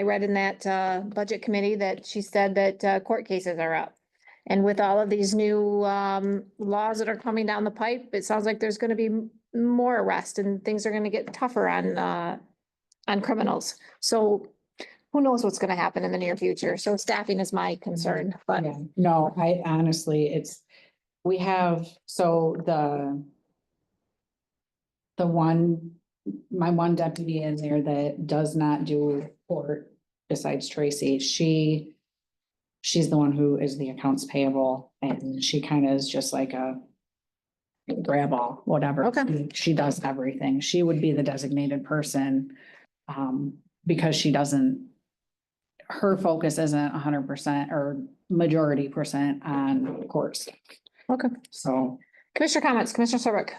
read in that, budget committee that she said that, court cases are up. And with all of these new, laws that are coming down the pipe, it sounds like there's gonna be more arrest and things are gonna get tougher on criminals. So who knows what's gonna happen in the near future? So staffing is my concern, but. Yeah. No, I honestly, we have, so my one deputy in there that does not do court, besides Tracy, she's the one who is the accounts payable, and she kind of is just like a grab all, whatever. Okay. She does everything. She would be the designated person, because she doesn't, her focus isn't 100% or majority percent on court stuff. Okay. So. Commissioner comments, Commissioner Serbrook,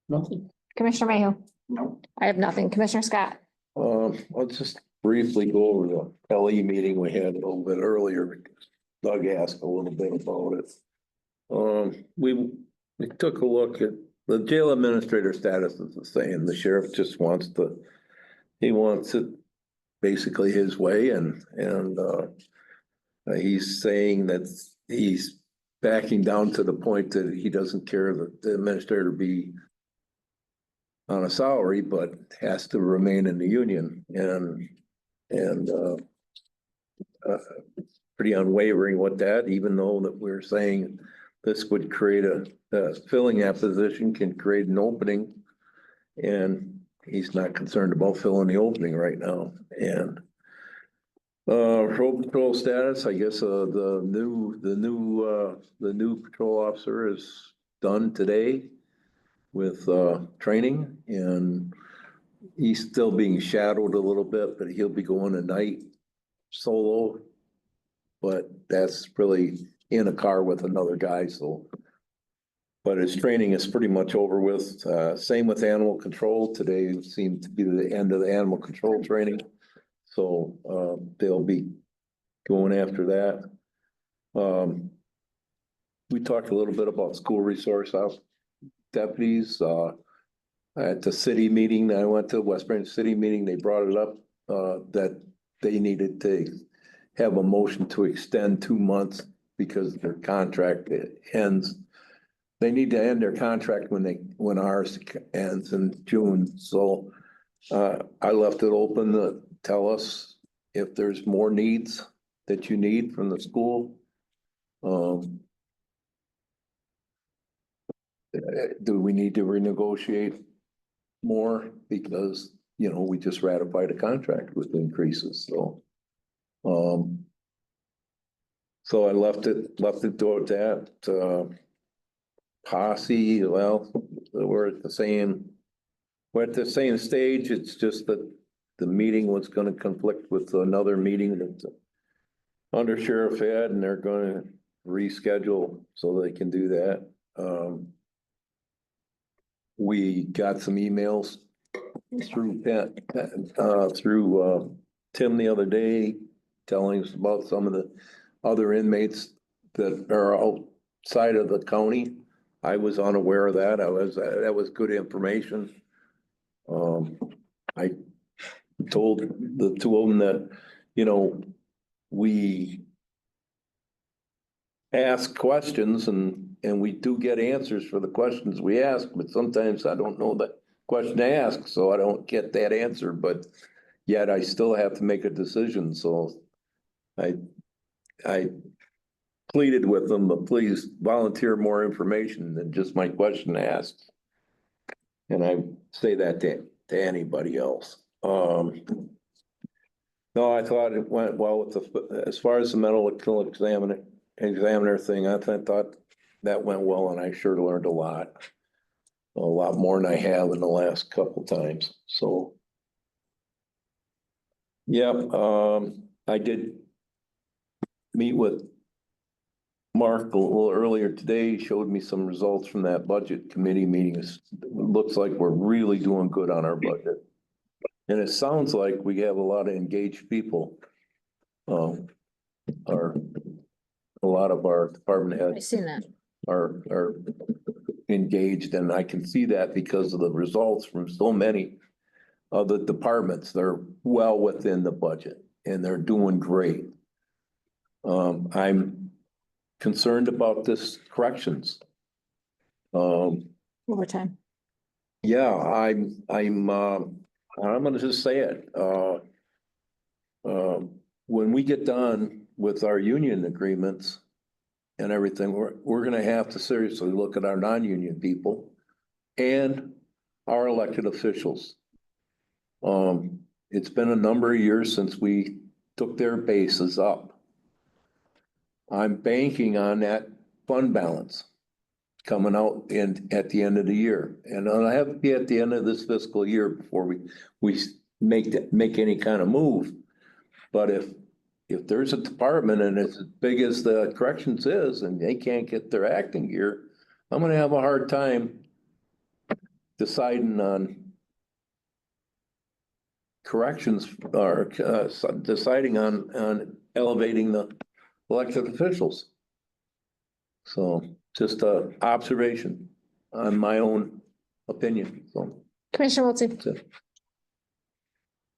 Nothing. Commissioner Mayhew. No. I have nothing. Commissioner Scott. I'll just briefly go over the LE meeting we had a little bit earlier. Doug asked a little bit about it. We took a look at the jail administrator status is the same. The sheriff just wants he wants it basically his way and he's saying that he's backing down to the point that he doesn't care that the administrator be on a salary, but has to remain in the union and pretty unwavering with that, even though that we're saying this would create filling that position can create an opening. And he's not concerned about filling the opening right now. And road patrol status, I guess, the new patrol officer is done today with training, and he's still being shadowed a little bit, but he'll be going at night solo. But that's really in a car with another guy, so. But his training is pretty much over with. Same with animal control. Today seemed to be the end of the animal control training. So they'll be going after that. We talked a little bit about school resource deputies. At the city meeting, I went to West Branch City meeting, they brought it up that they needed to have a motion to extend 2 months because their contract ends. They need to end their contract when ours ends in June. So I left it open to tell us if there's more needs that you need from the school. Do we need to renegotiate more? Because, we just ratified a contract with increases, so. So I left it to that. Posse, well, we're at the same stage. It's just that the meeting was gonna conflict with another meeting that the under sheriff had, and they're gonna reschedule so they can do that. We got some emails through Tim the other day, telling us about some of the other inmates that are outside of the county. I was unaware of that. That was good information. I told the two of them that, we ask questions and we do get answers for the questions we ask, but sometimes I don't know the question to ask, so I don't get that answer, but yet I still have to make a decision. So I pleaded with them, but please volunteer more information than just my question asked. And I say that to anybody else. No, I thought it went well with as far as the medical examiner thing, I thought that went well, and I sure learned a lot more than I have in the last couple times. So, yeah, I did meet with Mark a little earlier today. He showed me some results from that budget committee meeting. It looks like we're really doing good on our budget. And it sounds like we have a lot of engaged people. A lot of our department heads I've seen that. are engaged, and I can see that because of the results from so many of the departments. They're well within the budget and they're doing great. I'm concerned about this corrections. Overtime. Yeah, I'm gonna just say it. When we get done with our union agreements and everything, we're gonna have to seriously look at our non-union people and our elected officials. it's been a number of years since we took their bases up. I'm banking on that fund balance coming out at the end of the year. And it'll have to be at the end of this fiscal year before we make any kind of move. But if there's a department and it's as big as the corrections is and they can't get their acting gear, I'm gonna have a hard time deciding on corrections or deciding on elevating the elected officials. So just a observation on my own opinion, so. Commissioner Wiltie. that's it.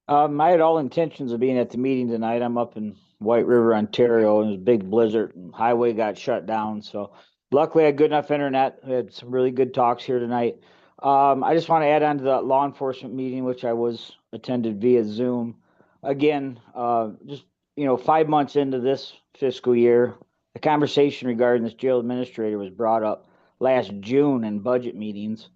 I had all intentions of being at the meeting tonight. I'm up in White River, Ontario, and it was a big blizzard and highway got shut down. So luckily I had good enough internet. We had some really good talks here tonight. I just want to add on to the law enforcement meeting, which I was attended via Zoom. Again, just, 5 months into this fiscal year, the conversation regarding this jail administrator was brought up last June in budget meetings.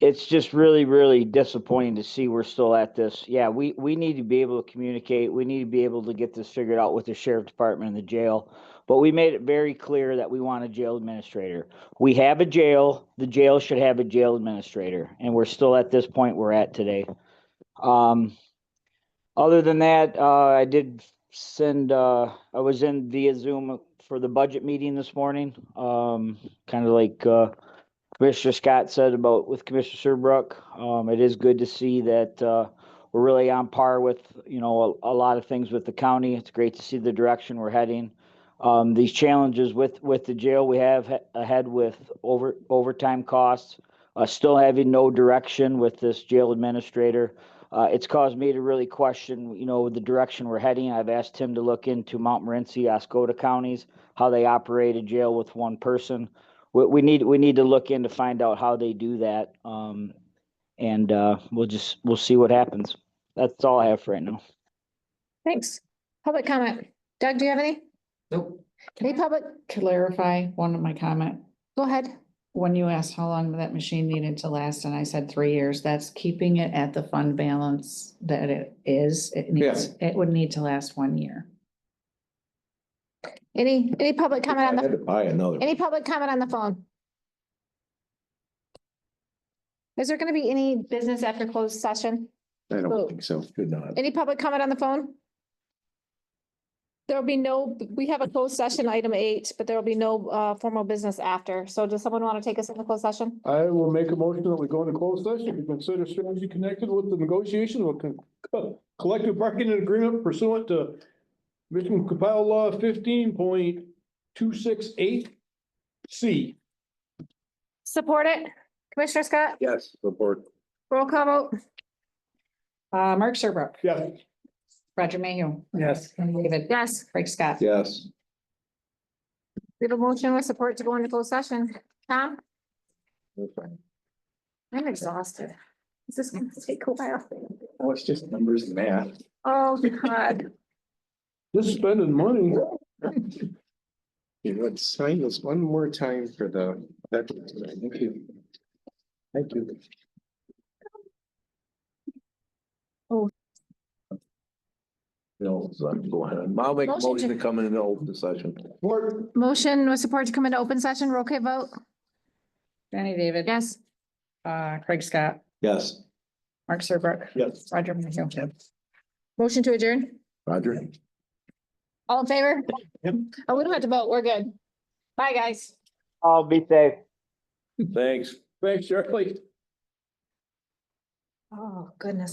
It's just really, really disappointing to see we're still at this. Yeah, we need to be able to communicate. We need to be able to get this figured out with the sheriff department and the jail. But we made it very clear that we want a jail administrator. We have a jail. The jail should have a jail administrator. And we're still at this point we're at today. Other than that, I did send, I was in via Zoom for the budget meeting this morning. Kind of like, Commissioner Scott said about with Commissioner Serbrook, it is good to see that we're really on par with, a lot of things with the county. It's great to see the direction we're heading. These challenges with the jail we have ahead with overtime costs, still having no direction with this jail administrator. It's caused me to really question, the direction we're heading. I've asked him to look into Mount Morency, Oscoda counties, how they operate a jail with one person. We need to look in to find out how they do that. And we'll see what happens. That's all I have for right now. Thanks. Public comment. Doug, do you have any? Nope. Any public? Clarify one of my comment. Go ahead. When you asked how long that machine needed to last, and I said 3 years, that's keeping it at the fund balance that it is. It would need to last 1 year. Any public comment on I had the, to buy another. any public comment on the phone? Is there gonna be any business after closed session? I don't think so. Good not. Any public comment on the phone? There will be no, we have a closed session item 8, but there will be no formal business after. So does someone want to take us into closed session? I will make a motion that we go into closed session to consider strategy connected with the negotiation of collective bargaining agreement pursuant to Michigan Compiled Law 15.268 C. Support it. Commissioner Scott, Yes, support. roll call vote. Mark Serbrook, Yeah. Roger Mayhew, Yes. David, Yes, Craig Scott. Yes. we have a motion with support to go into closed session. Tom? I'm exhausted. Is this gonna take a while? Oh, it's just numbers and math. Oh, God. Just spending money. You would sign this one more time for the veterans. Thank you. Thank you. No, so I'm going. I'll make a Motion motion to- to come in an open session. Motion with support to come into open session. Roll call vote. Jenny David. Yes. Craig Scott, Yes, Mark Serbrook. Yes. Roger Mayhew. Motion to adjourn. Roger. All in favor? Yep. Oh, we don't have to vote. We're good. Bye, guys. I'll be safe. Thanks. Thanks, Charlie. Oh, goodness.